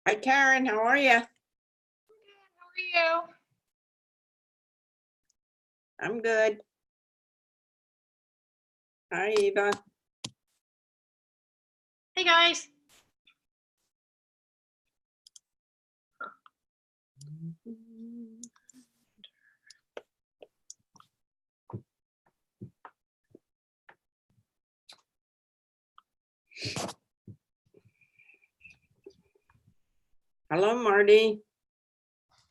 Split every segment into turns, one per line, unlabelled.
Hi, Karen. How are you?
How are you?
I'm good. Hi, Eva.
Hey guys.
Hello, Marty.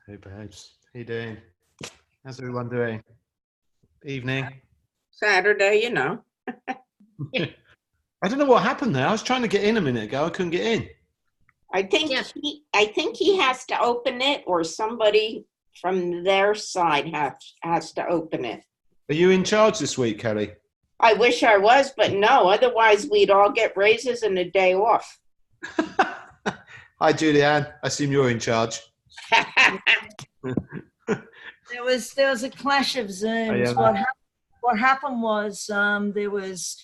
Hey babes, how you doing? How's everyone doing? Evening.
Saturday, you know.
I don't know what happened there. I was trying to get in a minute ago. I couldn't get in.
I think he has to open it, or somebody from their side has to open it.
Are you in charge this week, Kelly?
I wish I was, but no. Otherwise, we'd all get raises and a day off.
Hi, Julianne. I assume you're in charge.
There was a clash of Zooms.
Oh, yeah.
What happened was there was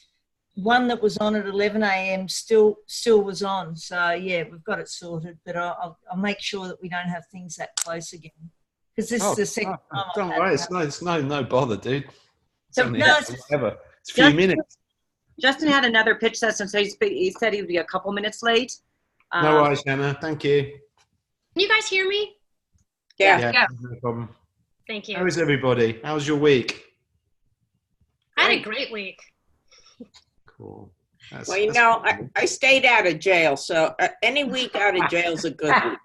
one that was on at 11 a.m. still was on. So yeah, we've got it sorted. But I'll make sure that we don't have things that close again, because this is the second time.
Don't worry. It's no bother, dude. It's
So,
only
no,
whatever. It's a few minutes.
Justin had another pitch session, so he said he would be a couple minutes late.
No worries, Hannah. Thank you.
Can you guys hear me?
Yeah.
No problem.
Thank you.
How is everybody? How was your week?
I had a great week.
Cool.
Well, you know, I stayed out of jail, so any week out of jail is a good week.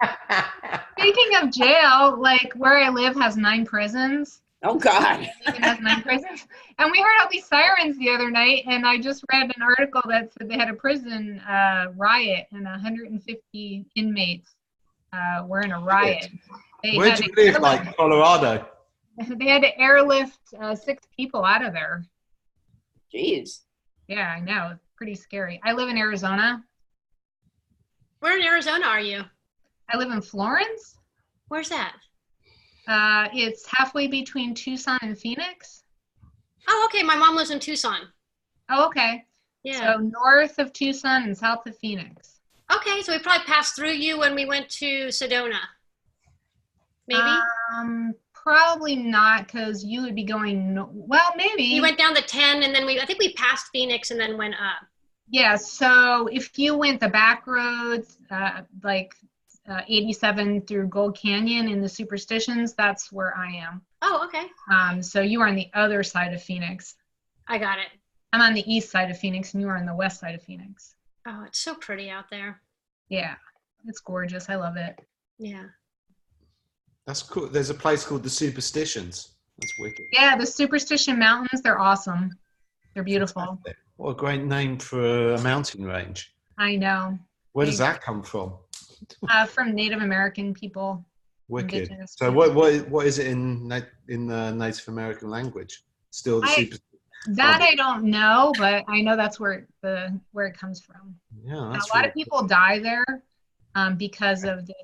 Speaking of jail, like where I live has 9 prisons.
Oh, God.
It has 9 prisons. And we heard all these sirens the other night, and I just read an article that said they had a prison riot, and 150 inmates were in a riot.
Where do you live, like Colorado?
They had to airlift 6 people out of there.
Jeez.
Yeah, I know. It's pretty scary. I live in Arizona.
Where in Arizona are you?
I live in Florence.
Where's that?
It's halfway between Tucson and Phoenix.
Oh, okay. My mom lives in Tucson.
Oh, okay.
Yeah.
So north of Tucson and south of Phoenix.
Okay, so we probably passed through you when we went to Sedona. Maybe?
Probably not, because you would be going, well, maybe.
You went down the 10, and then I think we passed Phoenix and then went up.
Yeah, so if you went the back roads, like 87 through Gold Canyon in the Superstitions, that's where I am.
Oh, okay.
So you are on the other side of Phoenix.
I got it.
I'm on the east side of Phoenix, and you are on the west side of Phoenix.
Oh, it's so pretty out there.
Yeah, it's gorgeous. I love it.
Yeah.
That's cool. There's a place called the Superstitions. That's wicked.
Yeah, the Superstition Mountains, they're awesome. They're beautiful.
What a great name for a mountain range.
I know.
Where does that come from?
From Native American people.
Wicked.
Indigenous
So
people.
what is it in the Native American language? Still the super.
That I don't know, but I know that's where it comes from.
Yeah,
And
that's
a lot
really
of people die there because of this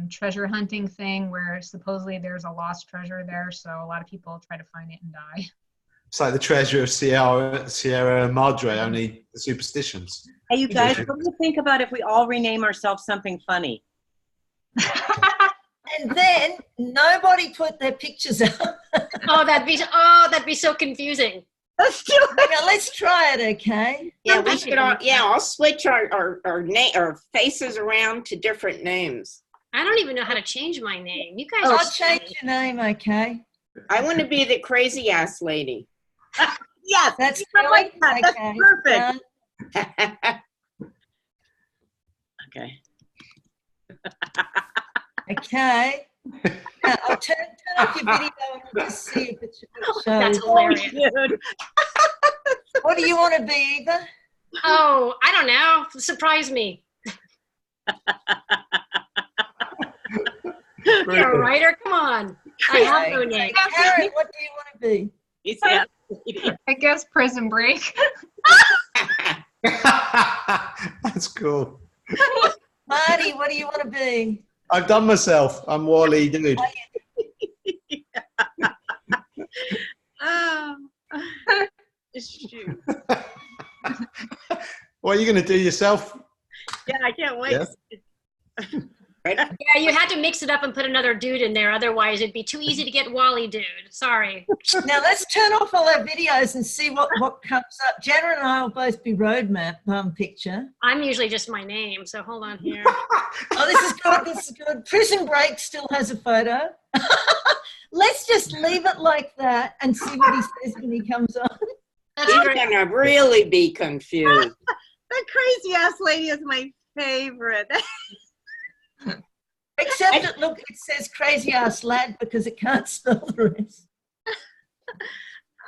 treasure hunting thing, where supposedly there's a lost treasure there. So a lot of people try to find it and die.
It's like the treasure of Sierra Madre, only the Superstitions.
Hey, you guys, what do you think about if we all rename ourselves something funny?
And then nobody put their pictures up.
Oh, that'd be so confusing.
Let's do it. Now, let's try it, okay?
Yeah, we should all, I'll switch our faces around to different names.
I don't even know how to change my name. You guys
I'll
are
change your name, okay?
I want to be the crazy ass lady.
Yes,
That's
I like that. That's
okay.
perfect. Okay.
Okay. Now, I'll turn off your video and just see if it shows.
That's hilarious.
Dude.
What do you want to be, Eva?
Oh, I don't know. Surprise me. You're a writer. Come on. I have no name.
Karen, what do you want to be?
I guess Prison Break.
That's cool.
Marty, what do you want to be?
I've done myself. I'm Wally, dude.
Oh, shoot.
What are you going to do yourself?
Yeah, I can't wait.
Yeah.
you had to mix it up and put another dude in there. Otherwise, it'd be too easy to get Wally dude. Sorry.
Now let's turn off all our videos and see what comes up. Jana and I will both be roadmap picture.
I'm usually just my name, so hold on here.
Oh, this is good. This is good. Prison Break still has a photo. Let's just leave it like that and see what he says when he comes on.
That's
He's
great.
gonna really be confused.
That crazy ass lady is my favorite.
Except that, look, it says crazy ass lad because it can't spell the rest.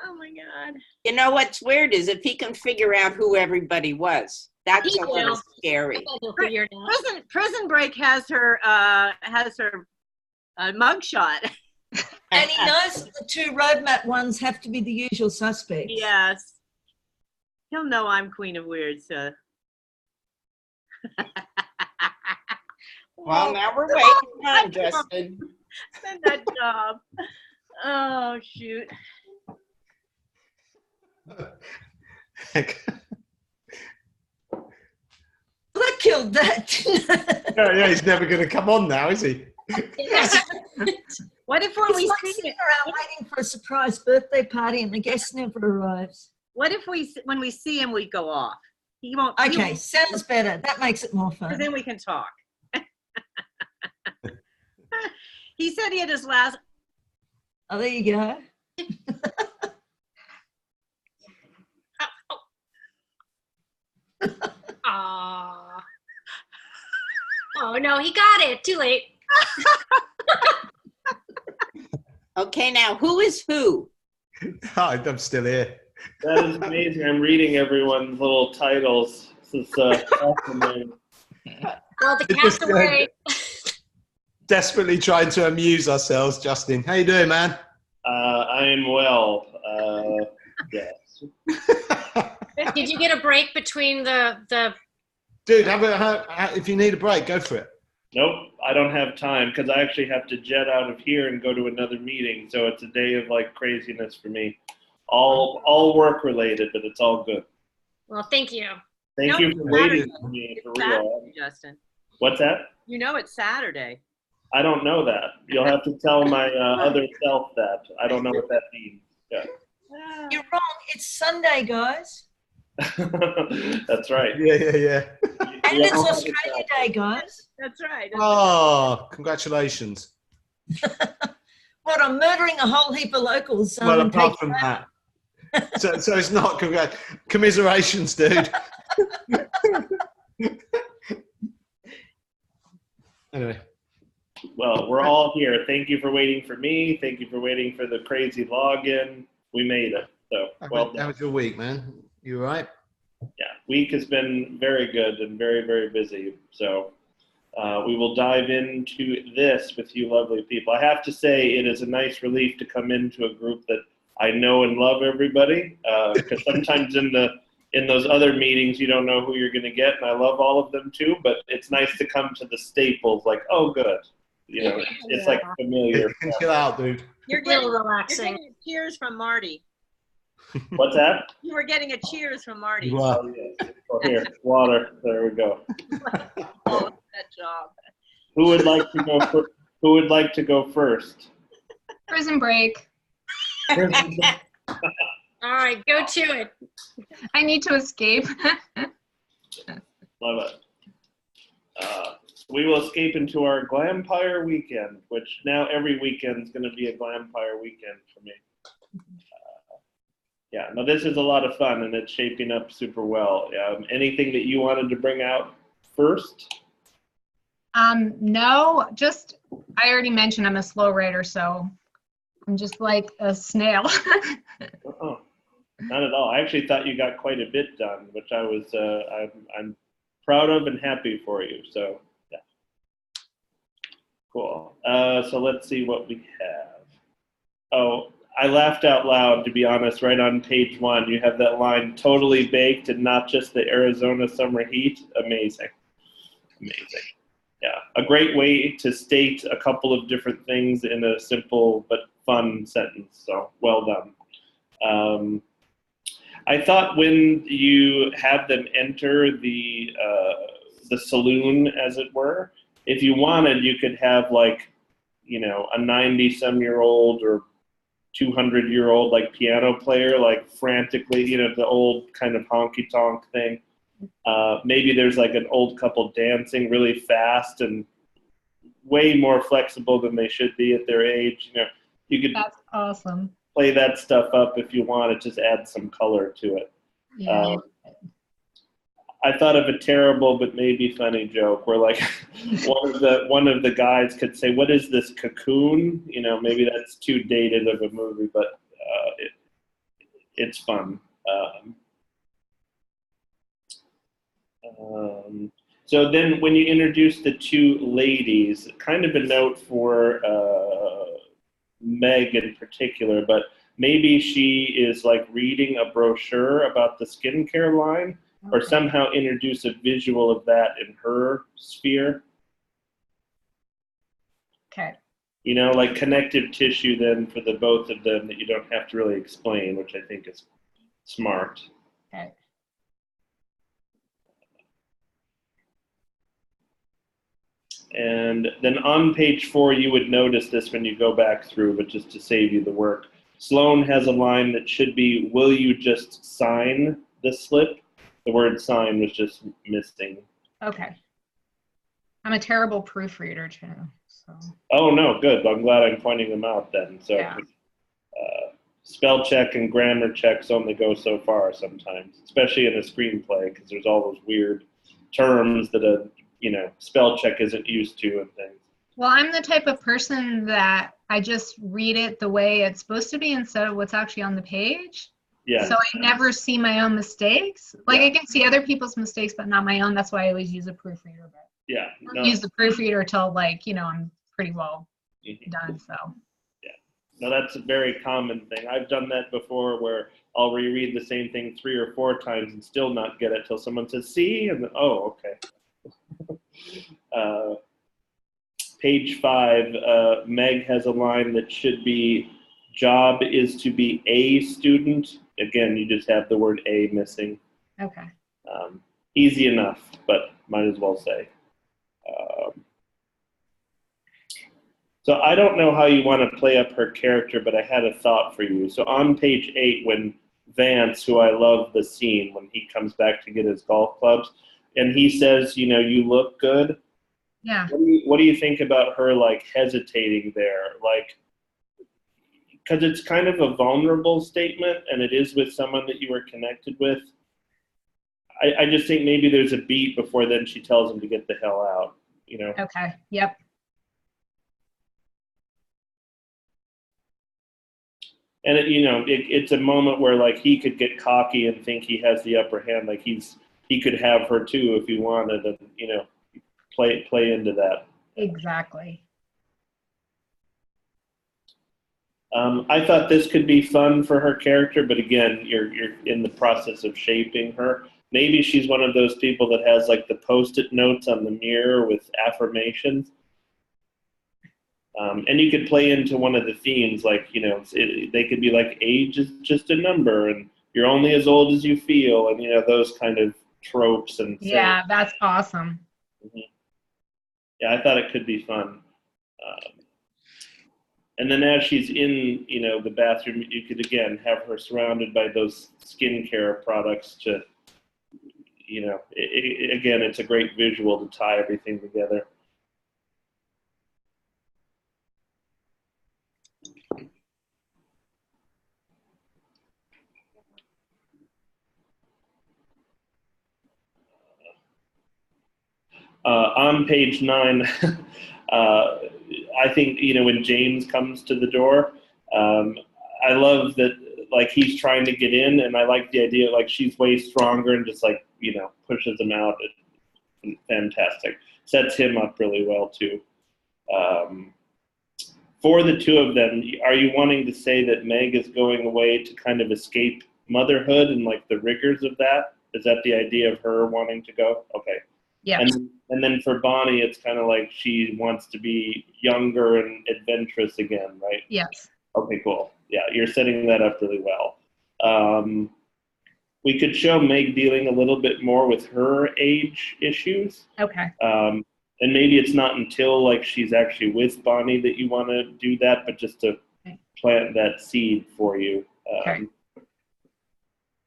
Oh my God.
You know what's weird is if he can figure out who everybody was. That's
He
a little
will.
scary.
We'll figure it out.
Prison Break has her mugshot.
And he knows that the two roadmap ones have to be the usual suspects.
Yes. He'll know I'm Queen of Weird, so.
Well, now we're waiting on Justin.
Send that job. Oh, shoot.
Well, that killed that.
Yeah, he's never going to come on now, is he?
What if when
It's
we
like
see
sitting
it,
around waiting for a surprise birthday party and the guest never arrives.
what if when we see him, we go off? He won't. he
Okay,
won't-
sounds better. That makes it more
'cause
fun.
then we can talk. He said he had his last.
Oh, there you go.
Aw. Oh no, he got it. Too late.
Okay, now who is who?
I'm still here.
That is amazing. I'm reading everyone's little titles. This is awesome. Man.
Well, the
It just-
castaway.
Desperately trying to amuse ourselves, Justin. How you doing, man?
I am well. Yes.
Did you get a break between the?
Dude, if you need a break, go for it.
Nope, I don't have time because I actually have to jet out of here and go to another meeting. So it's a day of like craziness for me. All work related, but it's all good.
Well, thank you.
Thank
No,
you for
it's
waiting
Saturday.
for me, for
It's
real.
Saturday, Justin.
What's that?
You know it's Saturday.
I don't know that. You'll have to tell my other self that. I don't know what that means. Yeah.
You're wrong. It's Sunday, guys.
That's right.
Yeah.
And it's Australia Day, guys.
That's right.
Oh, congratulations.
What, I'm murdering a whole heap of locals.
Well,
and
apart
taking
from that. So it's not commiserations, dude. Anyway.
Well, we're all here. Thank you for waiting for me. Thank you for waiting for the crazy login. We made it. So, well
How
done.
was your week, man? You all right?
Yeah, week has been very good and very, very busy. So we will dive into this with you lovely people. I have to say it is a nice relief to come into a group that I know and love everybody, because sometimes in those other meetings you don't know who you're going to get, and I love all of them too, but it's nice to come to the staples like, oh, good. You know, it's like familiar.
You can chill out, dude.
You're
Real
getting
relaxing.
a cheers from Marty.
What's that?
You were getting a cheers from Marty.
You are.
Oh, yes. Oh, here, water. There we go.
Oh, that job.
Who would like to go? Who would like to go first?
Prison Break.
All right, go to it.
I need to escape.
Love it. We will escape into our Glampire weekend, which now every weekend is going to be a Glampire weekend for me. Yeah, no, this is a lot of fun, and it's shaping up super well. Anything that you wanted to bring out first?
No, just, I already mentioned I'm a slow writer, so I'm just like a snail.
Oh, not at all. I actually thought you got quite a bit done, which I was, I'm proud of and happy for you. So, yeah. Cool. So let's see what we have. Oh, I laughed out loud, to be honest, right on page 1. You have that line, totally baked and not just the Arizona summer heat. Amazing. Amazing. Yeah, a great way to state a couple of different things in a simple but fun sentence. So well done. I thought when you have them enter the saloon, as it were, if you wanted, you could have like, you know, a 90-some-year-old or 200-year-old like piano player, like frantically, you know, the old kind of honky tonk thing. Maybe there's like an old couple dancing really fast and way more flexible than they should be at their age. You know, you could
That's awesome.
play that stuff up if you want. It just adds some color to it.
Yeah.
I thought of a terrible but maybe funny joke where like one of the guys could say, "What is this cocoon?" You know, maybe that's too dated of a movie, but it's fun. So then when you introduce the two ladies, kind of a note for Meg in particular, but maybe she is like reading a brochure about the skincare line, or somehow introduce a visual of that in her sphere.
Okay.
You know, like connective tissue then for the both of them that you don't have to really explain, which I think is smart.
Okay.
And then on page 4, you would notice this when you go back through, but just to save you the work, Sloan has a line that should be, "Will you just sign the slip?" The word sign was just missing.
Okay. I'm a terrible proofreader too. So.
Oh, no, good. I'm glad I'm pointing them out then. So
Yeah.
Spell check and grammar checks only go so far sometimes, especially in a screenplay, because there's all those weird terms that a spell check isn't used to and things.
Well, I'm the type of person that I just read it the way it's supposed to be instead of what's actually on the page.
Yeah.
So I never see my own mistakes. Like I can see other people's mistakes, but not my own. That's why I always use a proofreader. But
Yeah.
I don't use the proofreader till I'm pretty well done. So.
Yeah. No, that's a very common thing. I've done that before where I'll reread the same thing 3 or 4 times and still not get it till someone says, "See?" and then, oh, okay. Page 5, Meg has a line that should be, "Job is to be a student." Again, you just have the word "a" missing.
Okay.
Easy enough, but might as well say. So I don't know how you want to play up her character, but I had a thought for you. So on page 8, when Vance, who I love the scene, when he comes back to get his golf clubs, and he says, "You look good."
Yeah.
What do you think about her like hesitating there? Like, because it's kind of a vulnerable statement, and it is with someone that you were connected with. I just think maybe there's a beat before then she tells him to get the hell out.
Okay. Yep.
And it's a moment where like he could get cocky and think he has the upper hand, like he could have her too if he wanted, and play into that.
Exactly.
I thought this could be fun for her character, but again, you're in the process of shaping her. Maybe she's one of those people that has like the Post-it notes on the mirror with affirmations. And you could play into one of the themes, like, they could be like, age is just a number, and you're only as old as you feel, and, those kind of tropes. And
Yeah, that's awesome.
Mm-hmm. Yeah, I thought it could be fun. And then as she's in, the bathroom, you could, again, have her surrounded by those skincare products to, again, it's a great visual to tie everything together. On page 9, I think, when James comes to the door, I love that, like, he's trying to get in, and I like the idea, like, she's way stronger and just, like, pushes him out. It's fantastic. Sets him up really well, too. For the two of them, are you wanting to say that Meg is going away to kind of escape motherhood and, like, the rigors of that? Is that the idea of her wanting to go? Okay.
Yeah.
And then for Bonnie, it's kind of like she wants to be younger and adventurous again, right?
Yes.
Okay, cool. Yeah, you're setting that up really well. We could show Meg dealing a little bit more with her age issues.
Okay.
And maybe it's not until like she's actually with Bonnie that you want to do that, but just to plant that seed for you.
Okay.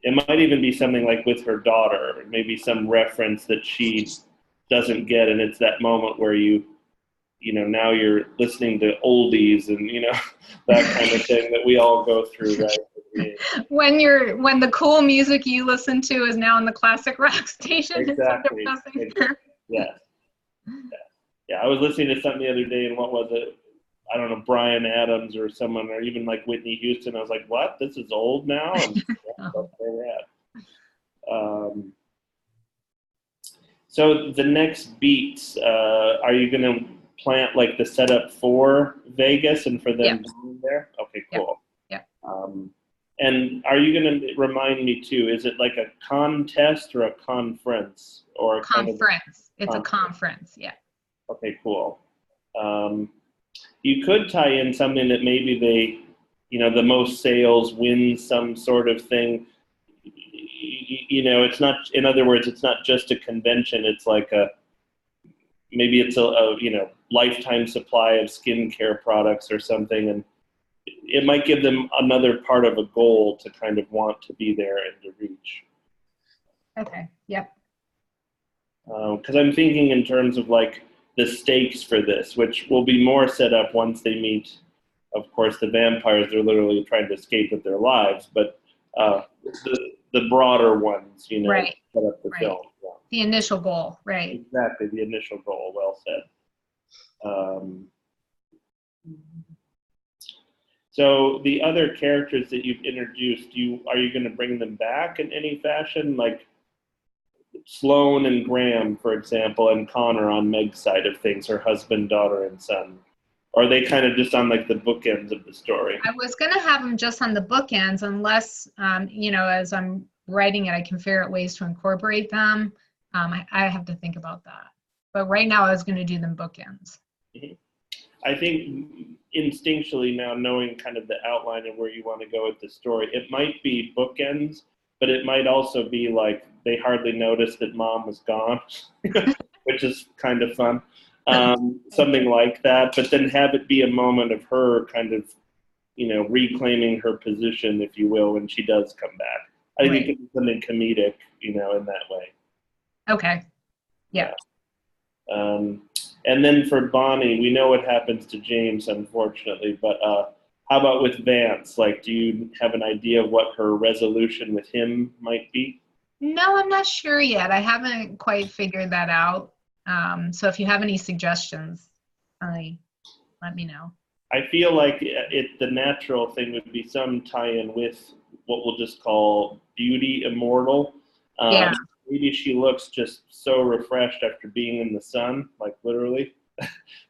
It might even be something like with her daughter, maybe some reference that she doesn't get, and it's that moment where you know, now you're listening to oldies and, you know, that kind of thing that we all go through, right?
When the cool music you listen to is now in the classic rock station.
Exactly.
It's so depressing.
Yes. Yeah, I was listening to something the other day, and what was it? I don't know, Brian Adams or someone, or even like Whitney Houston. I was like, what? This is old now? And that's where we're at. So the next beats, are you going to plant like the setup for Vegas and for them being there? Okay, cool.
Yep.
And are you going to remind me too, is it like a contest or a conference? Or a
Conference. It's a conference, yeah.
Okay, cool. You could tie in something that maybe they, you know, the most sales wins some sort of thing. You know, it's not, in other words, it's not just a convention. It's like maybe it's a you know, lifetime supply of skincare products or something. And it might give them another part of a goal to kind of want to be there and to reach.
Okay, yep.
Because I'm thinking in terms of like the stakes for this, which will be more set up once they meet, of course, the vampires. They're literally trying to escape with their lives, but the broader ones, you know,
Right.
set up the
Right.
film. Yeah.
The initial goal, right.
Exactly, the initial goal. Well said. So the other characters that you've introduced, are you going to bring them back in any fashion, like Sloane and Graham, for example, and Connor on Meg's side of things, her husband, daughter, and son? Or are they kind of just on like the bookends of the story?
I was going to have them just on the bookends unless, you know, as I'm writing it, I can figure out ways to incorporate them. I have to think about that. But right now I was going to do them bookends.
Mm-hmm. I think instinctually now, knowing kind of the outline of where you want to go with the story, it might be bookends, but it might also be like they hardly noticed that mom was gone, which is kind of fun. Something like that, but then have it be a moment of her kind of, you know, reclaiming her position, if you will, when she does come back. I think it could be something comedic, you know, in that way.
Okay. Yeah.
And then for Bonnie, we know what happens to James, unfortunately, but how about with Vance? Like, do you have an idea of what her resolution with him might be?
No, I'm not sure yet. I haven't quite figured that out. So if you have any suggestions, let me know.
I feel like the natural thing would be some tie-in with what we'll just call Beauty Immortal.
Yeah.
Maybe she looks just so refreshed after being in the sun, like literally.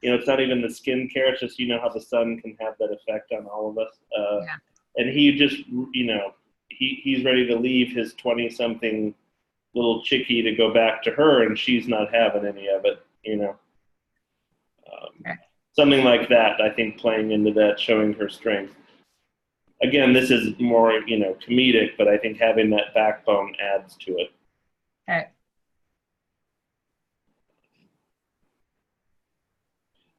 You know, it's not even the skincare, it's just, you know, how the sun can have that effect on all of us. And he just, you know, he's ready to leave his 20-something little chickie to go back to her, and she's not having any of it, you know. Something like that, I think, playing into that, showing her strength. Again, this is more, you know, comedic, but I think having that backbone adds to it.
Okay.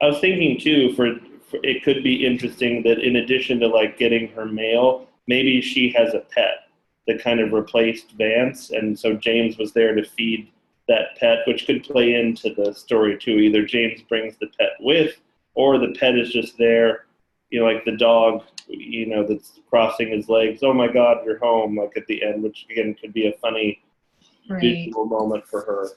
I was thinking too, for it could be interesting that in addition to like getting her mail, maybe she has a pet that kind of replaced Vance, and so James was there to feed that pet, which could play into the story too. Either James brings the pet with, or the pet is just there, you know, like the dog, you know, that's crossing his legs. Oh my God, you're home! Like at the end, which again could be a funny visual moment for her.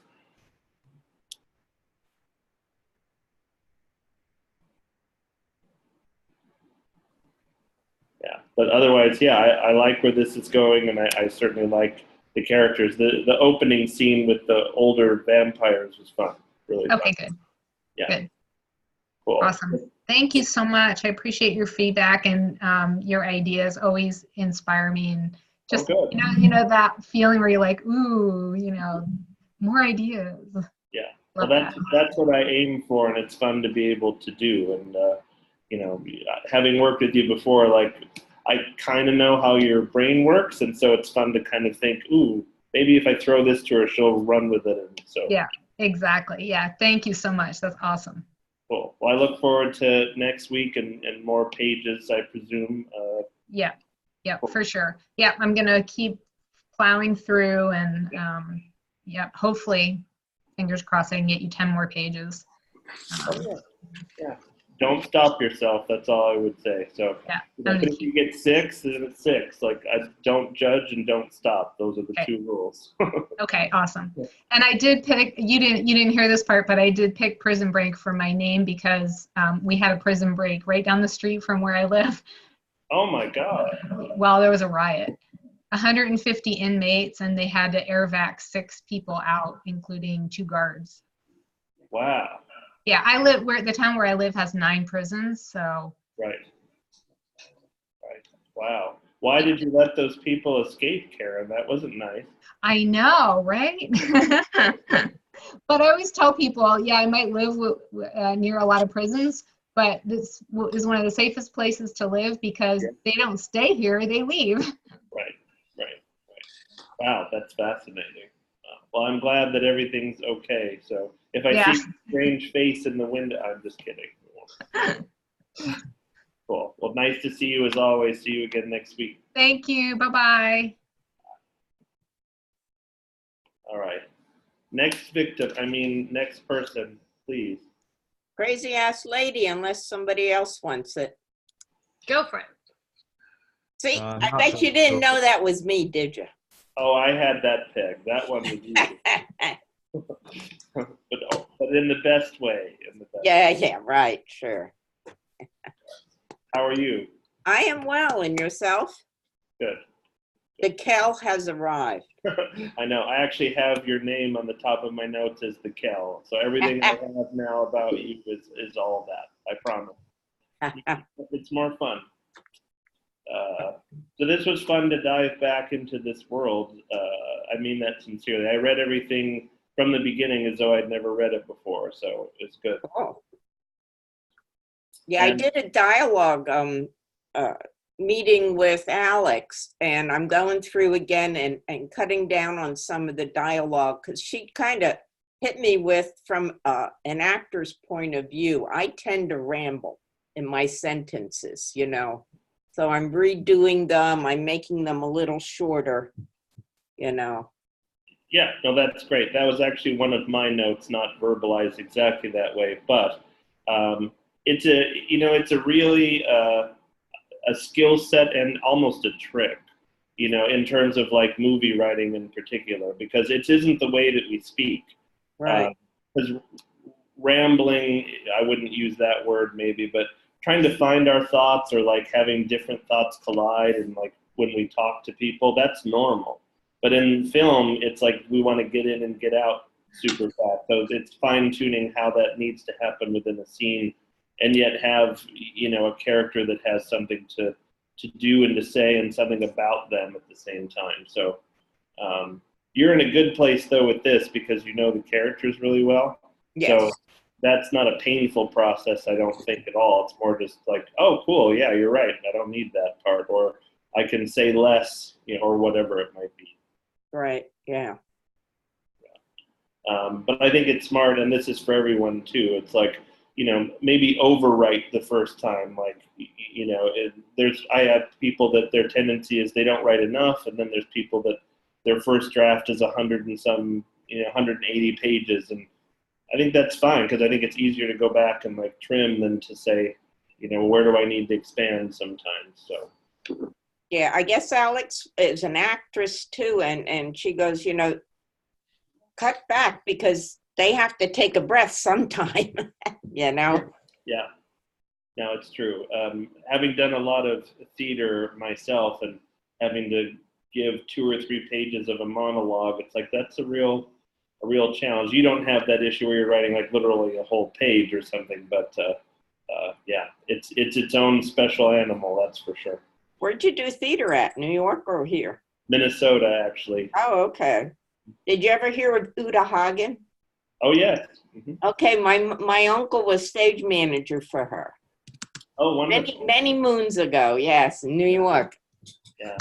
Yeah, but otherwise, yeah, I like where this is going, and I certainly like the characters. The opening scene with the older vampires was fun, really fun.
Okay, good.
Yeah.
Good.
Cool.
Awesome. Thank you so much. I appreciate your feedback, and your ideas always inspire me, and just you know that feeling where you're like, ooh, you know, more ideas.
Yeah. Well, that's what I aim for, and it's fun to be able to do. And you know, having worked with you before, like I kind of know how your brain works, and so it's fun to kind of think, ooh, maybe if I throw this to her, she'll run with it. And so
Yeah. Exactly. Yeah. Thank you so much. That's awesome.
Cool. Well, I look forward to next week and more pages, I presume.
Yeah. Yeah, for sure. Yeah, I'm gonna keep plowing through and yeah, hopefully, fingers crossed, I can get you 10 more pages.
Yeah. Don't stop yourself. That's all I would say. So
Yeah,
I think if you get 6, then it's 6. Like, I don't judge and don't stop. Those are the
Okay.
2 rules.
Okay, awesome. And I did pick, you didn't hear this part, but I did pick Prison Break for my name because we had a prison break right down the street from where I live.
Oh my God.
Well, there was a riot. 150 inmates, and they had to air vac 6 people out, including 2 guards.
Wow.
Yeah, the town where I live has 9 prisons, so.
Right. Right. Wow. Why did you let those people escape, Karen? That wasn't nice.
I know, right? But I always tell people, yeah, I might live near a lot of prisons, but this is one of the safest places to live because they don't stay here, they leave.
Right. Wow, that's fascinating. Well, I'm glad that everything's okay. So if I see a strange face in the window, I'm just kidding. Cool. Well, nice to see you as always. See you again next week.
Thank you. Bye-bye.
All right. Next person, please.
Crazy ass lady, unless somebody else wants it.
Go for it.
See,
Uh,
I
not
bet you
so
didn't
sure.
know that was me, did you?
Oh, I had that peg. That one was easy. but in the best way.
Yeah, right, sure.
How are you?
I am well, and yourself?
Good.
The Kel has arrived.
I know. I actually have your name on the top of my notes as the Kel. So everything I have now about you is all that. I promise. It's more fun. So this was fun to dive back into this world. I mean that sincerely. I read everything from the beginning as though I'd never read it before. So it's good.
Oh. Yeah,
And-
I did a dialogue meeting with Alex, and I'm going through again and cutting down on some of the dialogue because she kind of hit me with, from an actor's point of view, I tend to ramble in my sentences, you know. So I'm redoing them, I'm making them a little shorter, you know.
Yeah, no, that's great. That was actually one of my notes, not verbalized exactly that way, but it's a really a skill set and almost a trick, you know, in terms of like movie writing in particular, because it isn't the way that we speak.
Right.
Because rambling, I wouldn't use that word maybe, but trying to find our thoughts or like having different thoughts collide and like when we talk to people, that's normal. But in film, it's like we want to get in and get out super fast. So it's fine tuning how that needs to happen within a scene, and yet have, you know, a character that has something to do and to say and something about them at the same time. So you're in a good place though with this because you know the characters really well.
Yes.
So that's not a painful process, I don't think at all. It's more just like, oh, cool, yeah, you're right. I don't need that part, or I can say less, you know, or whatever it might be.
Right, yeah.
But I think it's smart, and this is for everyone too. It's like, you know, maybe overwrite the first time. Like, you know, I have people that their tendency is they don't write enough, and then there's people that their first draft is 100 and some, you know, 180 pages, and I think that's fine because I think it's easier to go back and like trim than to say, you know, where do I need to expand sometimes. So.
Yeah, I guess Alex is an actress too, and she goes, you know, cut back because they have to take a breath sometime, you know?
Yeah, no, it's true. Having done a lot of theater myself and having to give 2 or 3 pages of a monologue, it's like that's a real challenge. You don't have that issue where you're writing like literally a whole page or something, but yeah, it's its own special animal, that's for sure.
Where'd you do theater at, New York or here?
Minnesota, actually.
Oh, okay. Did you ever hear of Uta Hagen?
Oh, yes. Mm-hmm.
Okay, my uncle was stage manager for her.
Oh, wonderful.
Many moons ago, yes, in New York.
Yeah.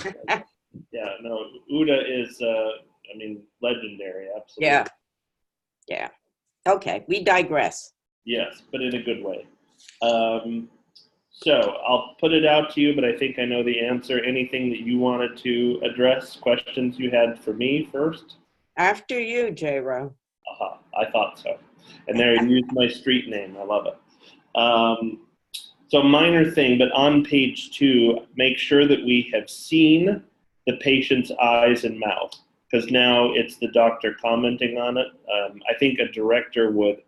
Yeah, no, Uta is, I mean, legendary, absolutely.
Yeah. Okay, we digress.
Yes, but in a good way. So I'll put it out to you, but I think I know the answer. Anything that you wanted to address, questions you had for me first?
After you, J-Ro.
Aha, I thought so. And there you used my street name. I love it. So minor thing, but on page 2, make sure that we have seen the patient's eyes and mouth, because now it's the doctor commenting on it. I think a director would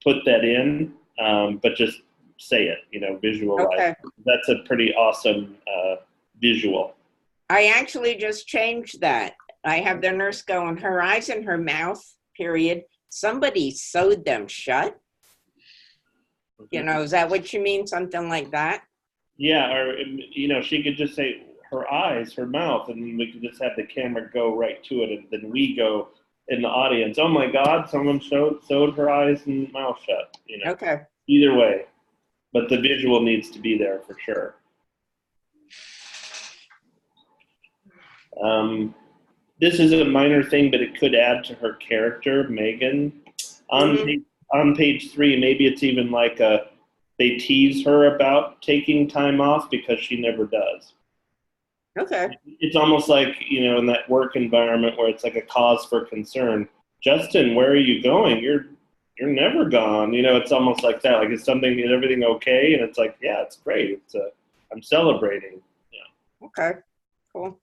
put that in, but just say it, visualize.
Okay.
That's a pretty awesome visual.
I actually just changed that. I have the nurse going, her eyes and her mouth, period. Somebody sewed them shut. Is that what you mean? Something like that?
Yeah, or, she could just say her eyes, her mouth, and then we could just have the camera go right to it, and then we go in the audience, oh my God, someone sewed her eyes and mouth shut.
Okay.
Either way, but the visual needs to be there for sure. This is a minor thing, but it could add to her character, Megan. On page 3, maybe it's even like they tease her about taking time off because she never does.
Okay.
It's almost like, in that work environment where it's like a cause for concern. Justin, where are you going? You're never gone. It's almost like that. Like, is everything okay? And it's like, yeah, it's great. I'm celebrating. Yeah.
Okay. Cool.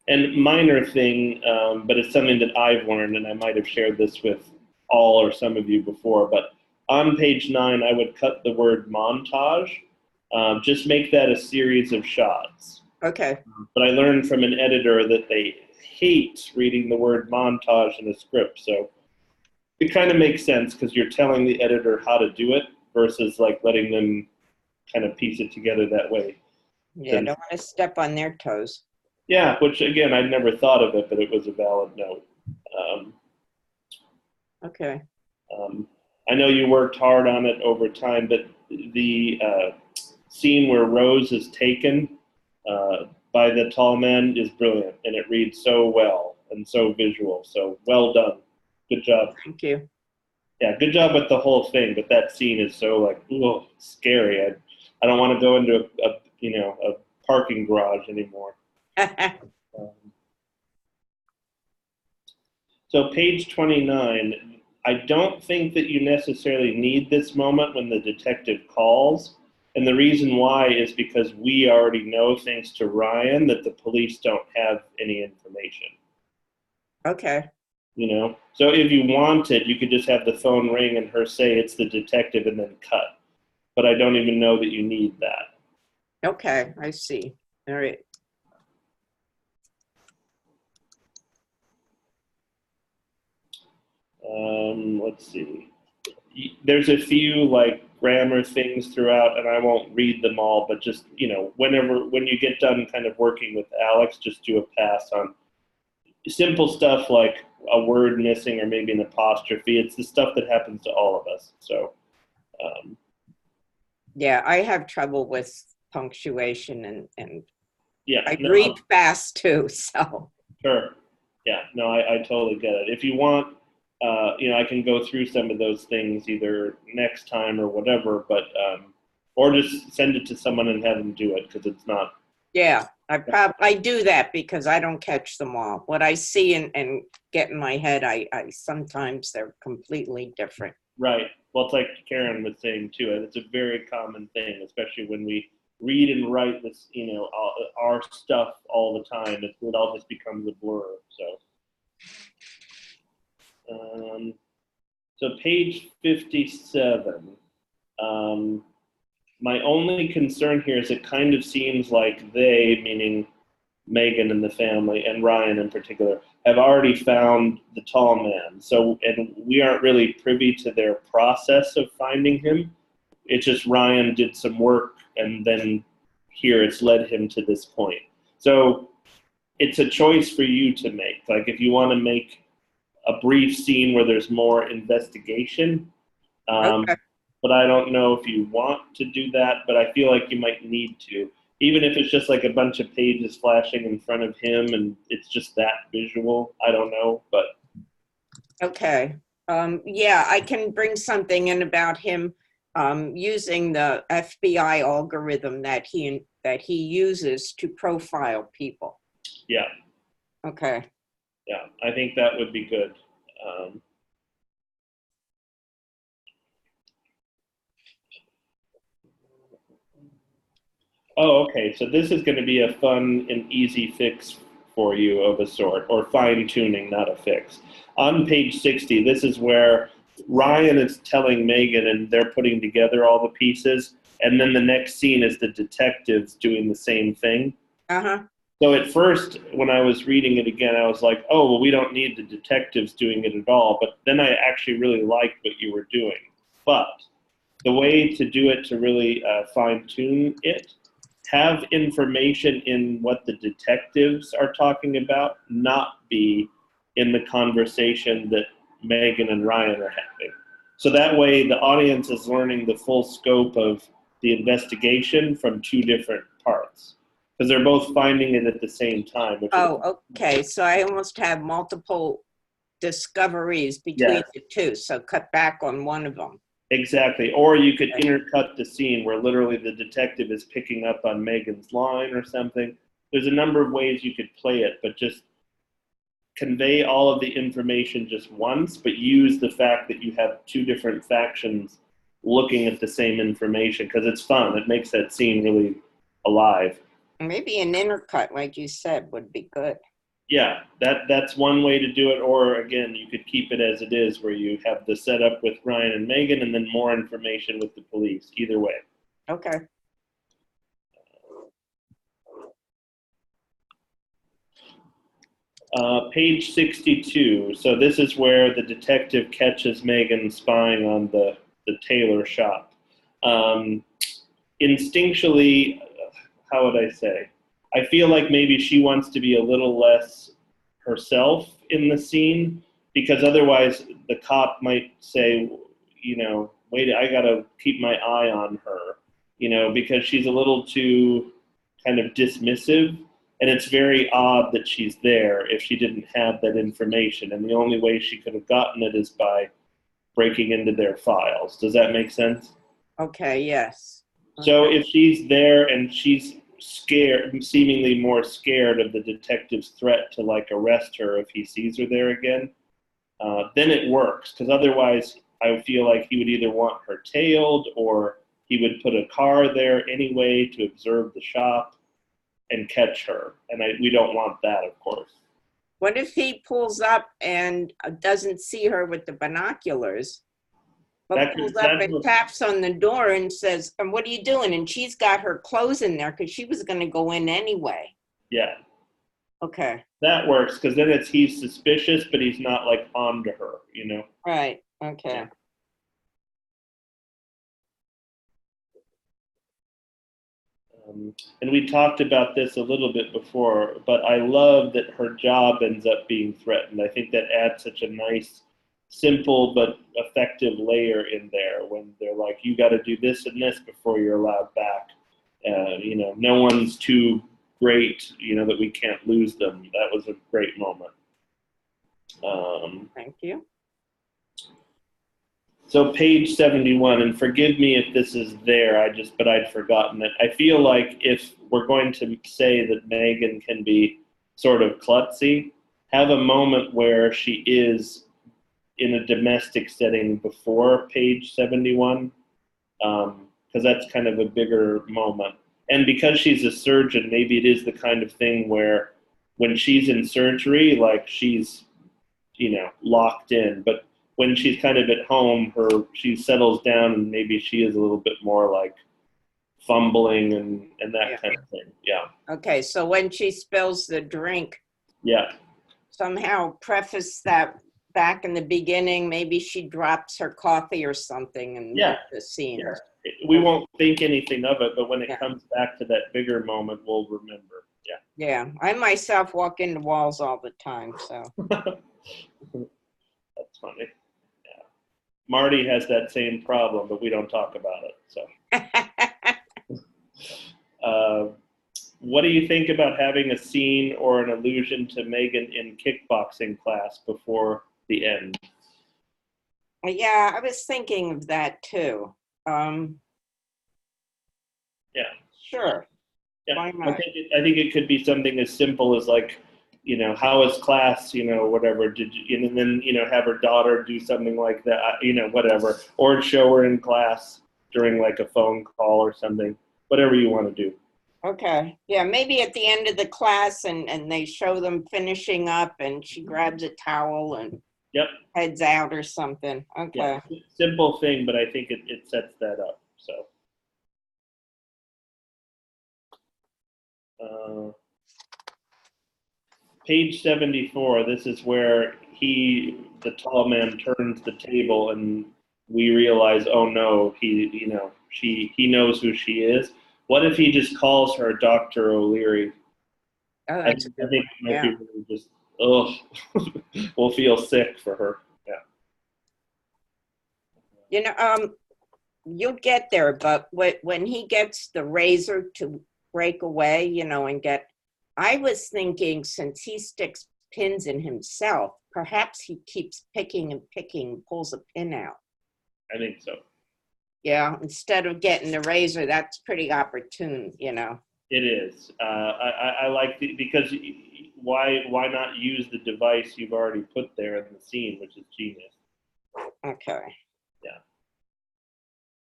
And minor thing, but it's something that I've learned, and I might have shared this with all or some of you before, but on page 9, I would cut the word montage. Just make that a series of shots.
Okay.
But I learned from an editor that they hate reading the word montage in a script, so it kind of makes sense because you're telling the editor how to do it versus like letting them kind of piece it together that way.
Yeah, don't want to step on their toes.
Yeah, which again, I'd never thought of it, but it was a valid note.
Okay.
I know you worked hard on it over time, but the scene where Rose is taken by the tall man is brilliant, and it reads so well and so visual. So well done. Good job.
Thank you.
Yeah, good job with the whole thing, but that scene is so like, ooh, scary. I don't want to go into a parking garage anymore. So page 29, I don't think that you necessarily need this moment when the detective calls. And the reason why is because we already know, thanks to Ryan, that the police don't have any information.
Okay.
So if you wanted, you could just have the phone ring and her say it's the detective and then cut. But I don't even know that you need that.
Okay, I see. All right.
Let's see. There's a few like grammar things throughout, and I won't read them all, but just, when you get done kind of working with Alex, just do a pass on simple stuff like a word missing or maybe an apostrophe. It's the stuff that happens to all of us. So,
yeah, I have trouble with punctuation and
yeah,
I read fast too, so.
Sure. Yeah, no, I totally get it. If you want, I can go through some of those things either next time or whatever, but or just send it to someone and have them do it because it's not.
Yeah, I do that because I don't catch them all. What I see and get in my head, I sometimes they're completely different.
Right. Well, it's like Karen was saying too. It's a very common thing, especially when we read and write this, our stuff all the time. It all just becomes a blur. So page 57. My only concern here is it kind of seems like they, meaning Megan and the family, and Ryan in particular, have already found the tall man. So, and we aren't really privy to their process of finding him. It's just Ryan did some work, and then here it's led him to this point. So it's a choice for you to make. Like if you want to make a brief scene where there's more investigation,
Okay.
but I don't know if you want to do that, but I feel like you might need to. Even if it's just like a bunch of pages flashing in front of him and it's just that visual, I don't know, but.
Okay. Yeah, I can bring something in about him using the FBI algorithm that he uses to profile people.
Yeah.
Okay.
Yeah, I think that would be good. Oh, okay. So this is going to be a fun and easy fix for you of a sort, or fine tuning, not a fix. On page 60, this is where Ryan is telling Megan and they're putting together all the pieces. And then the next scene is the detectives doing the same thing.
Uh-huh.
So at first, when I was reading it again, I was like, oh, well, we don't need the detectives doing it at all. But then I actually really liked what you were doing. But the way to do it to really fine tune it, have information in what the detectives are talking about, not be in the conversation that Megan and Ryan are having. So that way the audience is learning the full scope of the investigation from two different parts. Because they're both finding it at the same time.
Oh, okay. So I almost have multiple discoveries between the two. So cut back on one of them.
Exactly. Or you could intercut the scene where literally the detective is picking up on Megan's line or something. There's a number of ways you could play it, but just convey all of the information just once, but use the fact that you have two different factions looking at the same information, because it's fun. It makes that scene really alive.
Maybe an intercut, like you said, would be good.
Yeah, that's one way to do it. Or again, you could keep it as it is, where you have the setup with Ryan and Megan, and then more information with the police. Either way.
Okay.
Page 62. So this is where the detective catches Megan spying on the tailor shop. Instinctually, how would I say? I feel like maybe she wants to be a little less herself in the scene, because otherwise the cop might say, wait, I got to keep my eye on her, because she's a little too kind of dismissive. And it's very odd that she's there if she didn't have that information. And the only way she could have gotten it is by breaking into their files. Does that make sense?
Okay, yes.
So if she's there and she's scared, seemingly more scared of the detective's threat to like arrest her if he sees her there again, then it works. Because otherwise, I feel like he would either want her tailed or he would put a car there anyway to observe the shop and catch her. And we don't want that, of course.
What if he pulls up and doesn't see her with the binoculars, but pulls up and taps on the door and says, and what are you doing? And she's got her clothes in there because she was going to go in anyway.
Yeah.
Okay.
That works, because then he's suspicious, but he's not like onto her,
Right. Okay.
Yeah. And we talked about this a little bit before, but I love that her job ends up being threatened. I think that adds such a nice, simple but effective layer in there when they're like, you got to do this and this before you're allowed back. No one's too great, that we can't lose them. That was a great moment.
Thank you.
So page 71, and forgive me if this is there, but I'd forgotten it. I feel like if we're going to say that Megan can be sort of klutzy, have a moment where she is in a domestic setting before page 71, because that's kind of a bigger moment. And because she's a surgeon, maybe it is the kind of thing where when she's in surgery, like she's, locked in, but when she's kind of at home, she settles down and maybe she is a little bit more like fumbling and that kind of thing. Yeah.
Okay, so when she spills the drink,
Yeah.
somehow preface that back in the beginning, maybe she drops her coffee or something and the scene.
Yeah. We won't think anything of it, but when it comes back to that bigger moment, we'll remember. Yeah.
Yeah, I myself walk into walls all the time, so.
That's funny. Marty has that same problem, but we don't talk about it. So, what do you think about having a scene or an allusion to Megan in kickboxing class before the end?
Yeah, I was thinking of that too.
Yeah.
Sure.
Yeah,
Why not?
I think it could be something as simple as like, you know, how was class, you know, whatever, did you, and then, you know, have her daughter do something like that, you know, whatever, or show her in class during like a phone call or something, whatever you want to do.
Okay. Yeah, maybe at the end of the class and they show them finishing up and she grabs a towel and
Yep.
heads out or something. Okay.
Yeah, simple thing, but I think it sets that up, so. Page 74, this is where the tall man turns the table and we realize, oh no, he knows who she is. What if he just calls her Dr. O'Leary?
Oh,
I
that's a
think
good
it
one.
might be
Yeah.
really just, ugh, we'll feel sick for her. Yeah.
You know, you'll get there, but when he gets the razor to break away, you know, I was thinking since he sticks pins in himself, perhaps he keeps picking and picking, pulls a pin out.
I think so.
Yeah, instead of getting the razor, that's pretty opportune, you know.
It is. I like because why not use the device you've already put there in the scene, which is genius.
Okay.
Yeah.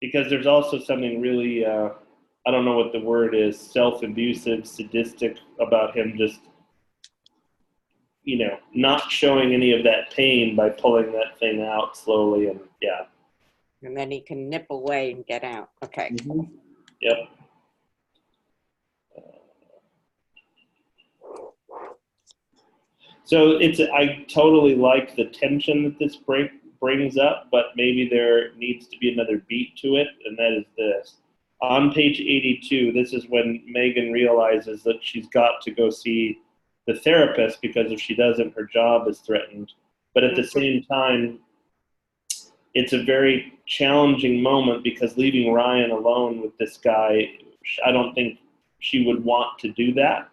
Because there's also something really, I don't know what the word is, self-abusive, sadistic about him just, you know, not showing any of that pain by pulling that thing out slowly. And yeah.
And then he can nip away and get out. Okay.
Mm-hmm. Yep. So I totally like the tension that this brings up, but maybe there needs to be another beat to it, and that is this. On page 82, this is when Megan realizes that she's got to go see the therapist because if she doesn't, her job is threatened. But at the same time, it's a very challenging moment because leaving Ryan alone with this guy, I don't think she would want to do that.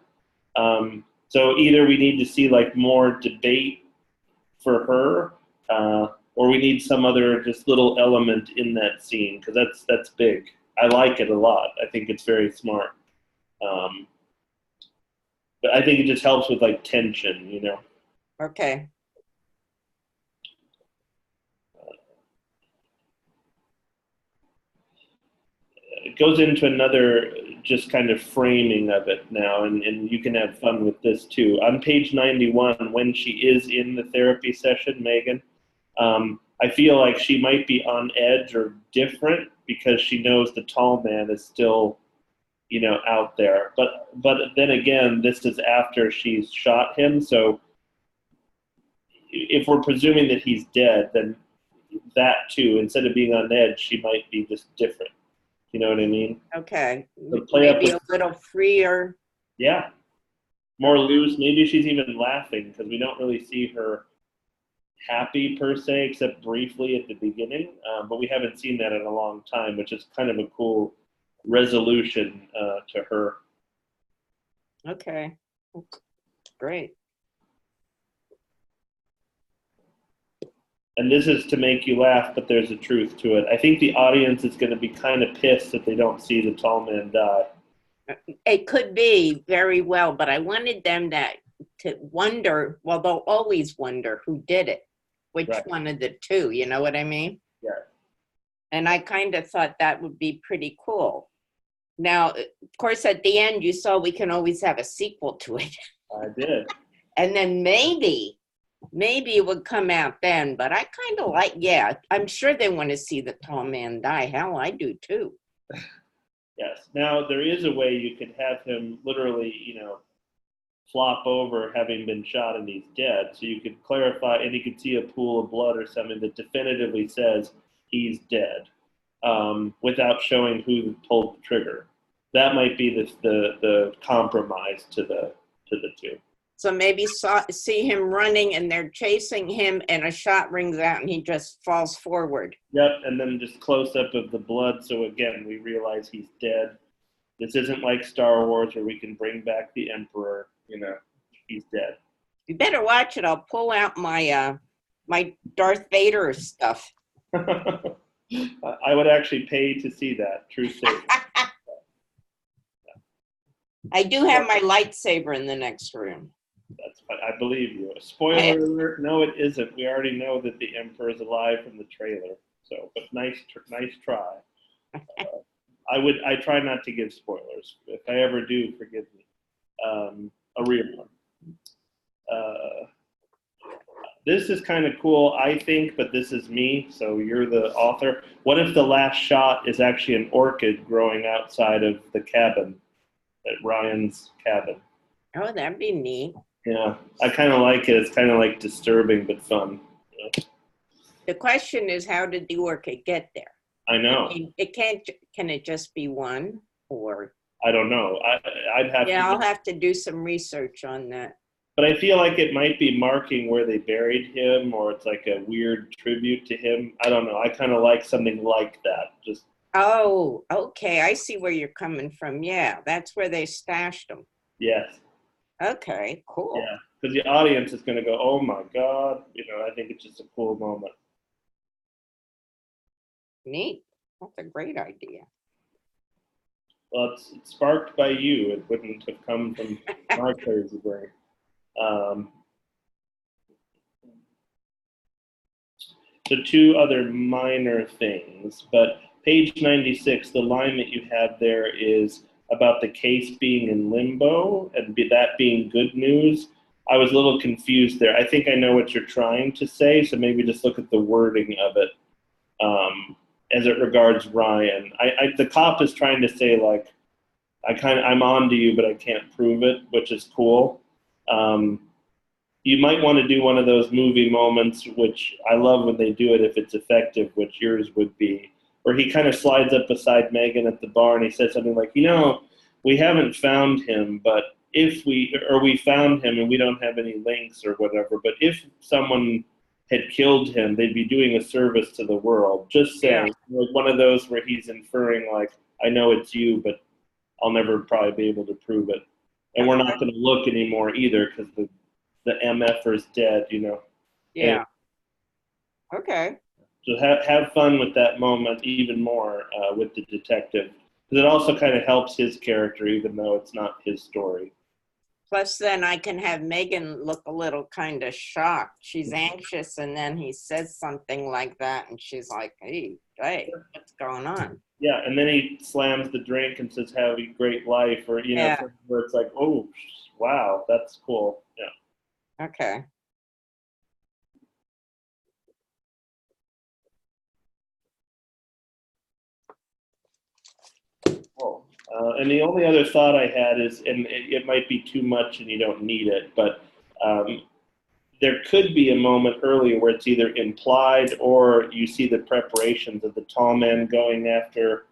So either we need to see like more debate for her, or we need some other just little element in that scene because that's big. I like it a lot. I think it's very smart. But I think it just helps with like tension, you know.
Okay.
It goes into another just kind of framing of it now, and you can have fun with this too. On page 91, when she is in the therapy session, Megan, I feel like she might be on edge or different because she knows the tall man is still, you know, out there. But then again, this is after she's shot him, so if we're presuming that he's dead, then that too, instead of being on edge, she might be just different. You know what I mean?
Okay.
But play up
Maybe
with,
a little freer.
yeah, more loose. Maybe she's even laughing because we don't really see her happy per se, except briefly at the beginning. But we haven't seen that in a long time, which is kind of a cool resolution to her.
Okay. Great.
And this is to make you laugh, but there's a truth to it. I think the audience is going to be kind of pissed that they don't see the tall man die.
It could be very well, but I wanted them to wonder, well, they'll always wonder who did it, which
Right.
one of the two, you know what I mean?
Yeah.
And I kind of thought that would be pretty cool. Now, of course, at the end, you saw we can always have a sequel to it.
I did.
And then maybe it would come out then, but I kind of like, yeah, I'm sure they want to see the tall man die. Hell, I do too.
Yes. Now, there is a way you could have him literally, you know, flop over having been shot and he's dead. So you could clarify, and you could see a pool of blood or something that definitively says he's dead, without showing who pulled the trigger. That might be the compromise to the two.
So maybe see him running and they're chasing him and a shot rings out and he just falls forward.
Yep, and then just close up of the blood. So again, we realize he's dead. This isn't like Star Wars where we can bring back the Emperor. You know, he's dead.
You better watch it. I'll pull out my my Darth Vader stuff.
I would actually pay to see that. True statement.
I do have my lightsaber in the next room.
That's fine. I believe you. Spoiler alert, no, it isn't. We already know that the Emperor is alive from the trailer. So, but nice try. I try not to give spoilers. If I ever do, forgive me. A real one. This is kind of cool, I think, but this is me, so you're the author. What if the last shot is actually an orchid growing outside of the cabin, at Ryan's cabin?
Oh, that'd be neat.
Yeah, I kind of like it. It's kind of like disturbing but fun. You know?
The question is, how did the orchid get there?
I know.
I mean, it can't. Can it just be one, or?
I don't know. I'd have
Yeah,
to.
I'll have to do some research on that.
But I feel like it might be marking where they buried him, or it's like a weird tribute to him. I don't know. I kind of like something like that. Just.
Oh, okay. I see where you're coming from. Yeah, that's where they stashed them.
Yes.
Okay, cool.
Yeah, because the audience is going to go, "Oh my God!" You know, I think it's just a cool moment.
Neat. That's a great idea.
Well, it's sparked by you. It wouldn't have come from my crazy brain. So two other minor things, but page 96, the line that you have there is about the case being in limbo and that being good news. I was a little confused there. I think I know what you're trying to say, so maybe just look at the wording of it as it regards Ryan. The cop is trying to say, like, I'm on to you, but I can't prove it, which is cool. You might want to do one of those movie moments, which I love when they do it if it's effective, which yours would be, where he kind of slides up beside Megan at the bar and he says something like, we haven't found him, but we found him and we don't have any links or whatever, but if someone had killed him, they'd be doing a service to the world. Just saying, like one of those where he's inferring, like, I know it's you, but I'll never probably be able to prove it. And we're not going to look anymore either because the MFer is dead,
Yeah. Okay.
So have fun with that moment even more with the detective. Because it also kind of helps his character, even though it's not his story.
Plus, then I can have Megan look a little kind of shocked. She's anxious, and then he says something like that, and she's like, hey, what's going on?
Yeah, and then he slams the drink and says, have a great life, or, where it's like, oh, wow, that's cool. Yeah.
Okay.
Cool. And the only other thought I had is, and it might be too much and you don't need it, but there could be a moment earlier where it's either implied or you see the preparations of the tall man going after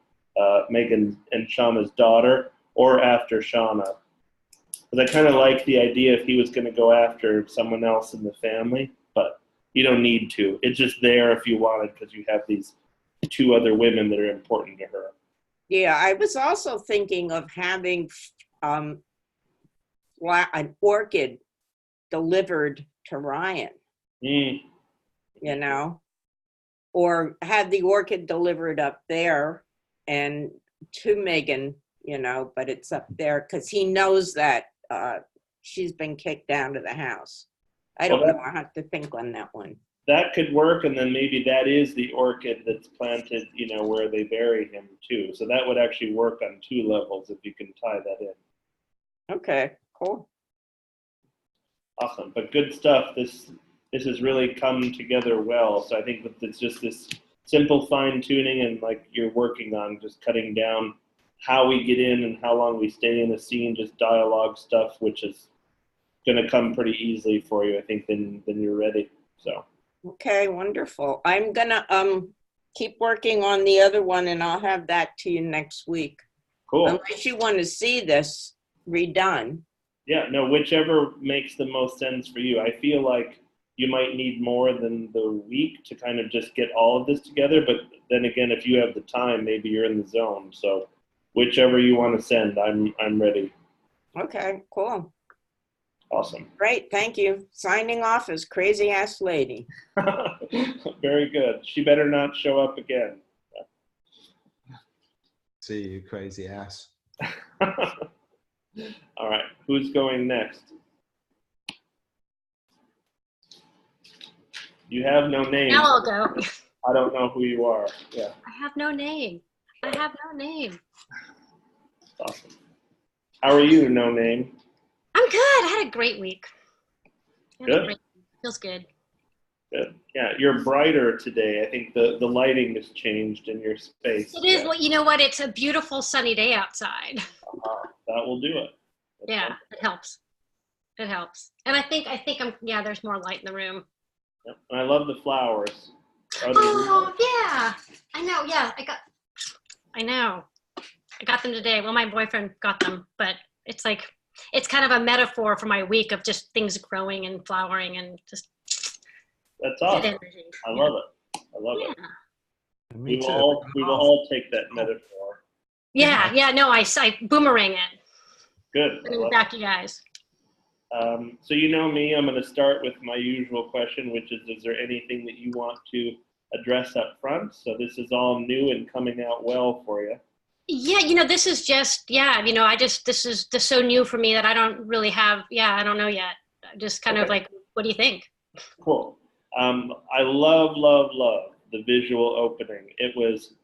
Megan and Shauna's daughter, or after Shauna. Because I kind of like the idea if he was going to go after someone else in the family, but you don't need to. It's just there if you wanted, because you have these two other women that are important to her.
Yeah, I was also thinking of having an orchid delivered to Ryan, or have the orchid delivered up there and to Megan, but it's up there because he knows that she's been kicked down to the house. I don't know. I have to think on that one.
That could work, and then maybe that is the orchid that's planted, where they bury him too. So that would actually work on two levels if you can tie that in.
Okay, cool.
Awesome, but good stuff. This has really come together well. So I think it's just this simple fine tuning and like you're working on just cutting down how we get in and how long we stay in a scene, just dialogue stuff, which is going to come pretty easily for you, I think, then you're ready. So.
Okay, wonderful. I'm gonna keep working on the other one, and I'll have that to you next week.
Cool.
Unless you want to see this redone.
Yeah, no, whichever makes the most sense for you. I feel like you might need more than the week to kind of just get all of this together, but then again, if you have the time, maybe you're in the zone. So whichever you want to send. I'm ready.
Okay, cool.
Awesome.
Great, thank you. Signing off as Crazy Ass Lady.
Very good. She better not show up again.
See you, crazy ass.
All right, who's going next? You have no name.
Now I'll go.
I don't know who you are. Yeah,
I have no name. I have no name.
awesome. How are you, no name?
I'm good. I had a great week.
Good.
Feels good.
Good. Yeah, you're brighter today. I think the lighting has changed in your space.
It is. Well, you know what? It's a beautiful sunny day outside.
That will do it. That's
Yeah,
fun.
it helps. It helps. And I think I'm. Yeah, there's more light in the room.
Yep. And I love the flowers. Are they
Oh yeah, I know. Yeah, I know. I got them today. Well, my boyfriend got them, but it's like it's kind of a metaphor for my week of just things growing and flowering and just
That's
good
awesome.
energy.
I love it. I love it.
Yeah.
We will all take that metaphor.
Yeah. No, I boomerang it.
Good. I
Bring
love
it back, you guys.
So you know me, I'm going to start with my usual question, which is there anything that you want to address up front? So this is all new and coming out well for you.
Yeah, this is just, this is just so new for me that I don't really have, I don't know yet. Just kind of like, what do you think?
Cool. I love the visual opening. It was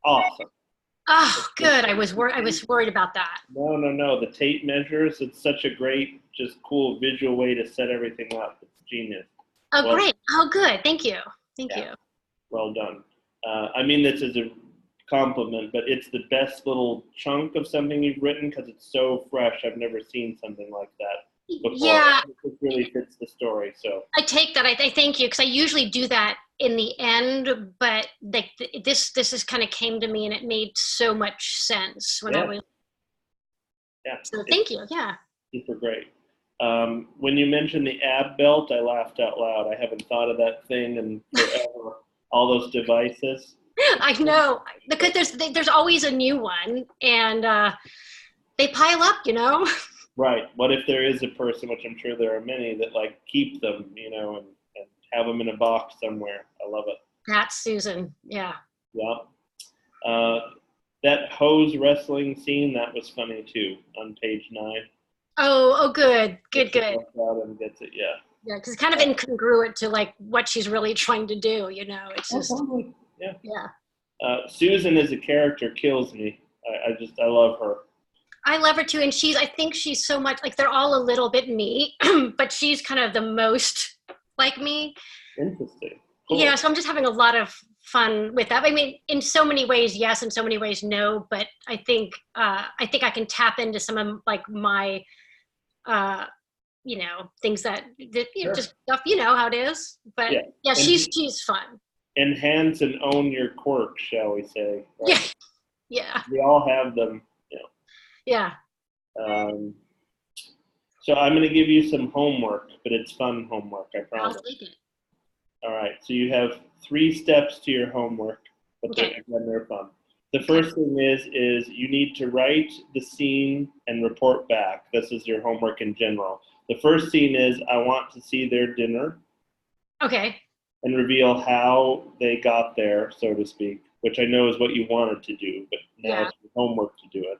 awesome.
Oh, good. I was worried about that.
No. The tape measures, it's such a great, just cool visual way to set everything up. It's genius.
Oh,
Well,
great. Oh, good. Thank you. Thank you.
Well done. I mean this is a compliment, but it's the best little chunk of something you've written because it's so fresh. I've never seen something like that before.
Yeah.
It really fits the story. So
I take that. I thank you because I usually do that in the end, but like this is kind of came to me and it made so much sense when I was.
Yeah.
So thank you. Yeah.
Super great. When you mentioned the ab belt, I laughed out loud. I haven't thought of that thing in forever. All those devices.
I know because there's always a new one and they pile up.
Right. What if there is a person, which I'm sure there are many, that like keep them, and have them in a box somewhere. I love it.
That's Susan. Yeah.
Yeah. That hose wrestling scene, that was funny too, on page 9.
Oh, good.
Out and gets it, yeah.
Yeah, because it's kind of incongruent to like what she's really trying to do. It's just.
Yeah.
Yeah.
Susan as a character kills me. I love her.
I love her too, and I think she's so much like they're all a little bit me, but she's kind of the most like me.
Interesting. Cool.
Yeah, so I'm just having a lot of fun with that. I mean, in so many ways, yes, in so many ways, no. But I think I can tap into some of like my, things that
Sure.
just stuff. You know how it is. But yeah, she's fun.
Enhance and own your quirks, shall we say? Right?
Yeah.
We all have them.
Yeah.
So I'm going to give you some homework, but it's fun homework, I promise.
I'll take it.
All right, so you have 3 steps to your homework, but they're fun. The first thing is you need to write the scene and report back. This is your homework in general. The first scene is I want to see their dinner.
Okay.
And reveal how they got there, so to speak, which I know is what you wanted to do, but now it's your homework to do it.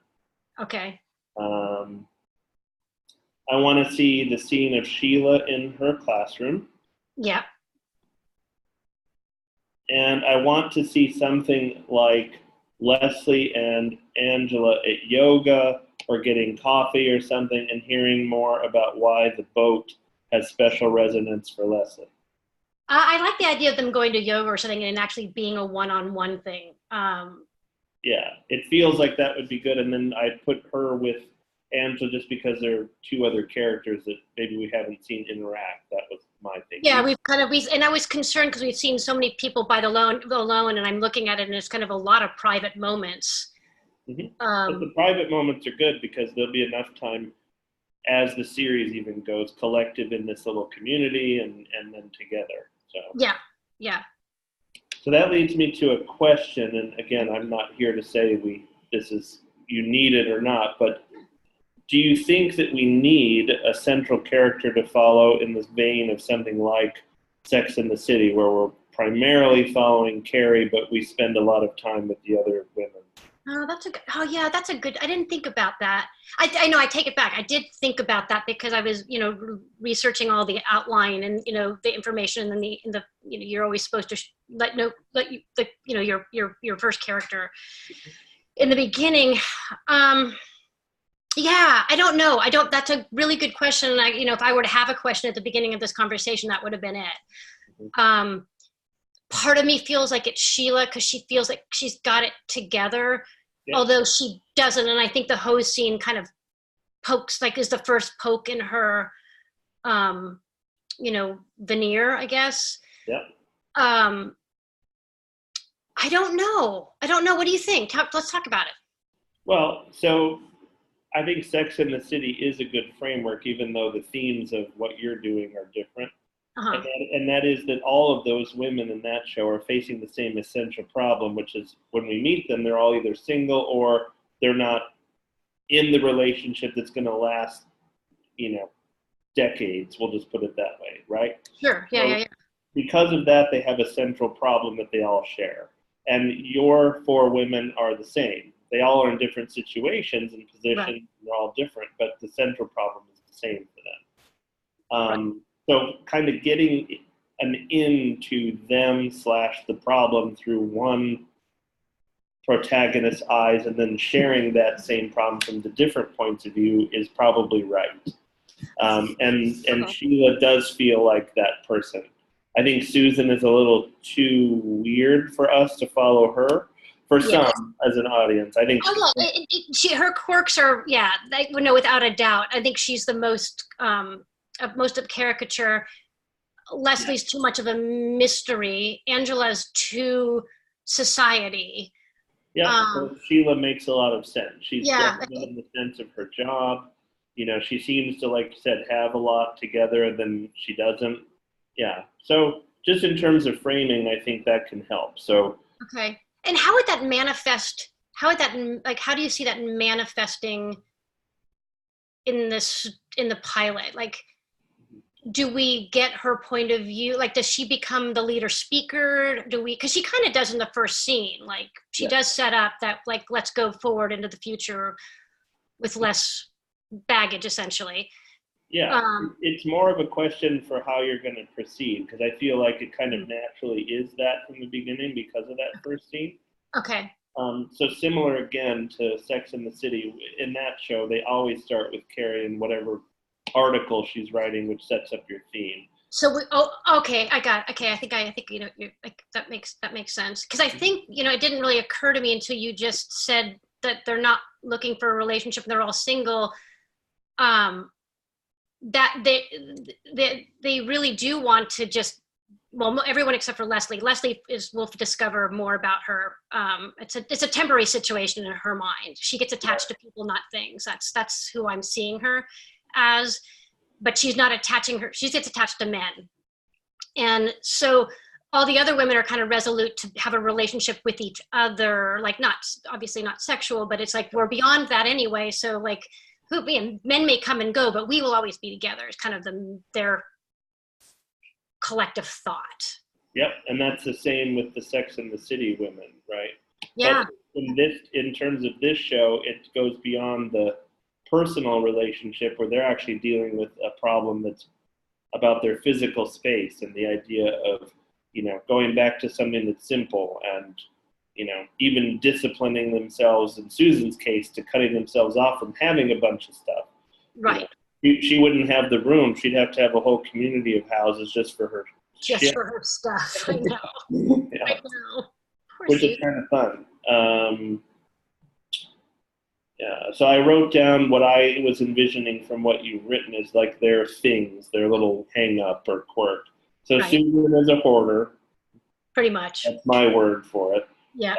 Okay.
I want to see the scene of Sheila in her classroom.
Yeah.
And I want to see something like Leslie and Angela at yoga or getting coffee or something and hearing more about why the boat has special resonance for Leslie.
I like the idea of them going to yoga or something and actually being a one-on-one thing.
Yeah, it feels like that would be good. And then I'd put her with Angela just because there are 2 other characters that maybe we haven't seen interact. That was my thing.
Yeah, and I was concerned because we've seen so many people by the alone, and I'm looking at it, and it's kind of a lot of private moments.
Mm-hmm. But the private moments are good because there'll be enough time as the series even goes collective in this little community and then together. So
yeah.
So that leads me to a question, and again, I'm not here to say this is you need it or not, but do you think that we need a central character to follow in this vein of something like Sex and the City, where we're primarily following Carrie, but we spend a lot of time with the other women?
Oh, that's a good, I didn't think about that. I know, I take it back. I did think about that because I was, researching all the outline and, the information and you're always supposed to your first character in the beginning. Yeah, I don't know. That's a really good question. And if I were to have a question at the beginning of this conversation, that would have been it. Part of me feels like it's Sheila because she feels like she's got it together, although she doesn't. And I think the hose scene kind of is the first poke in her, veneer, I guess.
Yeah.
I don't know. What do you think? Let's talk about it.
Well, so I think Sex and the City is a good framework, even though the themes of what you're doing are different.
Uh-huh.
And that is that all of those women in that show are facing the same essential problem, which is when we meet them, they're all either single or they're not in the relationship that's going to last, decades. We'll just put it that way, right?
Sure. Yeah.
Because of that, they have a central problem that they all share. And your 4 women are the same. They all are in different situations and positions. Right. They're all different, but the central problem is the same for them. Right. So kind of getting an into them / the problem through one protagonist's eyes and then sharing that same problem from the different points of view is probably right. And Sheila does feel like that person. I think Susan is a little too weird for us to follow her. For some, as an audience, I think.
Her quirks are, without a doubt. I think she's the most of caricature. Leslie's too much of a mystery. Angela's too society.
Yeah, so Sheila makes a lot of sense. She's definitely in the sense of her job. She seems to, like you said, have a lot together, and then she doesn't. Yeah. So just in terms of framing, I think that can help. So.
Okay. And how would that manifest? How do you see that manifesting in the pilot? Like, do we get her point of view? Like, does she become the leader speaker? Because she kind of does in the first scene. Like, she does set up that, like, let's go forward into the future with less baggage, essentially.
Yeah, it's more of a question for how you're going to proceed, because I feel like it kind of naturally is that from the beginning because of that first scene.
Okay.
So similar again to Sex and the City, in that show, they always start with Carrie and whatever article she's writing, which sets up your theme.
So okay, I got it. Okay, I think that makes sense, because I think it didn't really occur to me until you just said that they're not looking for a relationship and they're all single. That they really do want to just, well, everyone except for Leslie. Leslie will discover more about her. It's a temporary situation in her mind. She gets attached to people, not things. That's who I'm seeing her as. But she's not attaching her. She gets attached to men, and so all the other women are kind of resolute to have a relationship with each other. Like, not obviously not sexual, but it's like we're beyond that anyway. So like. Men may come and go, but we will always be together. It's kind of their collective thought.
Yep, and that's the same with the Sex and the City women, right?
Yeah.
But in terms of this show, it goes beyond the personal relationship where they're actually dealing with a problem that's about their physical space and the idea of, going back to something that's simple and, even disciplining themselves, in Susan's case, to cutting themselves off from having a bunch of stuff.
Right.
She wouldn't have the room. She'd have to have a whole community of houses just for her.
For her stuff. I know.
Yeah.
I know.
Which is kind of fun. So I wrote down what I was envisioning from what you've written as like their things, their little hang up or quirk. So right. Susan is a hoarder.
Pretty much.
That's my word for it.
Yeah.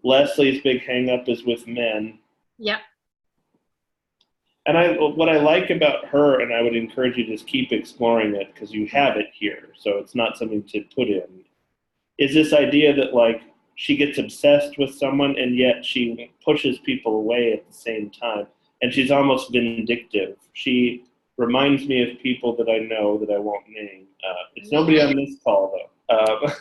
Leslie's big hang up is with men.
Yep.
And what I like about her, and I would encourage you to just keep exploring it because you have it here, so it's not something to put in, is this idea that like she gets obsessed with someone and yet she pushes people away at the same time. And she's almost vindictive. She reminds me of people that I know that I won't name. It's nobody on this call though.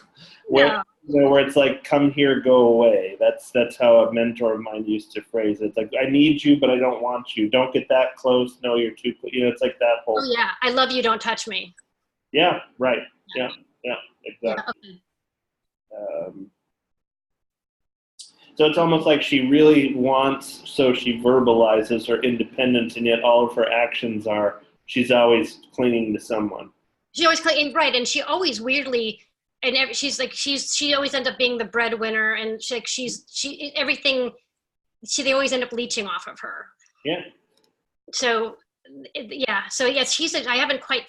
Where where it's like, come here, go away. That's how a mentor of mine used to phrase it. It's like, I need you, but I don't want you. Don't get that close. No, you're too close. It's like that whole.
Oh yeah, I love you. Don't touch me.
Yeah. Right. Yeah. Exactly.
Yeah, okay.
So it's almost like she really wants, so she verbalizes her independence, and yet all of her actions are she's always clinging to someone.
She always right, and she always weirdly, and she always ends up being the breadwinner, and everything. They always end up leeching off of her.
Yeah.
So yes, I haven't quite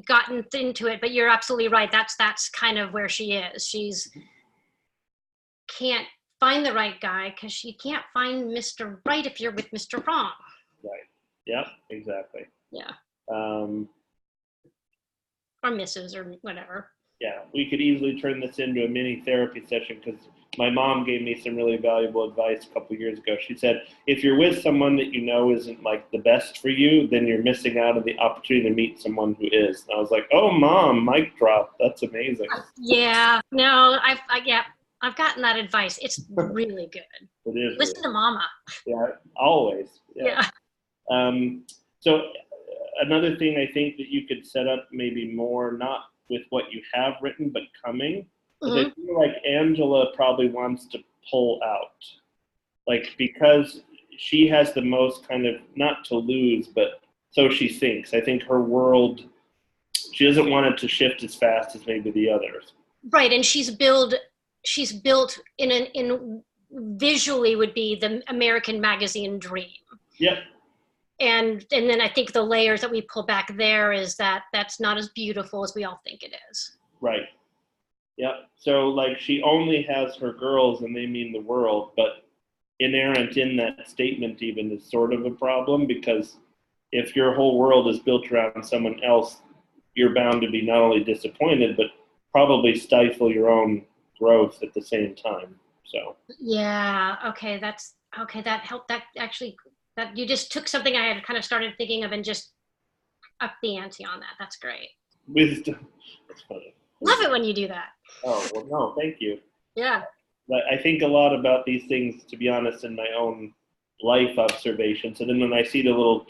gotten into it, but you're absolutely right. That's kind of where she is. She's can't find the right guy because she can't find Mr. Right if you're with Mr. Wrong.
Right. Yep. Exactly.
Yeah.
Um,
or Mrs. or whatever.
Yeah, we could easily turn this into a mini therapy session because my mom gave me some really valuable advice a couple years ago. She said, if you're with someone that you know isn't like the best for you, then you're missing out on the opportunity to meet someone who is. And I was like, oh, Mom, mic drop. That's amazing.
Yeah, no, I've gotten that advice. It's really good.
It is.
Listen to Mama.
Yeah, always.
Yeah.
So another thing I think that you could set up maybe more, not with what you have written, but coming.
Mm-hmm.
I feel like Angela probably wants to pull out. Like, because she has the most kind of, not to lose, but so she thinks. I think her world, she doesn't want it to shift as fast as maybe the others.
Right, and she's built in visually would be the American magazine dream.
Yep.
And then I think the layers that we pull back there is that's not as beautiful as we all think it is.
Right. Yep. So like she only has her girls and they mean the world, but inherent in that statement even is sort of a problem because if your whole world is built around someone else, you're bound to be not only disappointed, but probably stifle your own growth at the same time. So.
Yeah. Okay. That helped. That actually, that you just took something I had kind of started thinking of and just up the ante on that. That's great.
Wisdom. That's funny.
Love it when you do that.
Oh, well, no, thank you.
Yeah.
But I think a lot about these things, to be honest, in my own life observation. So then when I see the little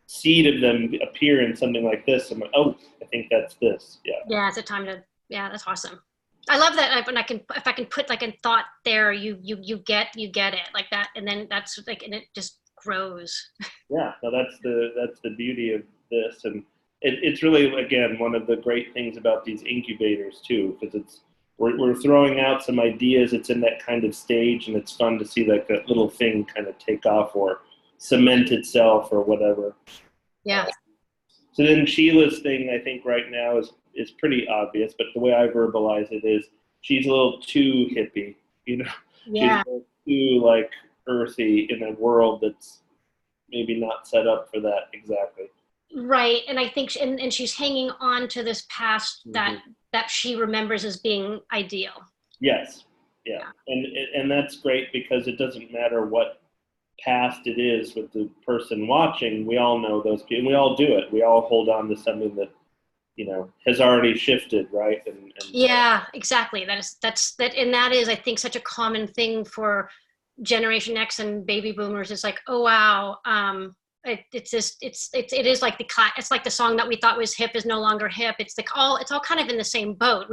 seed of them appear in something like this, I'm like, oh, I think that's this. Yeah.
Yeah, it's a time to, yeah, that's awesome. I love that when if I can put like a thought there, you get it like that. And then that's like, and it just grows.
Yeah, no, that's the beauty of this. And it's really, again, one of the great things about these incubators too, because we're throwing out some ideas. It's in that kind of stage, and it's fun to see like that little thing kind of take off or cement itself or whatever.
Yeah.
So then Sheila's thing, I think right now is pretty obvious, but the way I verbalize it is she's a little too hippie, you know.
Yeah.
She's a little too like earthy in a world that's maybe not set up for that exactly.
Right, and I think, and she's hanging on to this past that she remembers as being ideal.
Yes, yeah, and that's great because it doesn't matter what past it is with the person watching. We all know those people. We all do it. We all hold on to something that has already shifted, right? And
yeah, exactly. That's and that is, I think, such a common thing for Generation X and baby boomers. It's like, oh wow. It is like it's like the song that we thought was hip is no longer hip. It's all kind of in the same boat.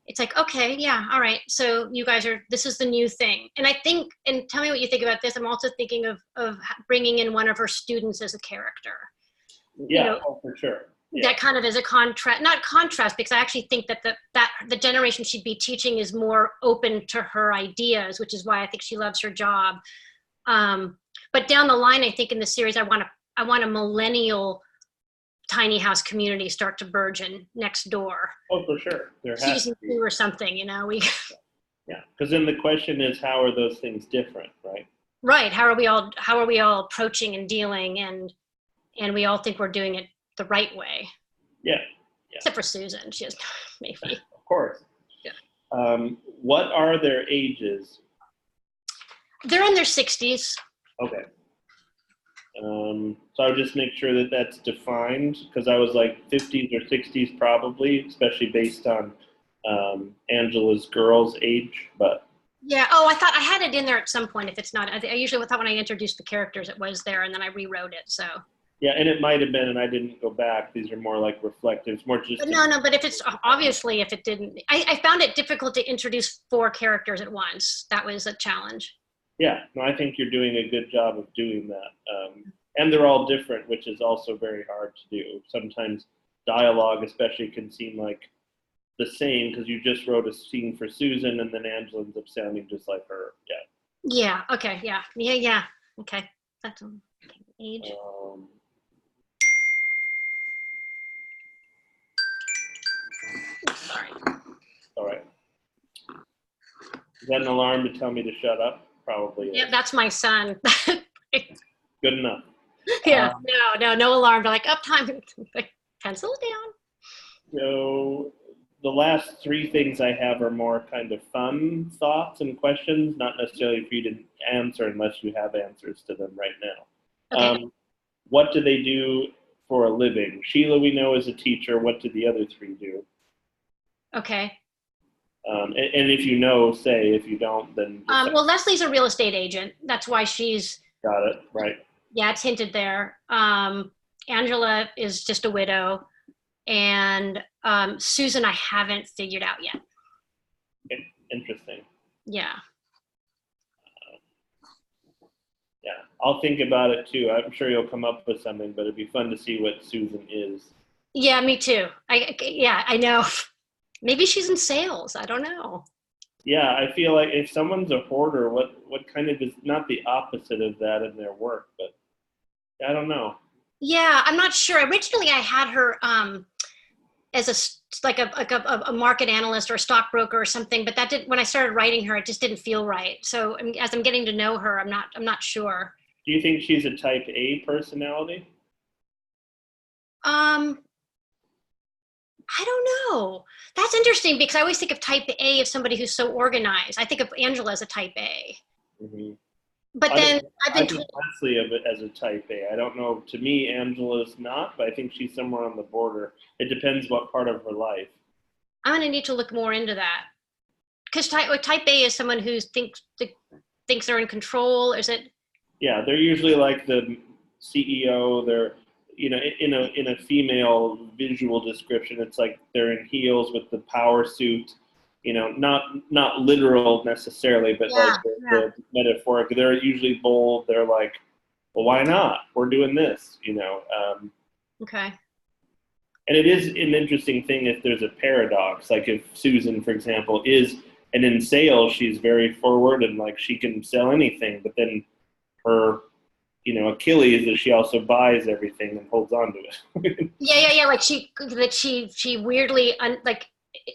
It's like, okay, yeah, all right. So you guys this is the new thing. And I think, and tell me what you think about this. I'm also thinking of bringing in one of her students as a character.
Yeah, for sure. Yeah.
That kind of is a not contrast, because I actually think that the generation she'd be teaching is more open to her ideas, which is why I think she loves her job. But down the line, I think in the series, I want a millennial tiny house community start to burgeon next door.
Oh, for sure. There has
Season 2 or something,
Yeah, because then the question is, how are those things different, right?
Right. How are we all approaching and dealing, and we all think we're doing it the right way.
Yeah.
Except for Susan, she has maybe.
Of course.
Yeah.
What are their ages?
They're in their 60s.
Okay. So I would just make sure that that's defined, because I was like 50s or 60s probably, especially based on Angela's girl's age. But
Yeah. Oh, I thought I had it in there at some point. If it's not, I usually thought when I introduced the characters, it was there, and then I rewrote it. So.
yeah, and it might have been, and I didn't go back. These are more like reflective. It's more just.
But no. But if it's obviously, if it didn't, I found it difficult to introduce 4 characters at once. That was a challenge.
Yeah, no, I think you're doing a good job of doing that. And they're all different, which is also very hard to do. Sometimes dialogue, especially, can seem like the same because you just wrote a scene for Susan, and then Angela ends up sounding just like her. Yeah.
Yeah. Okay. Yeah. Okay. That's age. Sorry.
All right. Is that an alarm to tell me to shut up? Probably is.
Yeah, that's my son.
Good enough.
Yeah. No alarm. Like up time. Like, pencil down.
So the last 3 things I have are more kind of fun thoughts and questions, not necessarily for you to answer unless you have answers to them right now.
Okay.
What do they do for a living? Sheila, we know, is a teacher. What do the other 3 do?
Okay.
And if you know, say. If you don't, then just say.
Well, Leslie's a real estate agent. That's why she's.
Got it. Right.
Yeah, it's hinted there. Angela is just a widow, and Susan I haven't figured out yet.
Okay. Interesting.
Yeah.
Yeah, I'll think about it too. I'm sure you'll come up with something, but it'd be fun to see what Susan is.
Yeah, me too. I know. Maybe she's in sales. I don't know.
Yeah, I feel like if someone's a hoarder, what kind of is not the opposite of that in their work, but I don't know.
Yeah, I'm not sure. Originally, I had her as a market analyst or a stockbroker or something, but that didn't. When I started writing her, it just didn't feel right. So as I'm getting to know her, I'm not sure.
Do you think she's a type A personality?
I don't know. That's interesting because I always think of type A as somebody who's so organized. I think of Angela as a type A.
Mm-hmm.
But then I've been
I think Leslie of it as a type A. I don't know. To me, Angela's not, but I think she's somewhere on the border. It depends what part of her life.
I'm going to need to look more into that. Because type A is someone who thinks they're in control. Is it? Yeah,
they're usually like the CEO. They're, in a female visual description, it's like they're in heels with the power suit. Not literal necessarily, but the metaphoric. They're usually bold. They're like, well, why not? We're doing this,
Okay.
And it is an interesting thing if there's a paradox. Like if Susan, for example, and in sales, she's very forward and like she can sell anything, but then her, Achilles is she also buys everything and holds on to it.
Yeah. Like she weirdly like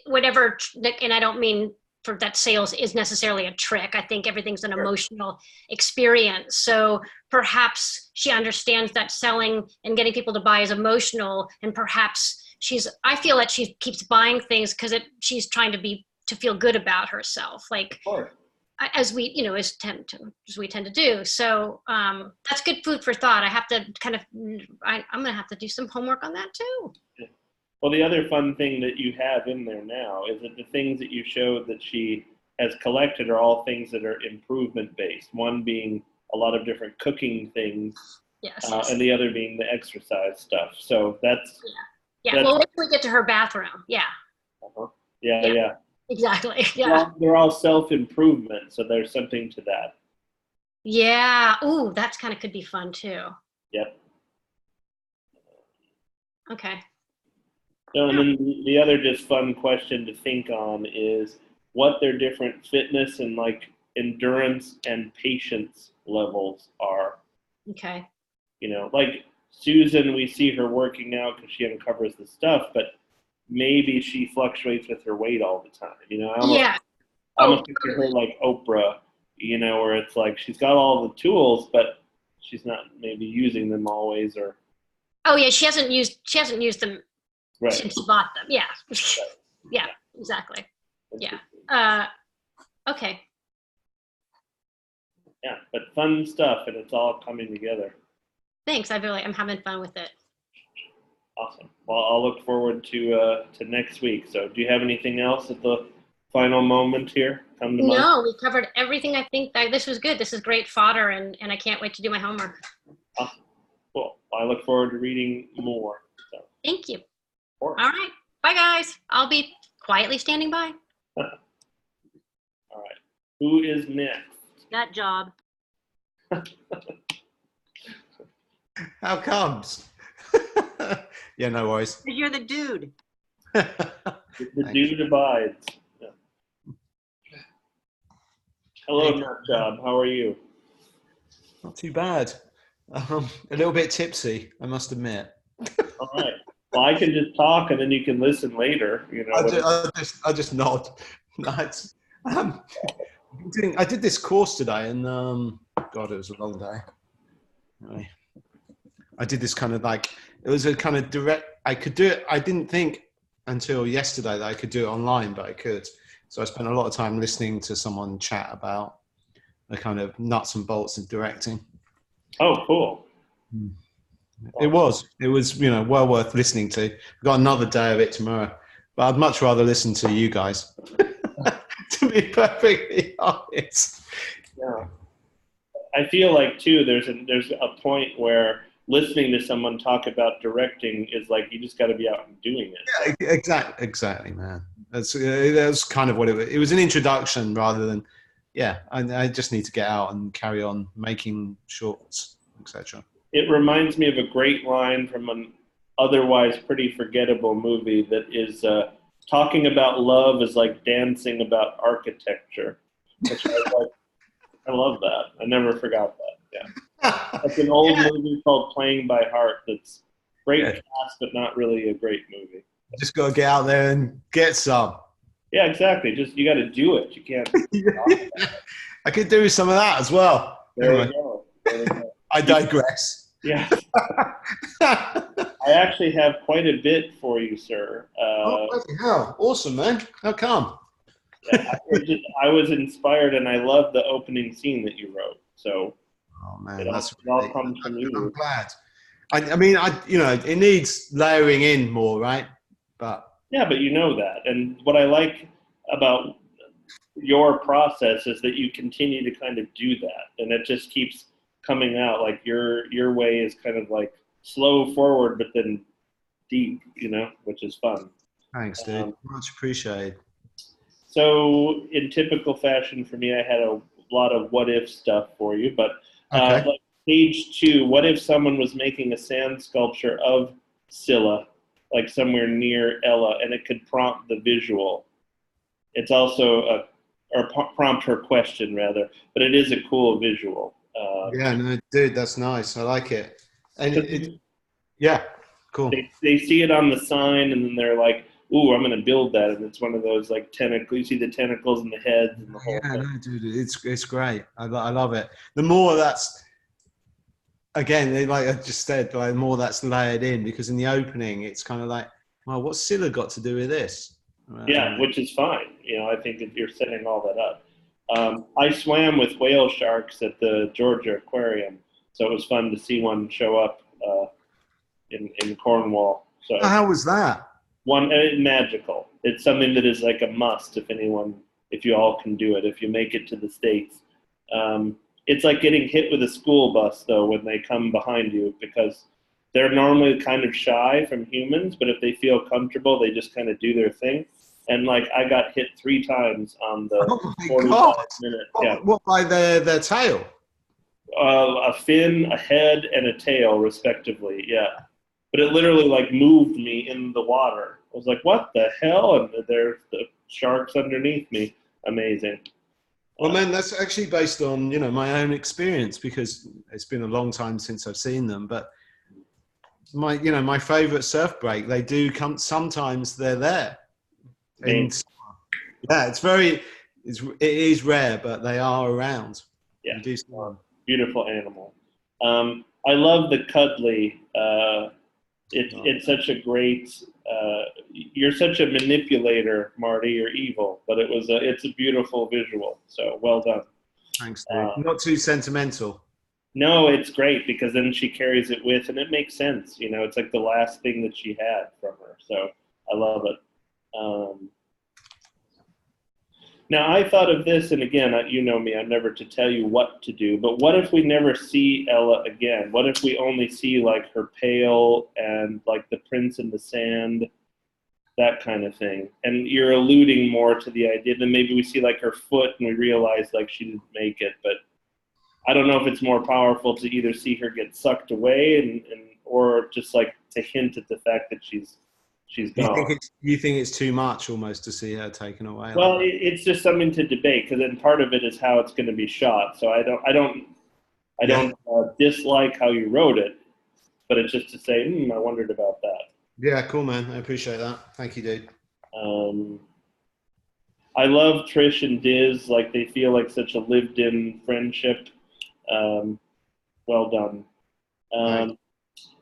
whatever, and I don't mean for that sales is necessarily a trick. I think everything's an emotional experience. So perhaps she understands that selling and getting people to buy is emotional, and perhaps I feel that she keeps buying things because she's trying to feel good about herself. Like, as we, as we tend to do. So that's good food for thought. I have to I'm going to have to do some homework on that too.
Well, the other fun thing that you have in there now is that the things that you showed that she has collected are all things that are improvement based. One being a lot of different cooking things,
yes.
And the other being the exercise stuff. So that's
Well, wait till we get to her bathroom. Yeah.
Uh-huh. Yeah.
Exactly. Yeah.
They're all self-improvement, so there's something to that.
Yeah. Ooh, that's kind of could be fun too.
Yep.
Okay.
So, and then the other just fun question to think on is what their different fitness and like endurance and patience levels are.
Okay.
Like Susan, we see her working out because she uncovers the stuff, but maybe she fluctuates with her weight all the time. I almost picture her like Oprah, where it's like she's got all the tools, but she's not maybe using them always. Or
she hasn't used them.
Right.
Since you bought them. Yeah.
Right.
Yeah, exactly. Yeah. Okay.
Yeah, but fun stuff, and it's all coming together.
Thanks. I'm having fun with it.
Awesome. Well, I'll look forward to next week. So, do you have anything else at the final moment here? Come to mind?
No, we covered everything. I think that this was good. This is great fodder, and I can't wait to do my homework.
Awesome. Cool. Well, I look forward to reading more. So,
Thank you.
of course.
All right. Bye, guys. I'll be quietly standing by.
All right. Who is next?
That job.
How comes? Yeah, no worries.
You're the dude.
The dude abides. Yeah. Hello, Nut Job. How are you?
Not too bad. A little bit tipsy, I must admit.
All right. Well, I can just talk, and then you can listen later. You know.
I just nod. Nice. I did this course today, and God, it was a long day. Anyway, I did this kind of like, it was a kind of direct. I could do it. I didn't think until yesterday that I could do it online, but I could. So I spent a lot of time listening to someone chat about the kind of nuts and bolts of directing.
Oh, cool.
It was, well worth listening to. I've got another day of it tomorrow, but I'd much rather listen to you guys, to be perfectly honest.
Yeah. I feel like too, there's a point where listening to someone talk about directing is like, you just got to be out and doing it.
Yeah, exactly, man. That's kind of what it was. It was an introduction rather than, I just need to get out and carry on making shorts, etc.
It reminds me of a great line from an otherwise pretty forgettable movie that is talking about love is like dancing about architecture. Which I love that. I never forgot that. Yeah. It's an old movie called Playing by Heart that's great cast, but not really a great movie.
Just got to get out there and get some.
Yeah, exactly. Just you got to do it. You can't.
I could do some of that as well.
There
Anyway,
we go. There we go.
I digress.
Yeah. I actually have quite a bit for you, sir.
Oh, bloody hell. Awesome, man. How come?
I was inspired, and I love the opening scene that you wrote. So,
oh man,
it all comes from you.
I'm glad. I mean, it needs layering in more, right? But
yeah, but you know that, and what I like about your process is that you continue to kind of do that, and it just keeps coming out. Like your way is kind of like slow forward, but then deep, which is fun.
Thanks, dude. Much appreciated.
So in typical fashion for me, I had a lot of what if stuff for you, but
okay.
like page 2, what if someone was making a sand sculpture of Scylla, like somewhere near Ella, and it could prompt the visual. It's also prompt her question rather, but it is a cool visual.
Yeah, no, dude, that's nice. I like it. And yeah, cool.
They see it on the sign, and then they're like, "Ooh, I'm going to build that." And it's one of those like tentacles. You see the tentacles and the heads and the whole thing.
No, dude, it's great. I love it. The more that's, again, like I just said, like the more that's layered in, because in the opening, it's kind of like, well, what's Scylla got to do with this?
Yeah, which is fine. I think that you're setting all that up. I swam with whale sharks at the Georgia Aquarium, so it was fun to see one show up in Cornwall. So
how was that?
Magical. It's something that is like a must if you all can do it, if you make it to the States. It's like getting hit with a school bus, though, when they come behind you, because they're normally kind of shy from humans, but if they feel comfortable, they just kind of do their thing. And like I got hit 3 times on the 45-minute. Yeah.
What by their tail?
A fin, a head, and a tail, respectively. Yeah. But it literally like moved me in the water. I was like, "What the hell?" And there's the sharks underneath me. Amazing.
Well, man, that's actually based on my own experience, because it's been a long time since I've seen them. But my favorite surf break, they do come. Sometimes they're there. And yeah, it is rare, but they are around.
Yeah, beautiful animal. I love the cuddly. It's such a great you're such a manipulator, Marty. You're evil, but it's a beautiful visual. So well done.
Thanks, dude. Not too sentimental.
No, it's great because then she carries it with, and it makes sense. You know, it's like the last thing that she had from her. So I love it. Now, I thought of this, and again, you know me, I'm never to tell you what to do, but what if we never see Ella again? What if we only see, like, her pail and, like, the prints in the sand, that kind of thing? And you're alluding more to the idea that maybe we see, like, her foot and we realize, like, she didn't make it, but I don't know if it's more powerful to either see her get sucked away or just, like, to hint at the fact that she's gone.
You think it's too much almost to see her taken away?
Well, it's just something to debate because then part of it is how it's going to be shot. So I don't dislike how you wrote it, but it's just to say, I wondered about that.
Yeah, cool, man. I appreciate that. Thank you, dude.
I love Trish and Diz. Like, they feel like such a lived-in friendship. Well done.
Right.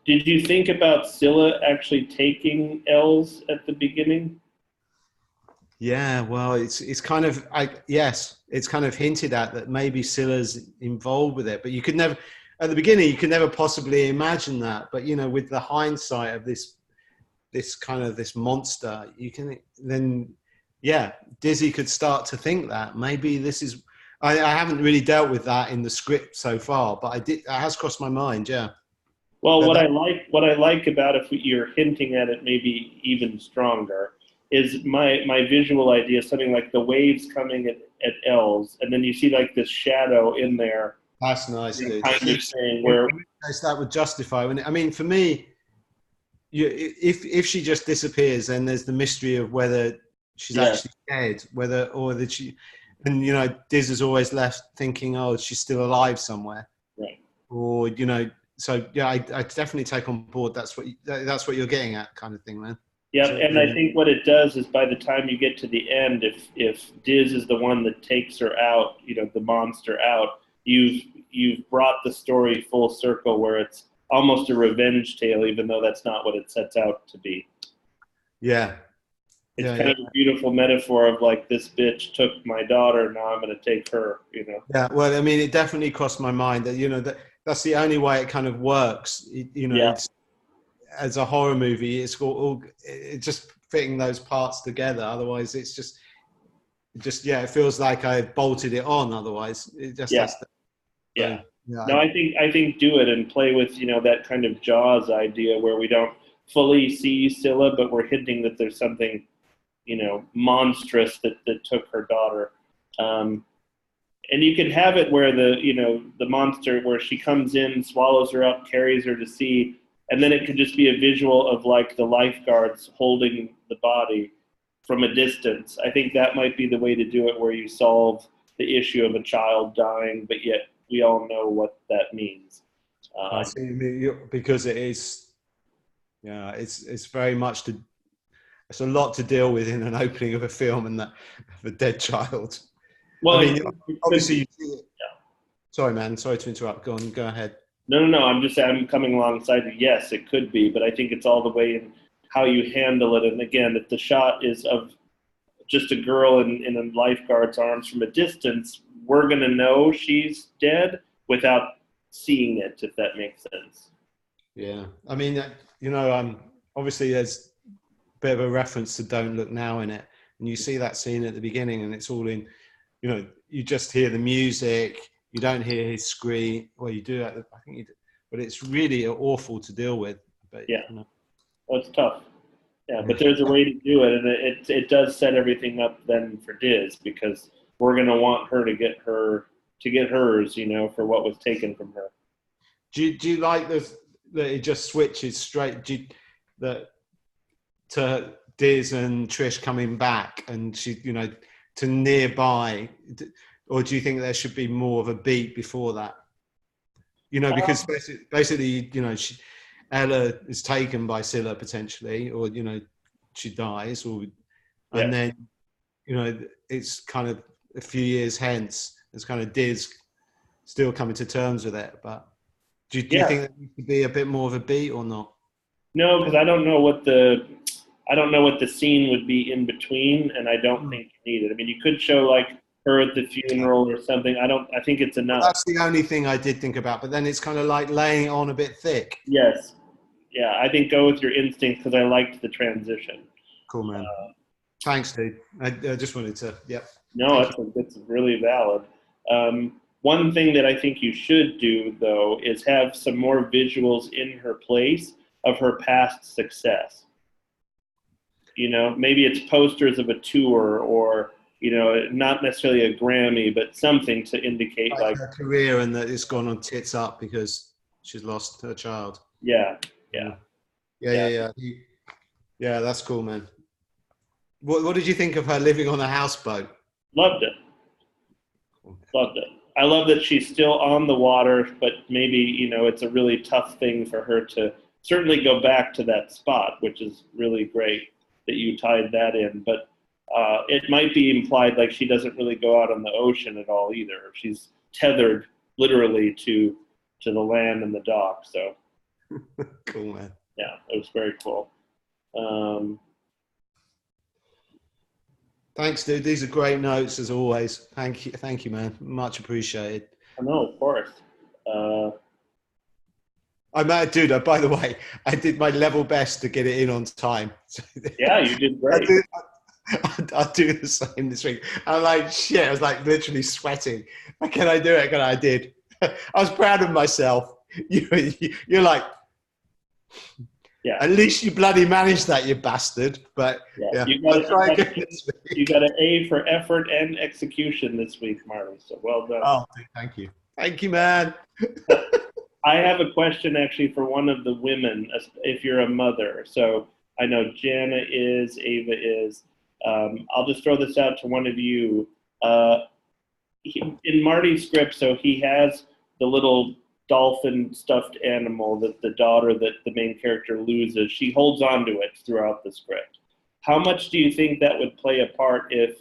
Did you think about Scylla actually taking Els at the beginning?
Yeah, well, it's kind of it's kind of hinted at that maybe Scylla's involved with it, but you could never at the beginning you could never possibly imagine that. But you know, with the hindsight of this monster, you can then Dizzy could start to think that maybe this is. I haven't really dealt with that in the script so far, but it has crossed my mind. Yeah.
Well, what I like about if you're hinting at it, maybe even stronger, is my visual idea, something like the waves coming at Els, and then you see like this shadow in there.
That's nice, dude.
Kind of thing where
that would justify. I mean, for me, if she just disappears, then there's the mystery of whether she's actually dead, whether she, and you know, Diz is always left thinking, oh, she's still alive somewhere,
right?
Or you know. So yeah, I definitely take on board. That's what you're getting at, kind of thing, man.
Yeah,
So,
and I think what it does is by the time you get to the end, if Diz is the one that takes her out, you know, the monster out, you've brought the story full circle where it's almost a revenge tale, even though that's not what it sets out to be.
Yeah.
It's kind of a beautiful metaphor of like, this bitch took my daughter, now I'm going to take her, you know.
Yeah, well, I mean, it definitely crossed my mind that, you know, that's the only way it kind of works. It's, as a horror movie, it's just fitting those parts together. Otherwise, it feels like I bolted it on. Otherwise, it just has to.
Yeah. No, I think do it and play with, you know, that kind of Jaws idea where we don't fully see Scylla, but we're hinting that there's something, you know, monstrous that took her daughter. And you could have it where the monster, where she comes in, swallows her up, carries her to sea, and then it could just be a visual of like the lifeguards holding the body from a distance. I think that might be the way to do it, where you solve the issue of a child dying, but yet we all know what that means.
I see, because it is, it's very much it's a lot to deal with in an opening of a film, and that of a dead child.
Well,
I mean, obviously, you see it. Sorry, man. Sorry to interrupt. Go on. Go ahead.
No. I'm coming alongside you. Yes, it could be, but I think it's all the way in how you handle it. And again, if the shot is of just a girl in a lifeguard's arms from a distance, we're going to know she's dead without seeing it, if that makes sense.
Yeah. I mean, you know, obviously there's a bit of a reference to Don't Look Now in it. And you see that scene at the beginning, and it's all in, you know, you just hear the music, you don't hear his scream. Well, you do, I think you do, but it's really awful to deal with. But,
yeah.
You know.
Well, it's tough. Yeah, but there's a way to do it, and it does set everything up then for Diz, because we're going to want her to get hers, you know, for what was taken from her.
Do you like this, that it just switches straight to Diz and Trish coming back, and she, you know, to nearby, or do you think there should be more of a beat before that? You know, because basically, you know, Ella is taken by Scylla potentially, or, you know, she dies, and then, you know, it's kind of a few years hence, it's kind of Diz still coming to terms with it. But do you think there needs to be a bit more of a beat or not?
No, because I don't know what the I don't know what the scene would be in between, and I don't think you need it. I mean, you could show like her at the funeral or something. I think it's enough.
That's the only thing I did think about, but then it's kind of like laying it on a bit thick.
Yes. Yeah, I think go with your instinct because I liked the transition.
Cool, man. Thanks, dude. I just wanted to, yep.
No, it's really valid. One thing that I think you should do, though, is have some more visuals in her place of her past success. You know, maybe it's posters of a tour or, you know, not necessarily a Grammy, but something to indicate like
her career and that it's gone on tits up because she's lost her child.
Yeah.
Yeah, that's cool, man. What did you think of her living on a houseboat?
Loved it. I love that she's still on the water, but maybe, you know, it's a really tough thing for her to certainly go back to that spot, which is really great that you tied that in. But it might be implied like she doesn't really go out on the ocean at all either. She's tethered literally to the land and the dock. So
cool, man.
Yeah, it was very cool.
Thanks, dude. These are great notes as always. Thank you, man. Much appreciated.
No, of course.
Dude, by the way, I did my level best to get it in on time.
Yeah, you did great.
I'll do the same this week. I'm like, shit, I was like literally sweating. Can I do it? I did. I was proud of myself. You're like,
yeah.
At least you bloody managed that, you bastard. But yeah.
You got an A for effort and execution this week, Marley. So well done.
Oh, dude, thank you. Thank you, man.
I have a question actually for one of the women, if you're a mother. So I know Jana is, Ava is. I'll just throw this out to one of you. In Marty's script, so he has the little dolphin stuffed animal that the daughter that the main character loses. She holds on to it throughout the script. How much do you think that would play a part if,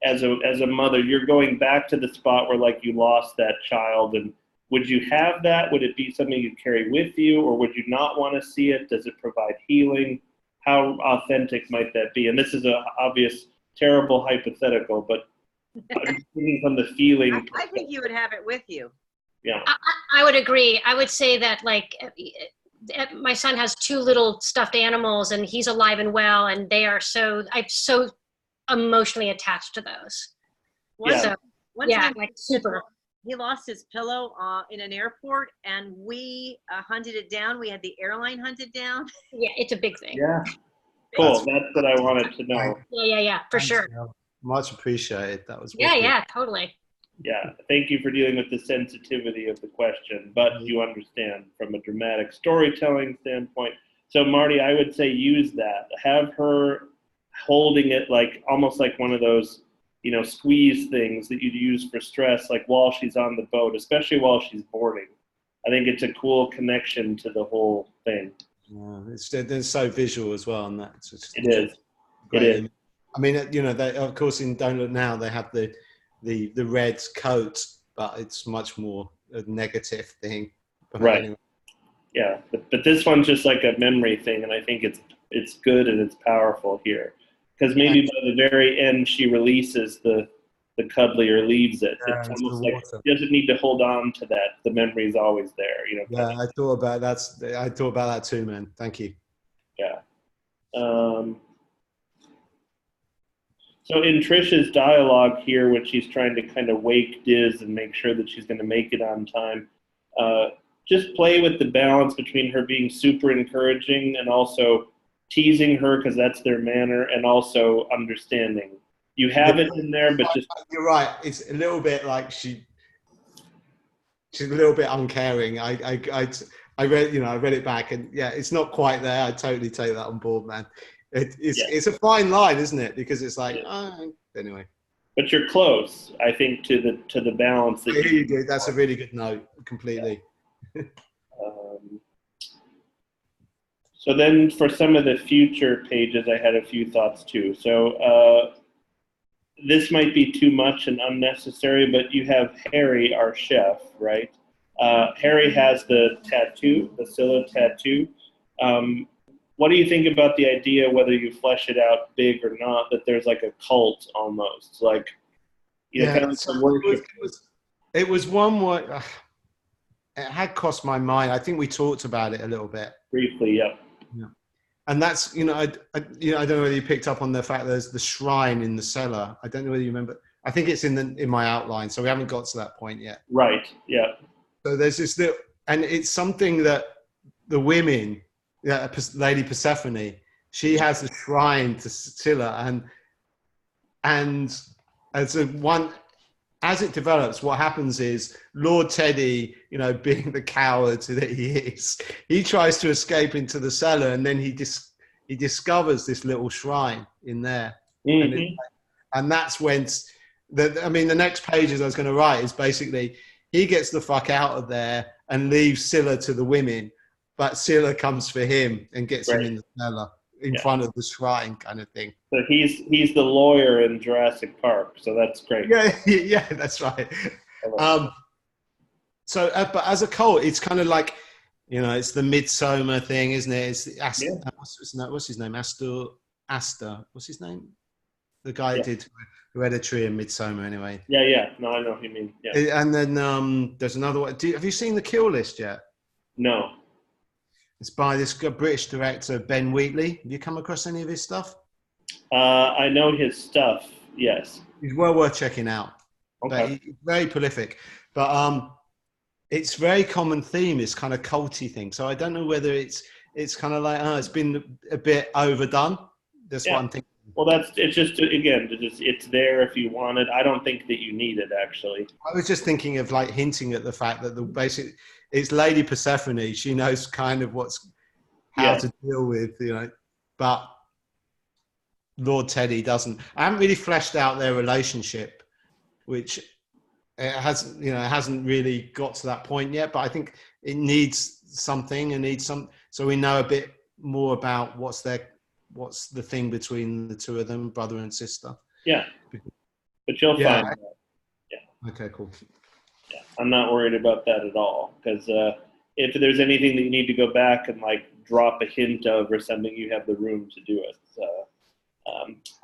as a mother, you're going back to the spot where like you lost that child, and would you have that? Would it be something you carry with you, or would you not want to see it? Does it provide healing? How authentic might that be? And this is an obvious, terrible hypothetical, but I'm thinking from the feeling.
I think you would have it with you.
Yeah.
I would agree. I would say that like my son has 2 little stuffed animals and he's alive and well, and I'm so emotionally attached to those.
One time,
like super.
He lost his pillow in an airport, and we hunted it down. We had the airline hunted down.
Yeah, it's a big thing.
Yeah. Cool. That's what I wanted to know.
Yeah, for sure.
Much appreciated. That was
yeah, totally.
Yeah, thank you for dealing with the sensitivity of the question, but you understand from a dramatic storytelling standpoint. So Marty, I would say use that. Have her holding it like almost like one of those, you know, squeeze things that you'd use for stress, like while she's on the boat, especially while she's boarding. I think it's a cool connection to the whole thing.
Yeah, it's so visual as well, and that's
it is.
Great.
It is.
I mean, you know, they, of course, in Don't Look Now, they have the red coat, but it's much more a negative thing.
Right.
Anyway.
Yeah, but this one's just like a memory thing, and I think it's good and it's powerful here, because maybe by the very end she releases the cuddly or leaves it.
Yeah,
it's almost like she doesn't need to hold on to that. The memory's always there, you know.
Yeah, I thought about that too, man. Thank you.
Yeah. So in Trisha's dialogue here, when she's trying to kind of wake Diz and make sure that she's going to make it on time, just play with the balance between her being super encouraging and also teasing her because that's their manner, and also understanding. You have it in there, but just...
You're right. It's a little bit like she's a little bit uncaring. I read it back, and yeah, it's not quite there. I totally take that on board, man. It's a fine line, isn't it? Because it's like, anyway. But
you're close, I think, to the balance that
you do. That's a really good note, completely.
So then, for some of the future pages, I had a few thoughts too. So this might be too much and unnecessary, but you have Harry, our chef, right? Harry has the tattoo, the Scylla tattoo. what do you think about the idea, whether you flesh it out big or not, that there's like a cult almost, like, kind of like
so
the worship
it was one where it had crossed my mind. I think we talked about it a little bit.
briefly? Yep.
Yeah. And that's, I don't know whether you picked up on the fact there's the shrine in the cellar. I don't know whether you remember. I think it's in my outline, so we haven't got to that point yet.
Right. Yeah.
So there's this little, and it's something that the women, Lady Persephone, she has a shrine to Scylla, and as it develops, what happens is Lord Teddy, being the coward that he is, he tries to escape into the cellar, and then he discovers this little shrine in there,
Mm-hmm.
and that's when the next pages I was going to write is basically he gets the fuck out of there and leaves Scylla to the women, but Scylla comes for him and gets him in the cellar in front of the shrine, kind of thing.
So he's the lawyer in Jurassic Park, so that's great.
Yeah, that's right. But as a cult, it's kind of like, it's the Midsummer thing, isn't it? It's what's his name? Astor. What's his name? The guy who did Hereditary and Midsummer, anyway.
Yeah. No, I know what you mean. Yeah.
And then there's another one. Have you seen The Kill List yet?
No.
It's by this British director, Ben Wheatley. Have you come across any of his stuff?
I know his stuff, yes.
He's well worth checking out.
Okay.
But he's very prolific. But it's very common theme, this kind of culty thing. So I don't know whether it's kind of like, it's been a bit overdone. That's what I'm thinking.
Well, it's just, again, it's there if you want it. I don't think that you need it, actually.
I was just thinking of like hinting at the fact that it's Lady Persephone. She knows kind of how to deal with, but Lord Teddy doesn't. I haven't really fleshed out their relationship, which it hasn't really got to that point yet, but I think it needs something and so we know a bit more about what's the thing between the two of them, brother and sister.
Yeah. But you'll find that. Yeah.
Okay, cool.
Yeah. I'm not worried about that at all, because if there's anything that you need to go back and like drop a hint of or something, you have the room to do it.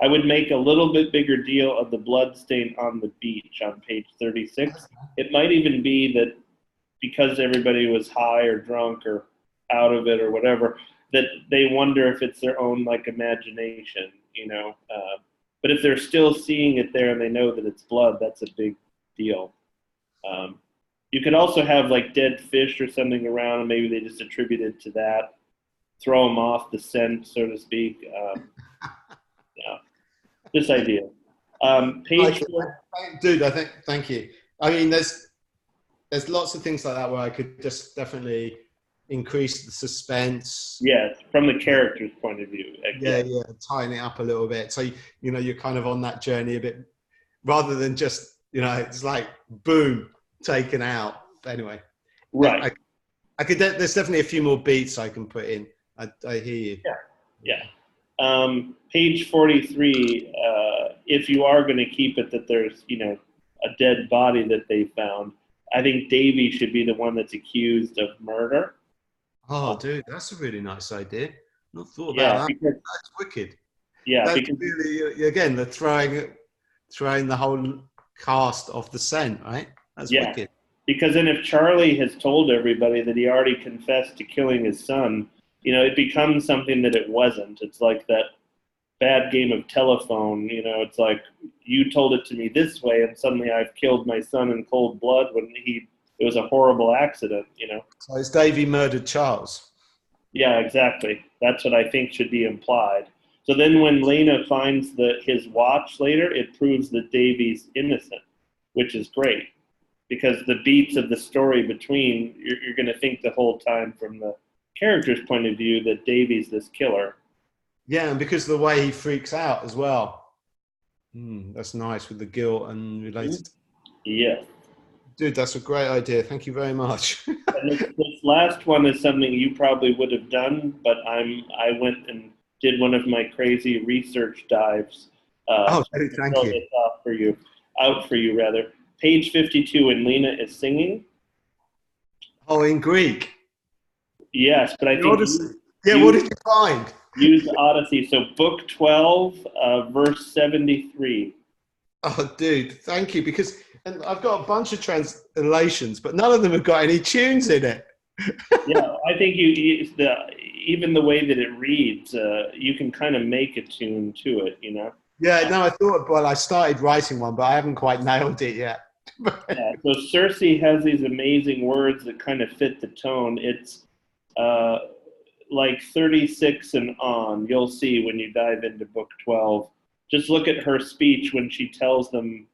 I would make a little bit bigger deal of the blood stain on the beach on page 36. It might even be that because everybody was high or drunk or out of it or whatever, that they wonder if it's their own like imagination, but if they're still seeing it there and they know that it's blood, that's a big deal. You could also have like dead fish or something around, and maybe they just attribute it to that, throw them off the scent, so to speak. This idea. Page 4.
Dude, thank you. I mean, there's lots of things like that where I could just definitely increase the suspense.
Yes, from the character's point of view.
Yeah, tighten it up a little bit. So, you're kind of on that journey a bit, rather than just, it's like, boom, taken out. But anyway.
Right.
I could, there's definitely a few more beats I can put in. I hear you.
Yeah. Page 43, if you are going to keep it that there's, a dead body that they found, I think Davy should be the one that's accused of murder.
Oh, dude, that's a really nice idea. Not thought about that. That's wicked.
Yeah,
that's
because
really, again, they're throwing the whole cast off the scent, right? That's wicked.
Because then if Charlie has told everybody that he already confessed to killing his son, it becomes something that it wasn't. It's like that bad game of telephone. It's like, you told it to me this way, and suddenly I've killed my son in cold blood when it was a horrible accident.
So it's Davy murdered Charles.
Yeah, exactly. That's what I think should be implied. So then when Lena finds his watch later, it proves that Davy's innocent, which is great, because the beats of the story between, you're going to think the whole time from the character's point of view that Davy's this killer.
Yeah, and because of the way he freaks out as well. That's nice with the guilt and related.
Yeah.
Dude, that's a great idea. Thank you very much.
And this last one is something you probably would have done, but I went and did one of my crazy research dives.
Thank you.
Out for you, rather. Page 52, and Lena is singing.
Oh, in Greek.
Yes, but I think
Yeah, what did you find?
Use Odyssey. So book 12, verse 73.
Oh, dude, thank you. Because and I've got a bunch of translations, but none of them have got any tunes in it.
Yeah, I think even the way that it reads, you can kind of make a tune to it, you know?
Yeah, no, I thought, well, I started writing one, but I haven't quite nailed it yet.
Yeah, so Cersei has these amazing words that kind of fit the tone. It's like 36 and on. You'll see when you dive into book 12. Just look at her speech when she tells them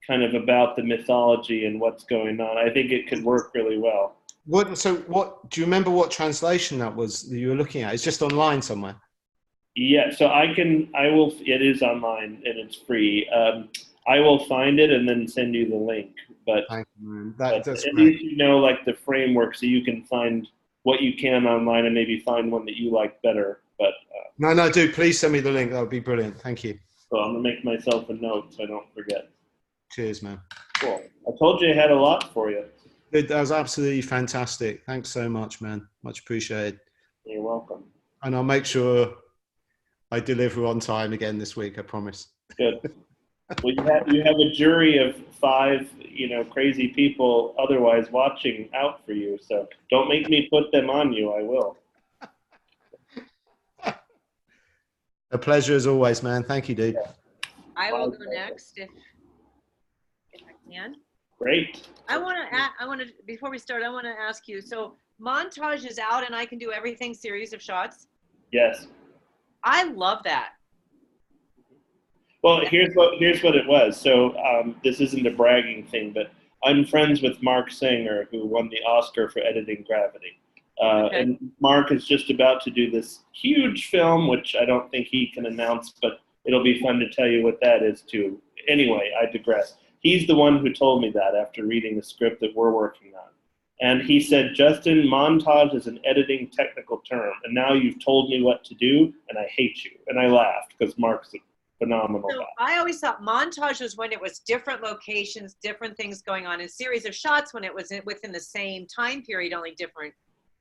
kind of about the mythology and what's going on. I think it could work really well.
What do you remember what translation that was that you were looking at? It's just online somewhere.
Yeah, so it is online and it's free. I will find it and then send you the link. But,
Thank you, man.
but
That's
at
great.
least you know like the framework so you can find what you can online and maybe find one that you like better. But
No, do please send me the link. That would be brilliant. Thank you.
so I'm gonna make myself a note so I don't forget.
Cheers, man.
Cool. I told you I had a lot for you.
That was absolutely fantastic. Thanks so much, man. Much appreciated.
You're welcome.
And I'll make sure I deliver on time again this week. I promise.
Good. Well, you have a jury of 5, crazy people otherwise watching out for you. So don't make me put them on you. I will.
A pleasure as always, man. Thank you, dude.
I will go next if I can.
Great.
I want to before we start, I want to ask you. So montage is out, and I can do everything series of shots.
Yes.
I love that.
Well, here's what it was. So this isn't a bragging thing, but I'm friends with Mark Sanger, who won the Oscar for editing Gravity.
Okay.
And Mark is just about to do this huge film, which I don't think he can announce, but it'll be fun to tell you what that is too. Anyway, I digress. He's the one who told me that after reading the script that we're working on. And he said, Justin, montage is an editing technical term, and now you've told me what to do, and I hate you. And I laughed because Mark's a phenomenal
So
guy.
I always thought montage was when it was different locations, different things going on, and series of shots when it was within the same time period, only different.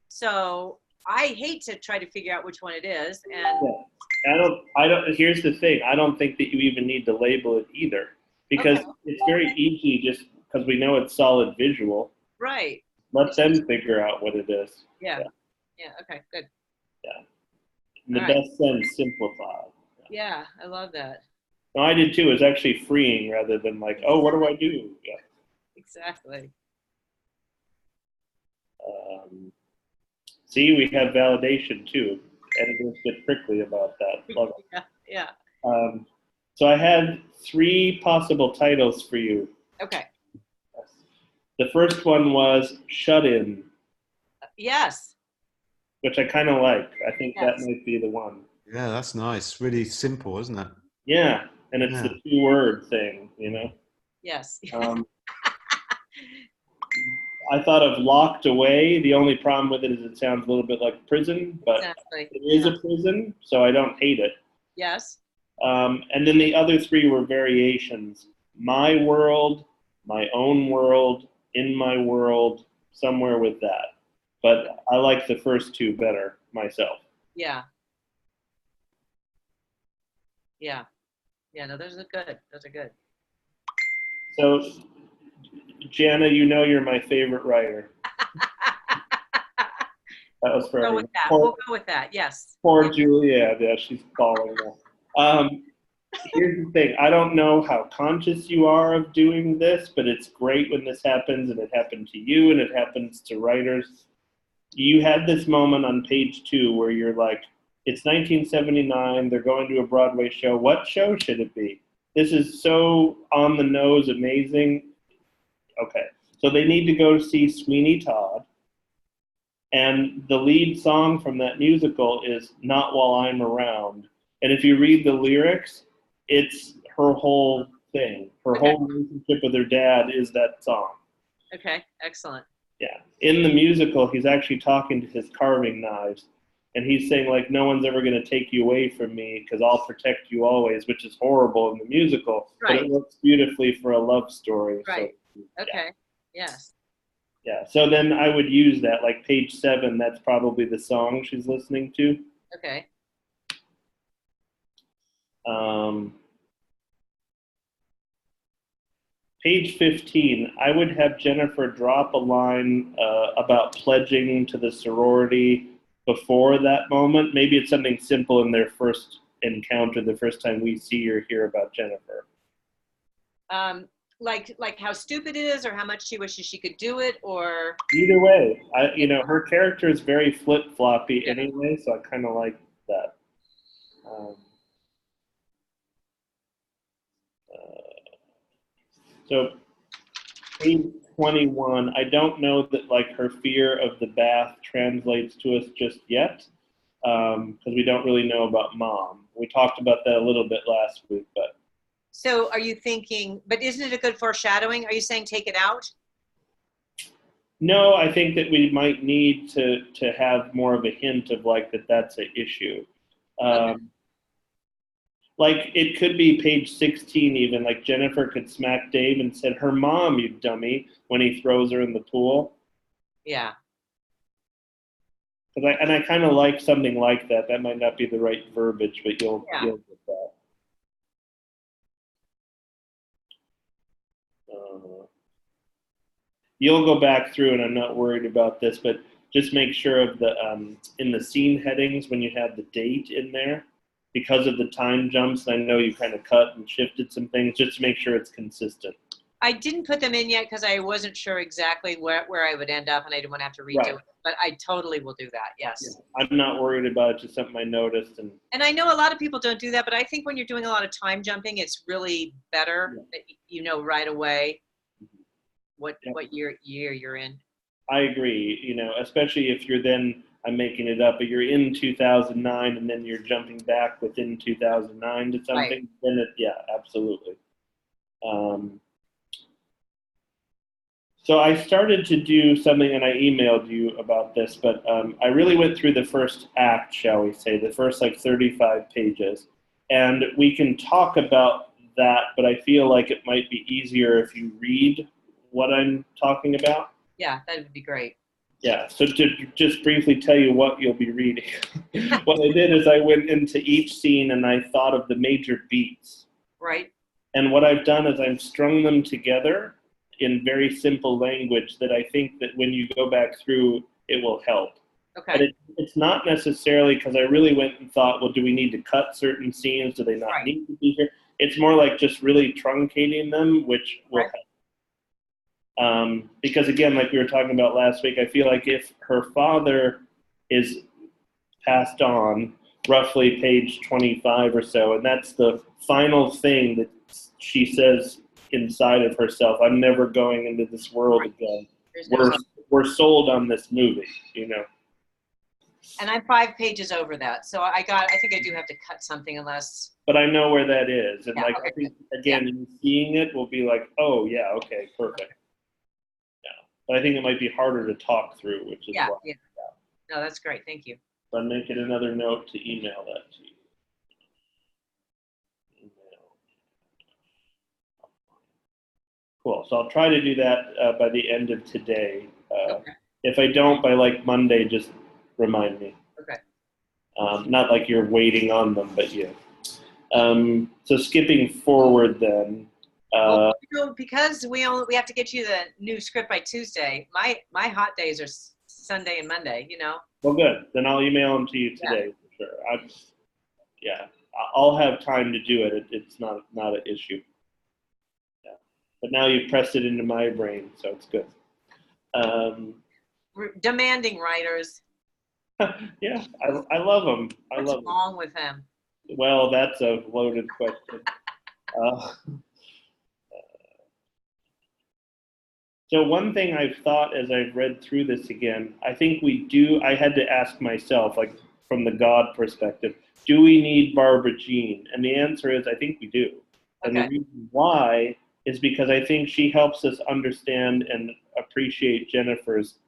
So I hate to try to figure out which one it is. And
Yeah. I don't, here's the thing. I don't think that you even need to label it either because
Okay.
it's very easy just because we know it's solid visual.
right.
Let them figure out what it is.
Yeah. Yeah. Okay. Good.
In the
All right.
best sense, simplified.
Yeah. I love that.
No, I did too. It was actually freeing rather than like, oh, what do I do? Yeah.
Exactly.
See, we have validation too. Editors get prickly about that. Love it.
Yeah.
So I had 3 possible titles for you.
Okay.
The first one was Shut In,
Yes.
which I kind of like. I think that
Yes.
might be the one.
Yeah, that's nice. Really simple, isn't it?
Yeah, and it's the 2-word thing,
Yes.
I thought of Locked Away. The only problem with it is it sounds a little bit like prison, but
Exactly.
it is a prison, so I don't hate it.
Yes.
And then the other 3 were variations. My world, my own world, in my world, somewhere with that. But I like the first 2 better myself.
Yeah. Yeah. Yeah. No, those are good. Those are good.
So, Jana, you're my favorite writer. That was for
Go
everyone.
with that. We'll go with that. Yes.
Poor Julia, yeah, she's calling now. Here's the thing. I don't know how conscious you are of doing this, but it's great when this happens, and it happened to you, and it happens to writers. You had this moment on page 2 where you're like, it's 1979, they're going to a Broadway show. What show should it be? This is so on the nose, amazing. Okay, so they need to go see Sweeney Todd, and the lead song from that musical is Not While I'm Around. And if you read the lyrics, it's her whole thing. Her whole relationship with her dad is that song.
Okay. Excellent.
Yeah. In the musical, he's actually talking to his carving knives. And he's saying, like, no one's ever going to take you away from me because I'll protect you always, which is horrible in the musical.
Right.
But it works beautifully for a love story.
Right.
So,
Okay. Yes.
Yeah, so then I would use that, like page 7, that's probably the song she's listening to.
Okay.
Page 15, I would have Jennifer drop a line about pledging to the sorority before that moment. Maybe it's something simple in their first encounter, the first time we see or hear about Jennifer.
Like how stupid it is, or how much she wishes she could do it, or
Either way, her character is very flip-floppy anyway, so I kind of like that. So page 21, I don't know that like her fear of the bath translates to us just yet, because we don't really know about Mom. We talked about that a little bit last week, but.
So are you thinking, but isn't it a good foreshadowing? Are you saying take it out?
No, I think that we might need to have more of a hint of like that's an issue.
Okay.
Like it could be page 16 even, like Jennifer could smack Dave and said, "Her mom, you dummy," when he throws her in the pool.
Yeah.
I kind of like something like that. That might not be the right verbiage, but you'll get that. You'll go back through, and I'm not worried about this, but just make sure of the in the scene headings when you have the date in there, because of the time jumps. I know you kind of cut and shifted some things, just to make sure it's consistent.
I didn't put them in yet because I wasn't sure exactly where I would end up, and I didn't want to have to redo
Right.
it. But I totally will do that. Yes.
Yeah. I'm not worried about it. Just something I noticed, and
I know a lot of people don't do that, but I think when you're doing a lot of time jumping, it's really better that you know right away what year you're in.
I agree. Especially if you're then, I'm making it up, but you're in 2009, and then you're jumping back within 2009 to something.
Right.
Then absolutely. So I started to do something, and I emailed you about this, but I really went through the first act, shall we say, the first like 35 pages. And we can talk about that, but I feel like it might be easier if you read what I'm talking about.
Yeah, that would be great.
Yeah, so to just briefly tell you what you'll be reading. What I did is I went into each scene and I thought of the major beats.
Right.
And what I've done is I've strung them together in very simple language that I think that when you go back through, it will help.
Okay.
But it's not necessarily because I really went and thought, well, do we need to cut certain scenes? Do they not need to be here? It's more like just really truncating them, which will help. Because again, like we were talking about last week, I feel like if her father is passed on, roughly page 25 or so, and that's the final thing that she says inside of herself, I'm never going into this world again. We're sold on this movie,
And I'm 5 pages over that, so I think I do have to cut something unless.
But I know where that is, and
Okay.
I think again, seeing it will be like, oh yeah, okay, perfect. Yeah, but I think it might be harder to talk through, which is why.
Yeah. No, that's great. Thank you.
So I'm making another note to email that to you. Cool. So I'll try to do that by the end of today.
Okay.
If I don't by like Monday, just remind me.
Okay.
Not like you're waiting on them, but you. So skipping forward then.
Because we have to get you the new script by Tuesday. My hot days are Sunday and Monday.
Well, good. Then I'll email them to you today for sure. I'll have time to do it. It's not an issue. Yeah. But now you've pressed it into my brain, so it's good.
Demanding writers.
Yeah, I love them.
What's wrong with them?
Well, that's a loaded question. So one thing I've thought as I've read through this again, I think I had to ask myself, like from the God perspective, do we need Barbara Jean? And the answer is, I think we do. And the reason why is because I think she helps us understand and appreciate Jennifer's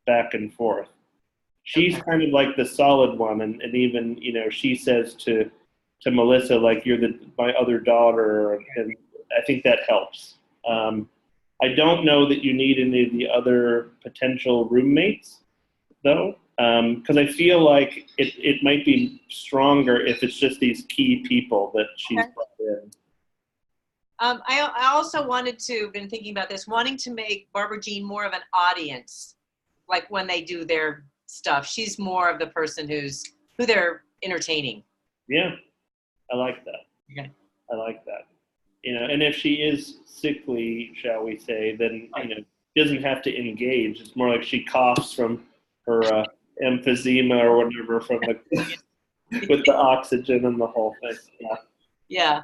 back and forth. She's kind of like the solid one, and even, she says to Melissa, like, you're my other daughter, and I think that helps. I don't know that you need any of the other potential roommates, though, because I feel like it might be stronger if it's just these key people that she's
Okay.
brought in.
I also been thinking about this, wanting to make Barbara Jean more of an audience, like when they do their stuff. She's more of the person who they're entertaining.
Yeah, I like that.
Okay.
I like that. And if she is sickly, shall we say, then she doesn't have to engage. It's more like she coughs from her emphysema or whatever from with the oxygen and the whole thing. Yeah.
Yeah.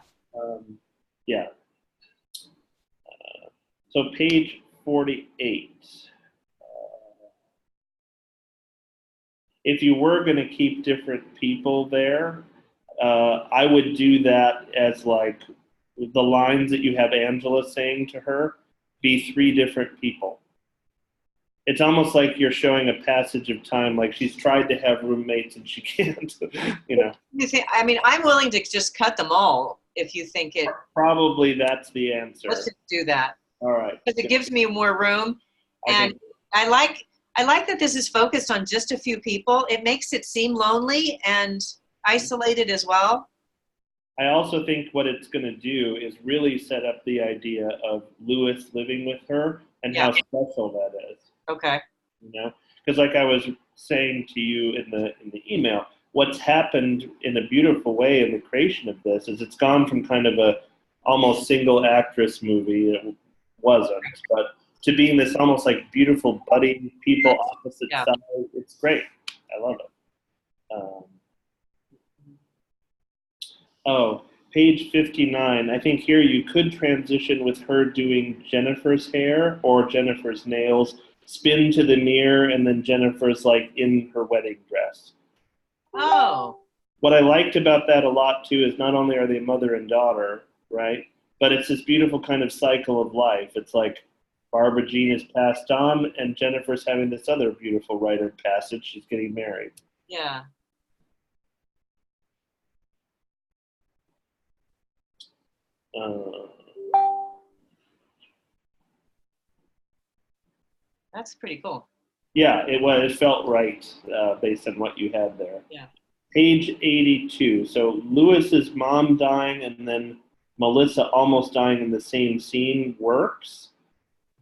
Yeah. So page 48. If you were going to keep different people there, I would do that as like the lines that you have Angela saying to her be 3 different people. It's almost like you're showing a passage of time, like she's tried to have roommates and she can't,
You think? I mean, I'm willing to just cut them all if you think it.
Probably that's the answer.
Let's just do that
All right.
because it gives me more room,
I
and
think-
I like that this is focused on just a few people. It makes it seem lonely and isolated as well.
I also think what it's going to do is really set up the idea of Lewis living with her and how special that is.
Okay.
Because like I was saying to you in the email, what's happened in a beautiful way in the creation of this is it's gone from kind of a almost single actress movie, it wasn't, but to being this almost like beautiful buddy people opposite sides. It's great. I love it. Page 59. I think here you could transition with her doing Jennifer's hair or Jennifer's nails, spin to the mirror, and then Jennifer's like in her wedding dress.
Oh.
What I liked about that a lot too is not only are they mother and daughter, right? But it's this beautiful kind of cycle of life. It's like Barbara Jean is passed on and Jennifer's having this other beautiful rite of passage. She's getting married.
Yeah. That's pretty cool.
Yeah, it was. It felt right based on what you had there.
Yeah.
Page 82. So Lewis's mom dying and then Melissa almost dying in the same scene works,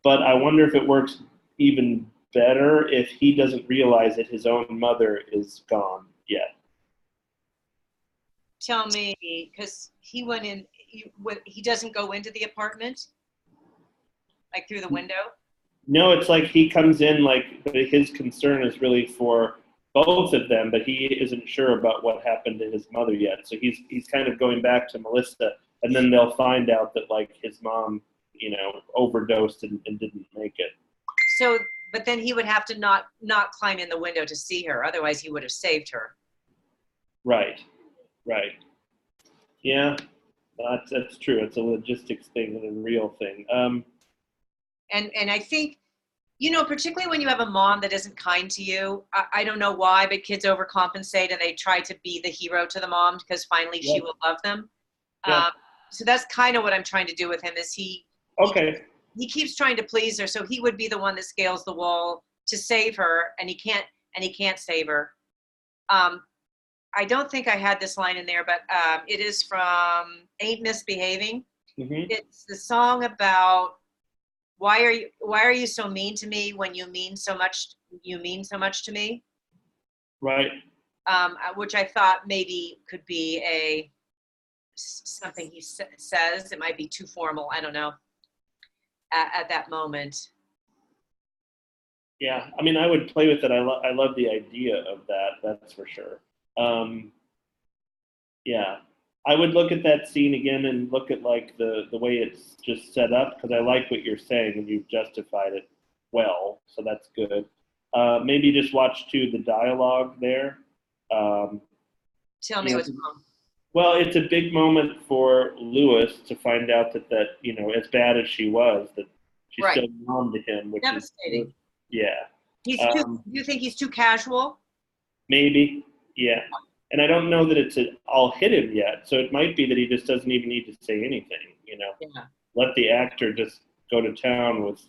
but I wonder if it works even better if he doesn't realize that his own mother is gone yet.
Tell me, because he went in, he doesn't go into the apartment, like through the window?
No, it's like he comes in like his concern is really for both of them, but he isn't sure about what happened to his mother yet. So he's kind of going back to Melissa, and then they'll find out that like his mom, overdosed and didn't make it.
So, but then he would have to not climb in the window to see her. Otherwise, he would have saved her.
Right. Yeah, that's true. It's a logistics thing and a real thing.
And I think, particularly when you have a mom that isn't kind to you, I don't know why, but kids overcompensate and they try to be the hero to the mom because finally she will love them.
Yeah.
So that's kind of what I'm trying to do with him is he keeps trying to please her. So he would be the one that scales the wall to save her and he can't save her. I don't think I had this line in there, but it is from Ain't Misbehaving.
Mm-hmm.
It's the song about why are you so mean to me when you mean so much to me?
Right.
Which I thought maybe could be something he says. It might be too formal. I don't know. At that moment.
Yeah, I mean, I would play with it. I love the idea of that. That's for sure. Yeah, I would look at that scene again and look at like the way it's just set up because I like what you're saying and you've justified it well, so that's good. Maybe just watch too the dialogue there.
Tell me what's wrong.
Well, it's a big moment for Lewis to find out that as bad as she was, that she's still mom to him, which
devastating.
is yeah.
You think he's too casual?
Maybe, yeah. And I don't know that it's all hit him yet, so it might be that he just doesn't even need to say anything.
Yeah.
Let the actor just go to town with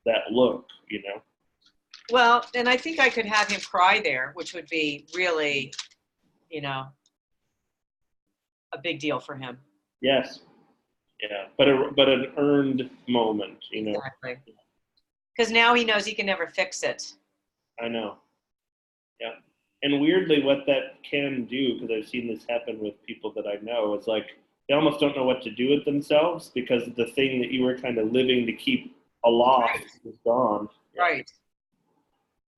that look, you know.
Well, and I think I could have him cry there, which would be really, you know, a big deal for him.
Yes. Yeah, but an earned moment, you know.
Exactly. Because now he knows he can never fix it.
I know. Yeah. And weirdly, what that can do, because I've seen this happen with people that I know, is like they almost don't know what to do with themselves because the thing that you were kind of living to keep aloft is gone. Yeah.
Right.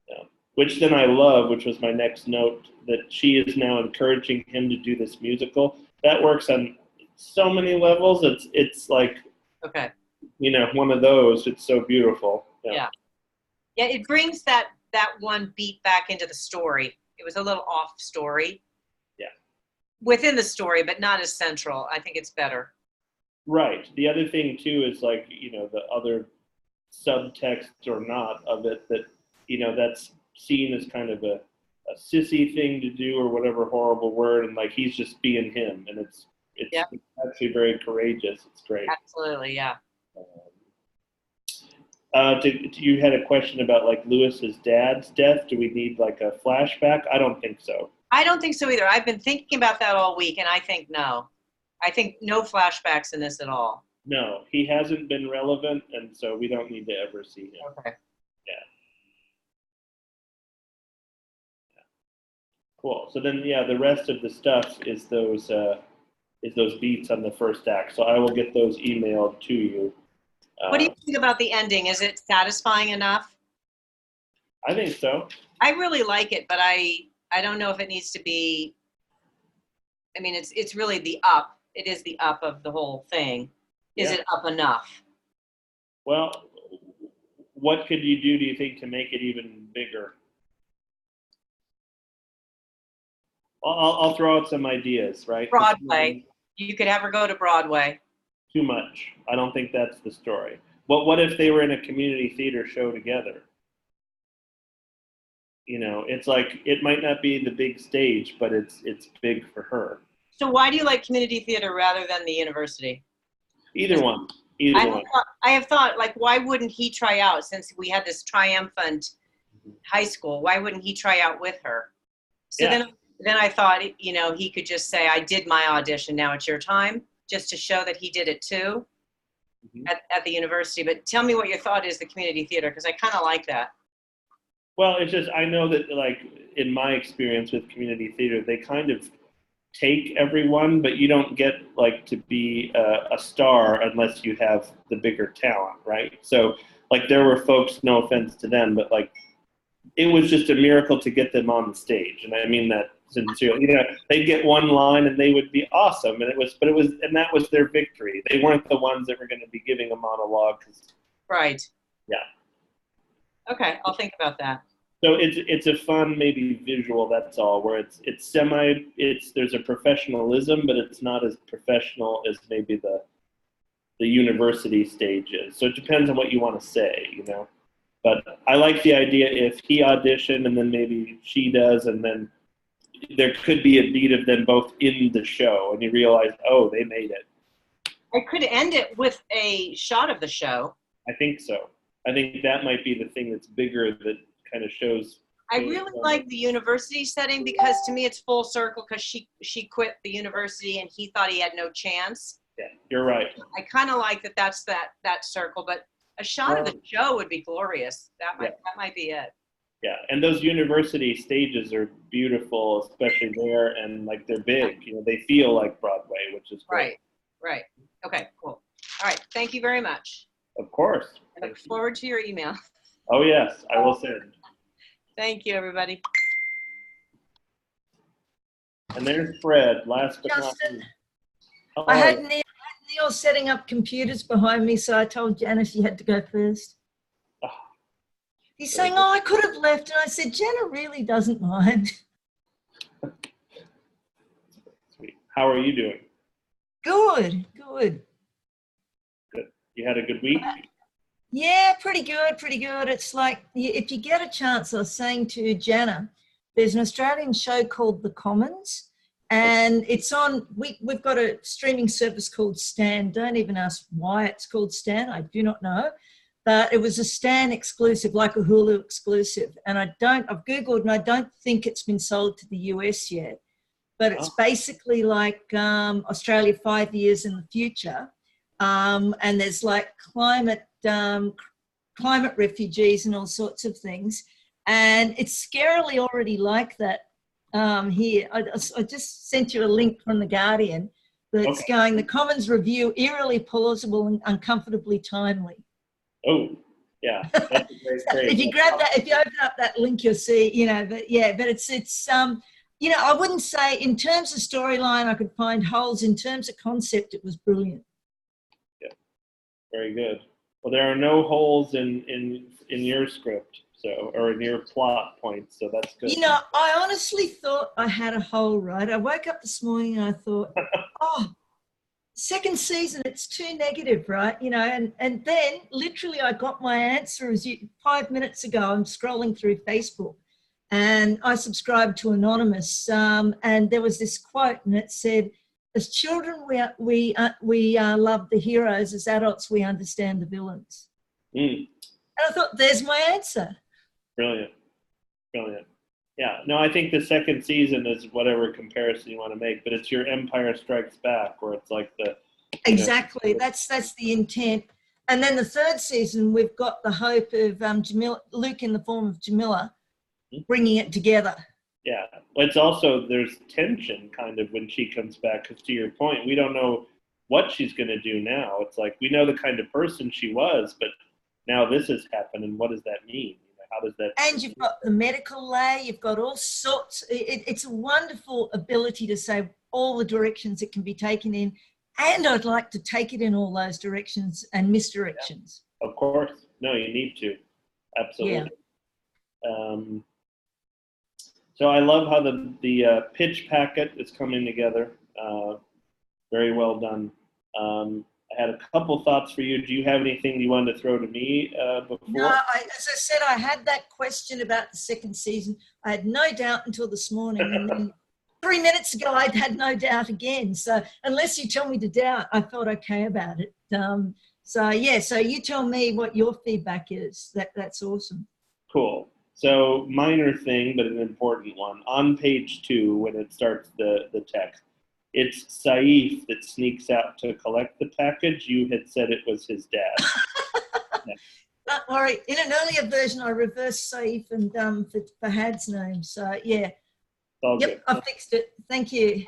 Yeah. Which then I love, which was my next note, that she is now encouraging him to do this musical. That works on so many levels. It's like,
Okay.
you know, one of those. It's so beautiful.
Yeah. Yeah, it brings that one beat back into the story. It was a little off story.
Yeah.
Within the story, but not as central. I think it's better.
Right. The other thing too is like, you know, the other subtext or not of it that, you know, that's seen as kind of a sissy thing to do or whatever horrible word, and like he's just being him, and it's
Yeah.
actually very courageous. It's great.
Absolutely, yeah.
You had a question about like Lewis's dad's death. Do we need like a flashback? I don't think so.
I don't think so either. I've been thinking about that all week, and I think no. I think no flashbacks in this at all.
No, he hasn't been relevant, and so we don't need to ever see him.
Okay.
Yeah. Cool. So then, yeah, the rest of the stuff is those beats on the first act. So I will get those emailed to you.
What do you think about the ending? Is it satisfying enough?
I think so.
I really like it, but I don't know if it needs to be. I mean, it's really the up. It is the up of the whole thing. Is it up enough?
Well, what could you do you think, to make it even bigger? I'll throw out some ideas, right?
Broadway. You could have her go to Broadway.
Too much. I don't think that's the story. What if they were in a community theater show together? You know, it's like it might not be the big stage, but it's big for her.
So why do you like community theater rather than the university?
Either one. Either one.
I have thought, like, why wouldn't he try out, since we had this triumphant high school? Why wouldn't he try out with her? So
Yeah.
then I thought, you know, he could just say, I did my audition, now it's your time, just to show that he did it too at the university. But tell me what your thought is, the community theater, because I kind of like that.
Well, it's just, I know that, like, in my experience with community theater, they kind of take everyone, but you don't get, like, to be a star unless you have the bigger talent, right? So, like, there were folks, no offense to them, but, like, it was just a miracle to get them on the stage. And I mean that sincerely. You know, they'd get one line and they would be awesome. And that was their victory. They weren't the ones that were going to be giving a monologue.
Right.
Yeah.
Okay, I'll think about that.
So it's a fun, maybe visual, that's all, where there's a professionalism, but it's not as professional as maybe the university stage is. So it depends on what you want to say, you know. But I like the idea if he auditioned and then maybe she does, and then there could be a beat of them both in the show, and you realize, oh, they made it.
I could end it with a shot of the show.
I think so. I think that might be the thing that's bigger, that kind of shows.
I really like the university setting, because to me it's full circle, because she quit the university and he thought he had no chance.
Yeah, you're right.
I kind of like that's that circle, but a shot of the show would be glorious. That might be it.
Yeah, and those university stages are beautiful, especially there, and like they're big. You know, they feel like Broadway, which is great.
Right. Okay, cool. All right, thank you very much.
Of course.
I look forward to your email.
Oh yes, I will send.
Thank you, everybody.
And there's Fred, last but not
Justin,
least.
I had Neil setting up computers behind me, so I told Jana she had to go first.
Oh,
He's saying, oh, I could have left. And I said, Jana really doesn't mind.
Sweet. How are you doing?
Good.
Good. You had a good week?
Yeah, pretty good. It's like, if you get a chance, I was saying to Jana, there's an Australian show called The Commons, And it's on, we've got a streaming service called Stan. Don't even ask why it's called Stan. I do not know. But it was a Stan exclusive, like a Hulu exclusive. And I've Googled and I don't think it's been sold to the US yet. But it's basically like Australia 5 years in the future. And there's like climate refugees and all sorts of things. And it's scarily already like that here. I just sent you a link from The Guardian that's going, the Commons review, eerily plausible and uncomfortably timely.
Oh, yeah. That's a great
So if you grab that, if you open up that link, you'll see, but it's I wouldn't say in terms of storyline, I could find holes. In terms of concept, it was brilliant.
Yeah, very good. Well, there are no holes in your script, or in your plot points, so that's good.
I honestly thought I had a hole, right? I woke up this morning and I thought, second season, it's too negative, right? And then literally I got my answer 5 minutes ago. I'm scrolling through Facebook and I subscribed to Anonymous, and there was this quote and it said, as children, we love the heroes. As adults, we understand the villains. And I thought, there's my answer. Brilliant.
Yeah, no, I think the second season is whatever comparison you want to make, but it's your Empire Strikes Back, where it's like the...
Exactly, that's the intent. And then the third season, we've got the hope of Luke in the form of Jamila, bringing it together.
Yeah, it's also, there's tension kind of when she comes back, because to your point, we don't know what she's going to do now. It's like, we know the kind of person she was, but now this has happened, and what does that mean? How does that?
And you've got the medical layer, you've got all sorts. It's a wonderful ability to say all the directions it can be taken in, and I'd like to take it in all those directions and misdirections.
Yeah, of course. No, you need to. Absolutely. Yeah. So I love how the pitch packet is coming together. Very well done. I had a couple thoughts for you. Do you have anything you wanted to throw to me before?
No, as I said, I had that question about the second season. I had no doubt until this morning, and then 3 minutes ago, I had no doubt again. So unless you tell me to doubt, I felt okay about it. So you tell me what your feedback is. That's awesome.
Cool. So minor thing, but an important one. On page 2, when it starts the text, it's Saif that sneaks out to collect the package. You had said it was his dad. Yeah.
Don't worry. In an earlier version, I reversed Saif and Fahad's name. So, yeah.
Yep,
good. I fixed it. Thank you.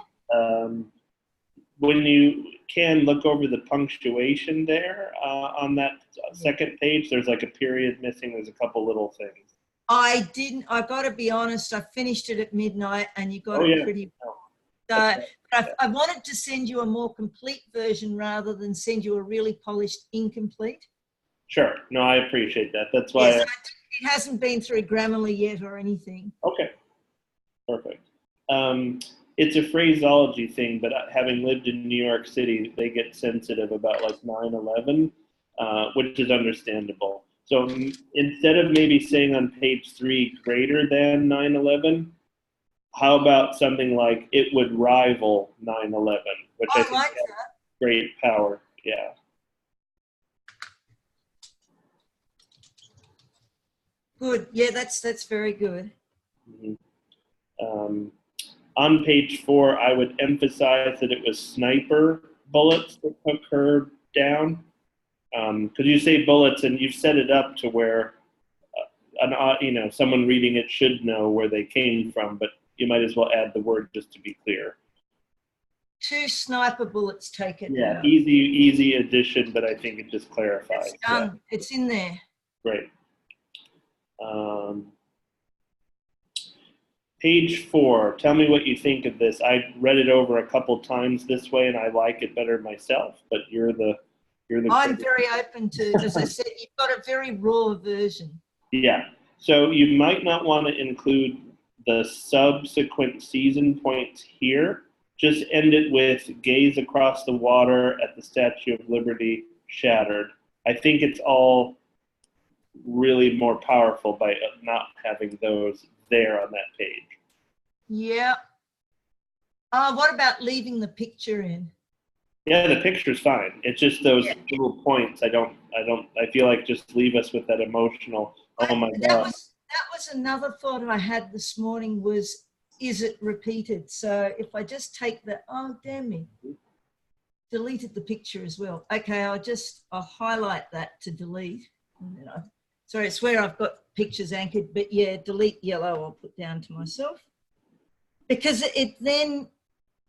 When you can look over the punctuation there on that second page, there's like a period missing. There's a couple little things.
I didn't. I got to be honest. I finished it at midnight, and you got it pretty well. So I wanted to send you a more complete version rather than send you a really polished incomplete.
Sure. No, I appreciate that. That's why.
Yes, it hasn't been through Grammarly yet or anything.
Okay. Perfect. It's a phraseology thing, but having lived in New York City, they get sensitive about like 9/11, which is understandable. So instead of maybe saying on page 3 greater than 9/11, how about something like it would rival 9/11, which I think
like
has
that.
Great power. Yeah.
Good. Yeah, that's very good.
Mm-hmm. On page 4, I would emphasize that it was sniper bullets that took her down. Because you say bullets, and you've set it up to where someone reading it should know where they came from, but you might as well add the word just to be clear.
2 sniper bullets taken.
Yeah, easy addition, but I think it just clarifies.
It's done.
Yeah.
It's in there.
Great. Page 4, tell me what you think of this. I read it over a couple times this way, and I like it better myself, but you're the
I'm very open to, as I said, you've got a very raw version.
Yeah. So you might not want to include the subsequent season points here. Just end it with gaze across the water at the Statue of Liberty shattered. I think it's all really more powerful by not having those there on that page.
Yeah. What about leaving the picture in?
Yeah, the picture's fine. It's just those
Yeah.
little points. I feel like just leave us with that emotional, oh my
That
God.
was another thought I had this morning was, is it repeated? So if I just take the, oh, damn me, deleted the picture as well. Okay, I'll highlight that to delete. And then sorry, it's where I've got pictures anchored, but yeah, delete yellow, I'll put down to myself. Because it then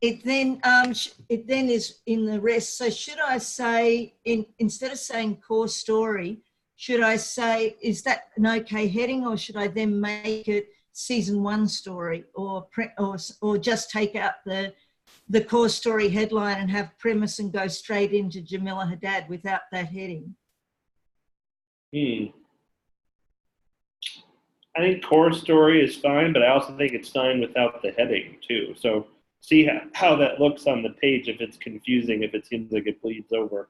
is in the rest. So should I say, instead of saying core story, should I say, is that an okay heading, or should I then make it season 1 story, or just take out the core story headline and have premise and go straight into Jamila Haddad without that heading?
I think core story is fine, but I also think it's fine without the heading too. So see how that looks on the page, if it's confusing, if it seems like it bleeds over.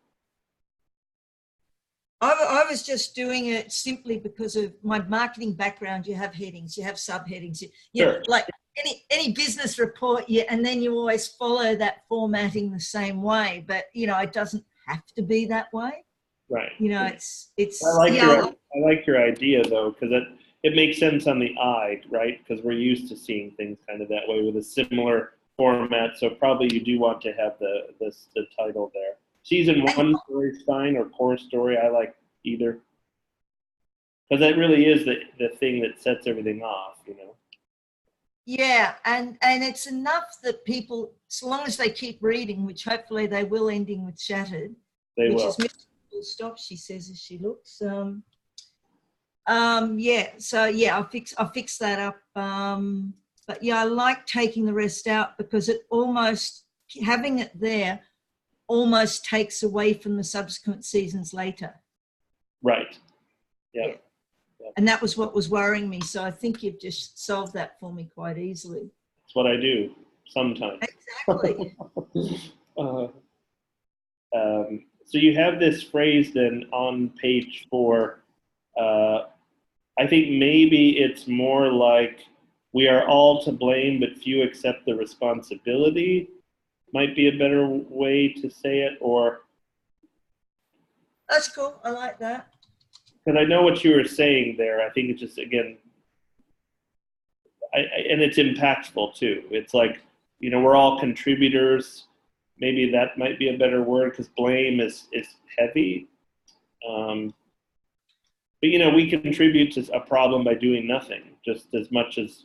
I was just doing it simply because of my marketing background. You have headings, you have subheadings,
Sure.
like any business report, and then you always follow that formatting the same way. But it doesn't have to be that way.
Right.
It's.
I like your idea though, because it makes sense on the eye, right? Because we're used to seeing things kind of that way with a similar format. So probably you do want to have the title there. Season 1 story is fine, or core story. I like either, because that really is the thing that sets everything off.
Yeah, and it's enough that people, so long as they keep reading, which hopefully they will, ending with shattered,
They
which
will.
is full stop, she says as she looks. Yeah, so yeah, I'll fix that up. But yeah, I like taking the rest out because it almost, having it there almost takes away from the subsequent seasons later.
Right. Yeah.
And that was what was worrying me. So I think you've just solved that for me quite easily.
That's what I do sometimes.
Exactly.
So you have this phrase then on page 4. I think maybe it's more like, we are all to blame, but few accept the responsibility. Might be a better way to say it, or.
That's cool. I like that.
Because I know what you were saying there. I think it's just, again, and it's impactful too. It's like, we're all contributors. Maybe that might be a better word, because blame is heavy. But we contribute to a problem by doing nothing, just as much as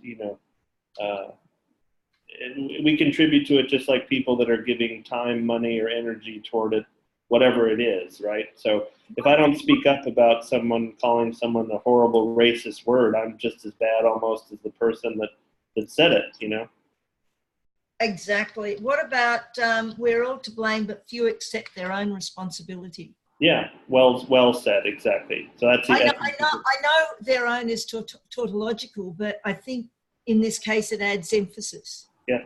we contribute to it, just like people that are giving time, money, or energy toward it, whatever it is, right? So if I don't speak up about someone calling someone a horrible racist word, I'm just as bad almost as the person that said it.
Exactly. What about we're all to blame, but few accept their own responsibility?
Yeah, well said, exactly. So that's.
I know their own is tautological, but I think in this case it adds emphasis.
Yeah.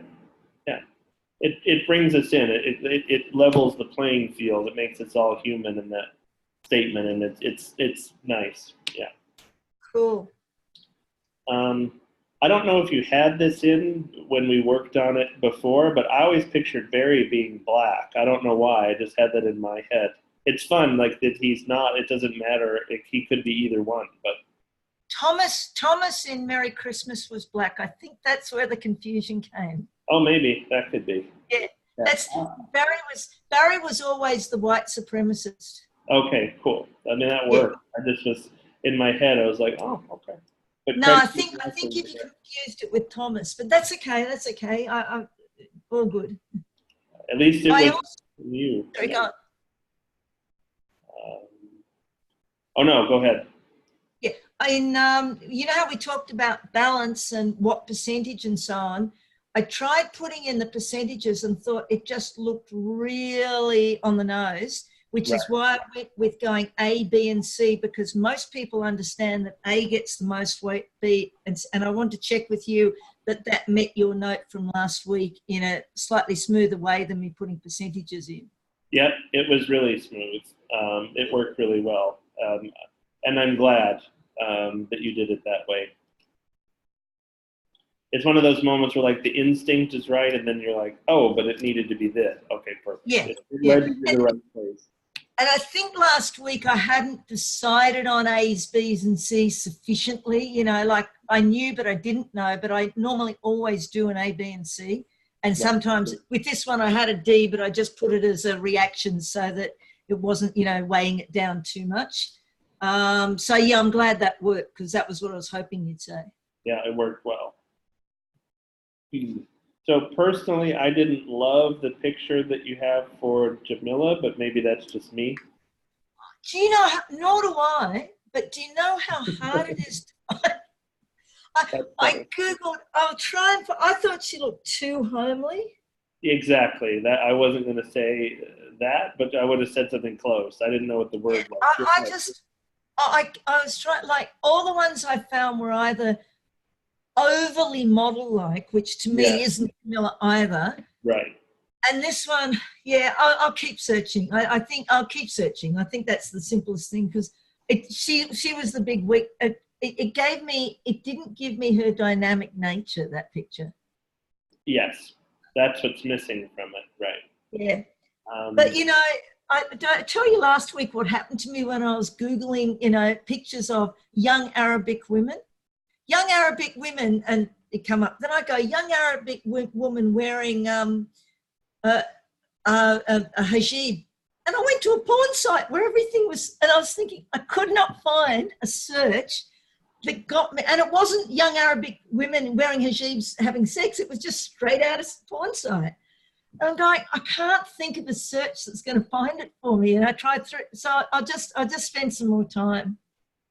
It brings us in. It levels the playing field. It makes us all human in that statement, and it's nice. Yeah.
Cool.
I don't know if you had this in when we worked on it before, but I always pictured Barry being black. I don't know why. I just had that in my head. It's fun, like that he's not. It doesn't matter. He could be either one, but.
Thomas in Merry Christmas was black. I think that's where the confusion came.
Oh, maybe that could be.
Yeah. That's Barry was always the white supremacist.
Okay, cool. I mean, that worked. Yeah. I just was in my head. I was like, oh, okay. But
no, I think you confused it with Thomas, but that's okay. That's okay. I all good.
At least it was you.
Sorry, go on.
Oh no, go ahead.
Yeah, you know how we talked about balance and what percentage and so on. I tried putting in the percentages and thought it just looked really on the nose, which is why I went with going A, B, and C, because most people understand that A gets the most weight, B, and I want to check with you that met your note from last week in a slightly smoother way than me putting percentages in.
Yep, it was really smooth. It worked really well. And I'm glad that you did it that way. it's one of those moments where like the instinct is right, and then you're like, oh, but it needed to be this. Okay, perfect.
Yeah,
It
yeah.
led you to the right place.
And I think last week I hadn't decided on A's, B's and C's sufficiently, you know, like I knew, but I didn't know, but I normally always do an A, B and C. And sometimes with this one I had a D, but I just put it as a reaction so that it wasn't, you know, weighing it down too much. So yeah, I'm glad that worked because that was what I was hoping you'd say.
Yeah, it worked well. So personally, I didn't love the picture that you have for Jamila, but maybe that's just me.
Do you know, nor do I, but do you know how hard it is? I Googled, I'll try and, I thought she looked too homely.
Exactly. That I wasn't going to say that, but I would have said something close. I didn't know what the word was.
I was trying, like all the ones I found were either overly model-like, which to me isn't Camilla either.
Right.
And this one, yeah, I'll keep searching. I think I'll keep searching. I think that's the simplest thing because she was the big weak. It didn't give me her dynamic nature, that picture.
Yes, that's what's missing from it, right?
Yeah. But, you know, I tell you last week what happened to me when I was Googling, you know, pictures of young Arabic women. Young Arabic women, and it come up. Then I go, young Arabic woman wearing a hijab. And I went to a porn site where everything was, and I was thinking, I could not find a search that got me, and it wasn't young Arabic women wearing hijabs having sex, it was just straight out of porn site. And I'm going, I can't think of a search that's going to find it for me. And I tried through, so I'll just spend some more time.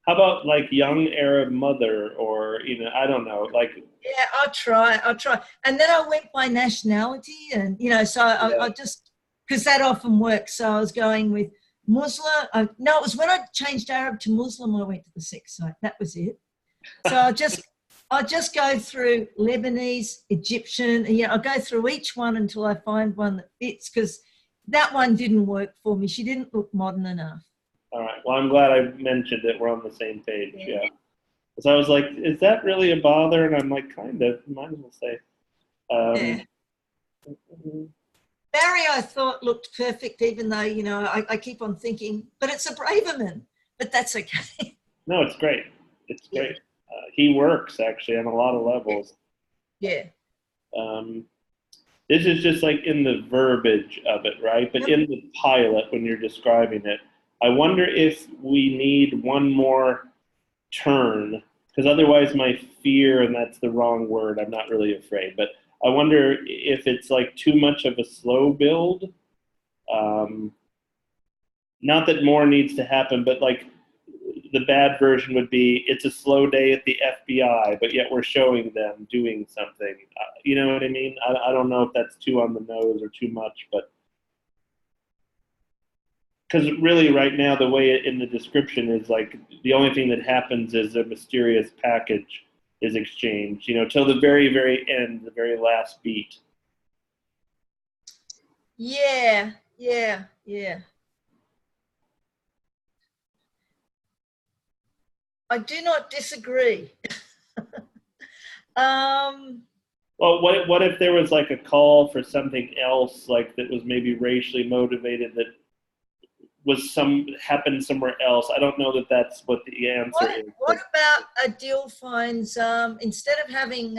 How about like young Arab mother or, you know, I don't know, like.
Yeah, I'll try. And then I went by nationality and, you know, so I just, because that often works. So I was going with Muslim. No, it was when I changed Arab to Muslim, I went to the sex site. That was it. So I'll just go through Lebanese, Egyptian, and I'll go through each one until I find one that fits because that one didn't work for me. She didn't look modern enough.
All right. Well, I'm glad I mentioned that we're on the same page. Yeah. So I was like, is that really a bother? And I'm like, kind of. Might as well say.
Barry, I thought looked perfect, even though, you know, I keep on thinking, but it's a Braverman. But that's okay.
No, it's great. It's great. He works actually on a lot of levels.
Yeah.
This is just like in the verbiage of it, right? But in the pilot, when you're describing it, I wonder if we need one more turn, because otherwise my fear, and that's the wrong word, I'm not really afraid, but I wonder if it's like too much of a slow build. Not that more needs to happen, but like the bad version would be it's a slow day at the FBI, but yet we're showing them doing something. You know what I mean? I don't know if that's too on the nose or too much, but because really right now the way in the description is like the only thing that happens is a mysterious package is exchanged, you know, till the very, very end, the very last beat.
Yeah. I do not disagree.
Well, what if there was like a call for something else, like that was maybe racially motivated, that was happened somewhere else? I don't know that that's what the answer is.
What about Adil finds, instead of having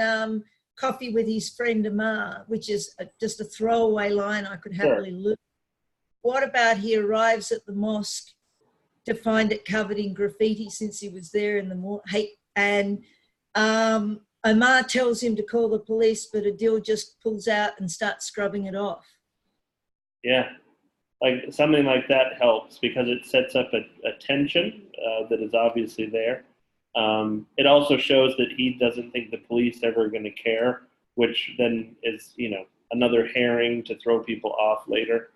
coffee with his friend Amar, which is just a throwaway line I could happily lose. What about he arrives at the mosque to find it covered in graffiti since he was there in the morning, and Amar tells him to call the police, but Adil just pulls out and starts scrubbing it off.
Yeah. Like something like that helps because it sets up a tension that is obviously there. It also shows that he doesn't think the police ever going to care, which then is, you know, another herring to throw people off later.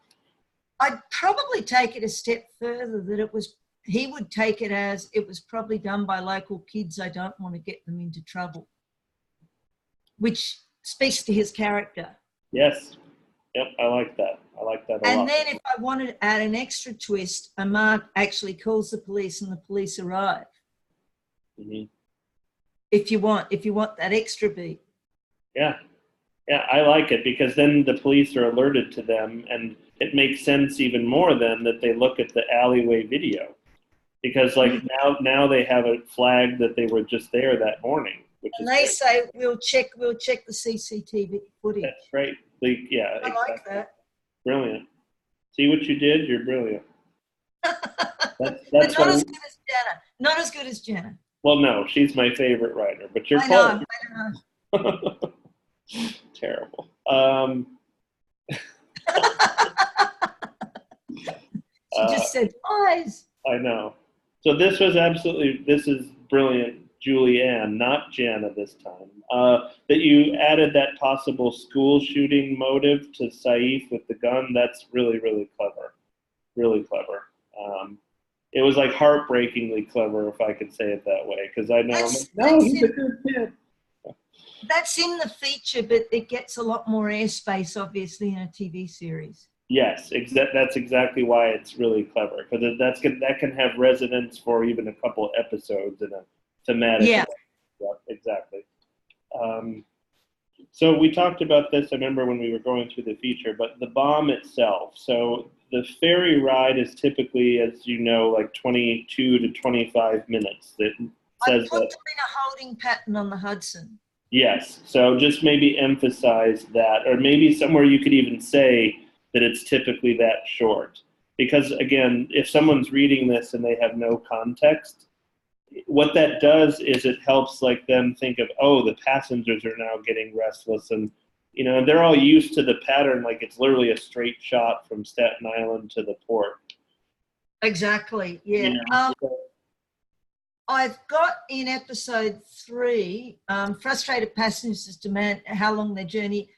I'd probably take it a step further that he would take it as it was probably done by local kids. I don't want to get them into trouble, which speaks to his character.
Yes. Yep, I like that. I like that a lot.
And then if I wanted to add an extra twist, Amar actually calls the police and the police arrive.
Mm-hmm.
If you want that extra beat.
Yeah. Yeah, I like it because then the police are alerted to them, and it makes sense even more then that they look at the alleyway video, because like now they have it flagged that they were just there that morning, which
And
is
they
great.
say we'll check the CCTV footage.
That's great. Like, yeah,
I like that.
Brilliant. See what you did? You're brilliant.
But
That's
not
what
as good as Jana. Not as good as Jana.
well, no, she's my favorite writer, but you're
I know.
close.
I know.
Terrible.
She just said eyes.
I know. So this is brilliant, Julianne, not Jana this time. That you added that possible school shooting motive to Saif with the gun. That's really, really clever. Really clever. It was like heartbreakingly clever, if I could say it that way, because I know he's a good kid.
That's in the feature, but it gets a lot more airspace, obviously, in a TV series.
Yes, that's exactly why it's really clever, because that can have resonance for even a couple episodes in a thematic.
Yeah.
Yeah, exactly. So we talked about this, I remember when we were going through the feature, but the bomb itself. So the ferry ride is typically, as you know, like 22 to 25 minutes. That says
I put them
that.
in a holding pattern on the Hudson.
Yes, so just maybe emphasize that, or maybe somewhere you could even say that it's typically that short. Because again, if someone's reading this and they have no context, what that does is it helps like them think of, oh, the passengers are now getting restless, and and they're all used to the pattern, like it's literally a straight shot from Staten Island to the port.
Exactly. Yeah. I've got in episode 3, frustrated passengers demand how long their journey.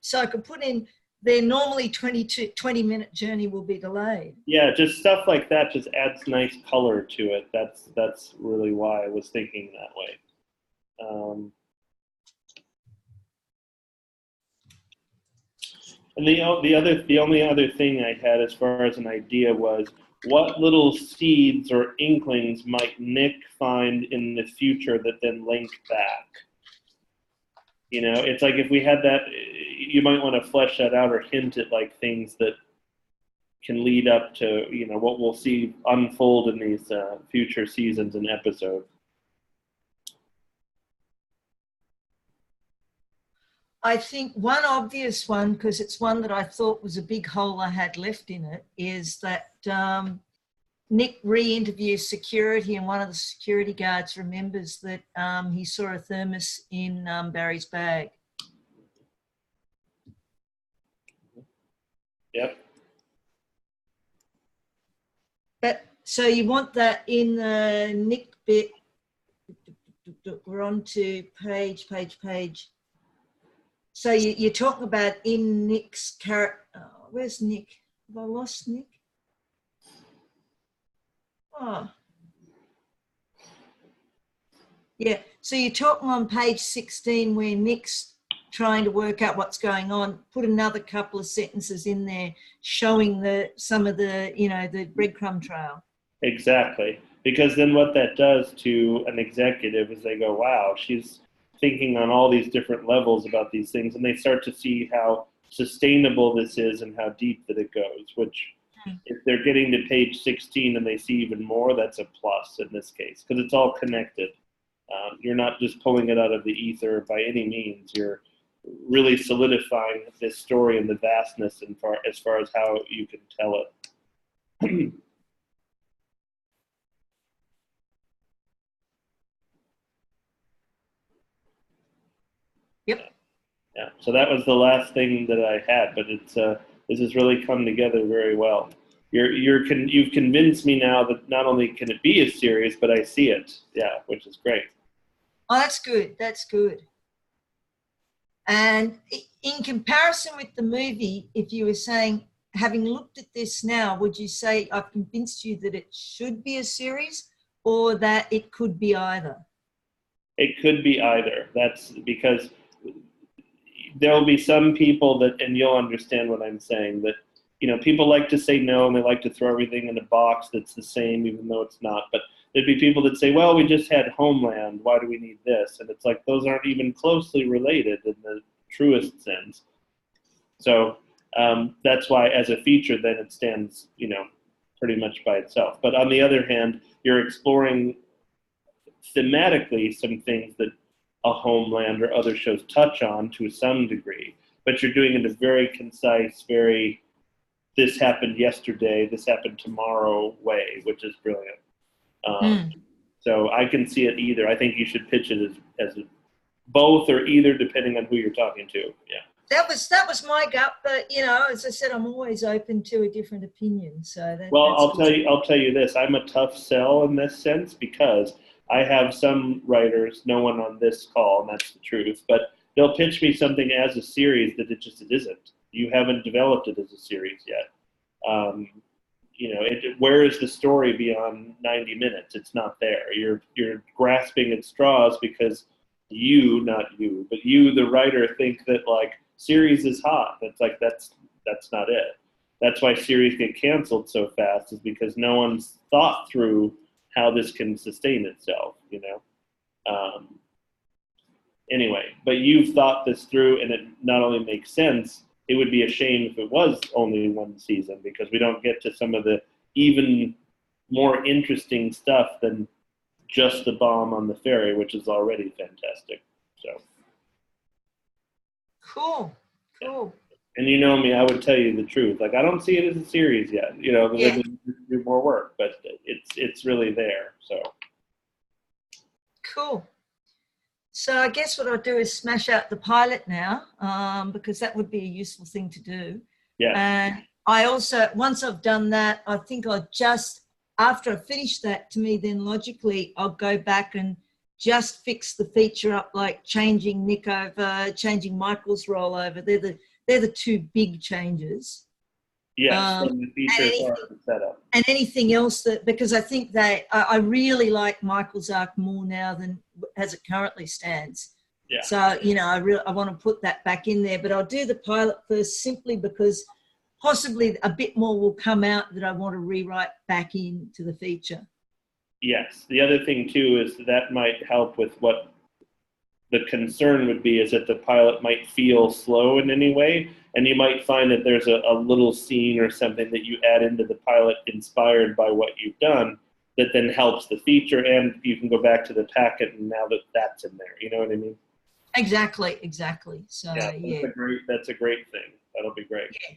So I could put in their normally 20-minute journey will be delayed.
Yeah, just stuff like that just adds nice color to it. That's really why I was thinking that way. And the only other thing I had as far as an idea was, what little seeds or inklings might Nick find in the future that then link back? It's like if we had that, you might want to flesh that out or hint at like things that can lead up to, what we'll see unfold in these future seasons and episodes.
I think one obvious one, because it's one that I thought was a big hole I had left in it, is that Nick re-interviews security, and one of the security guards remembers that he saw a thermos in Barry's bag.
Yep.
But so you want that in the Nick bit. We're on to page. So you're talking about in Nick's character. Oh, where's Nick? Have I lost Nick? Oh. Yeah, so you're talking on page 16 where Nick's trying to work out what's going on. Put another couple of sentences in there showing some of the, the breadcrumb trail.
Exactly. Because then what that does to an executive is they go, wow, she's thinking on all these different levels about these things, and they start to see how sustainable this is and how deep that it goes, which if they're getting to page 16 and they see even more, that's a plus in this case, because it's all connected. You're not just pulling it out of the ether by any means. You're really solidifying this story and the vastness as far as how you can tell it.
Yep.
Yeah. So that was the last thing that I had, but this has really come together very well. You've convinced me now that not only can it be a series, but I see it. Yeah, which is great.
Oh, that's good. That's good. And in comparison with the movie, if you were saying, having looked at this now, would you say I've convinced you that it should be a series or that it could be either?
It could be either. That's because there'll be some people that, and you'll understand what I'm saying, that people like to say no and they like to throw everything in a box that's the same even though it's not. But there'd be people that say, well, we just had Homeland. Why do we need this? And it's like, those aren't even closely related in the truest sense. So that's why as a feature, then it stands, pretty much by itself. But on the other hand, you're exploring thematically some things that a Homeland or other shows touch on to some degree, but you're doing it in a very concise, very this happened yesterday, this happened tomorrow way, which is brilliant. So I can see it either. I think you should pitch it as both or either, depending on who you're talking to. Yeah.
That was my gut, but as I said, I'm always open to a different opinion. So
I'll tell you this. I'm a tough sell in this sense because I have some writers, no one on this call, and that's the truth, but they'll pitch me something as a series that it isn't. You haven't developed it as a series yet. Where is the story beyond 90 minutes? It's not there. You're grasping at straws because you, the writer, think that like series is hot. That's like that's not it. That's why series get canceled so fast, is because no one's thought through how this can sustain itself. Anyway, but you've thought this through, and it not only makes sense. It would be a shame if it was only one season, because we don't get to some of the even more interesting stuff than just the bomb on the ferry, which is already fantastic. So
cool.
And you know me, I would tell you the truth. Like, I don't see it as a series yet. They do more work, but it's really there. So
cool. So I guess what I'll do is smash out the pilot now, because that would be a useful thing to do.
yeah,
And I also, once I've done that, I think I'll just, after I finish that, to me, then logically, I'll go back and just fix the feature up, like changing Nick over, changing Michael's role over. They're the two big changes.
yes, from the feature part of the setup.
And anything else because I think I really like Michael's arc more now than as it currently stands.
Yeah.
So, I want to put that back in there, but I'll do the pilot first simply because possibly a bit more will come out that I want to rewrite back into the feature.
Yes. The other thing too is that might help with what the concern would be, is that the pilot might feel slow in any way, and you might find that there's a little scene or something that you add into the pilot inspired by what you've done that then helps the feature, and you can go back to the packet and now that's in there. You know what I mean?
Exactly. So
that's a great thing. That'll be great.
Yeah.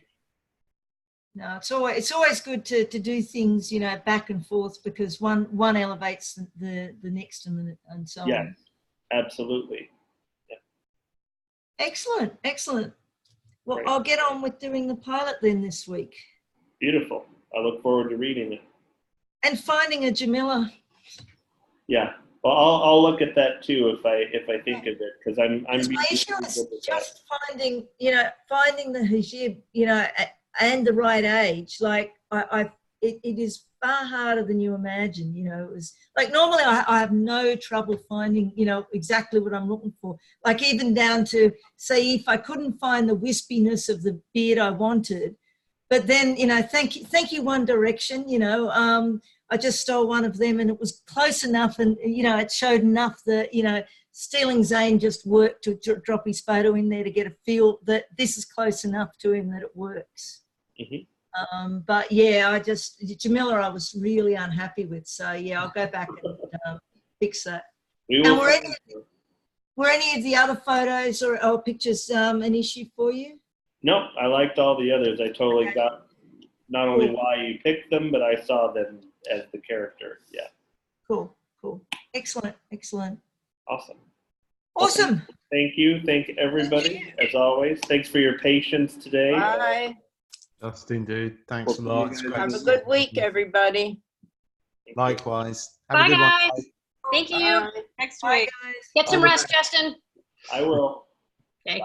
No, it's always good to do things, back and forth, because one elevates the next and so
Yes,
on.
absolutely. Yeah.
Excellent. Well,
Great.
I'll get on with doing the pilot then this week.
Beautiful. I look forward to reading it.
And finding a Jamila.
Yeah. Well, I'll look at that too if I think of it, because I'm
My issue is just finding the hijab, and the right age. Like it is far harder than you imagine. It was like normally I have no trouble finding exactly what I'm looking for. Like even down to say if I couldn't find the wispiness of the beard I wanted, but then thank you One Direction. I just stole one of them and it was close enough, and it showed enough that Stealing Zane just worked to drop his photo in there to get a feel that this is close enough to him that it works.
Mm-hmm.
But yeah, Jamila I was really unhappy with. So yeah, I'll go back and fix that. And were any of the other photos or pictures an issue for you?
Nope, I liked all the others. I totally got not only why you picked them, but I saw them as the character. Yeah.
Cool. Excellent.
Awesome. Thank you. Thank everybody, as always. Thanks for your patience today.
Bye.
Justin, dude, thanks a lot. It's great
Have
to
a
see
good
you.
week, everybody.
Likewise. Have a
Bye,
good one.
guys. Thank you.
Bye.
Next
Bye,
week.
guys.
Get some rest, Justin.
I will.
Okay.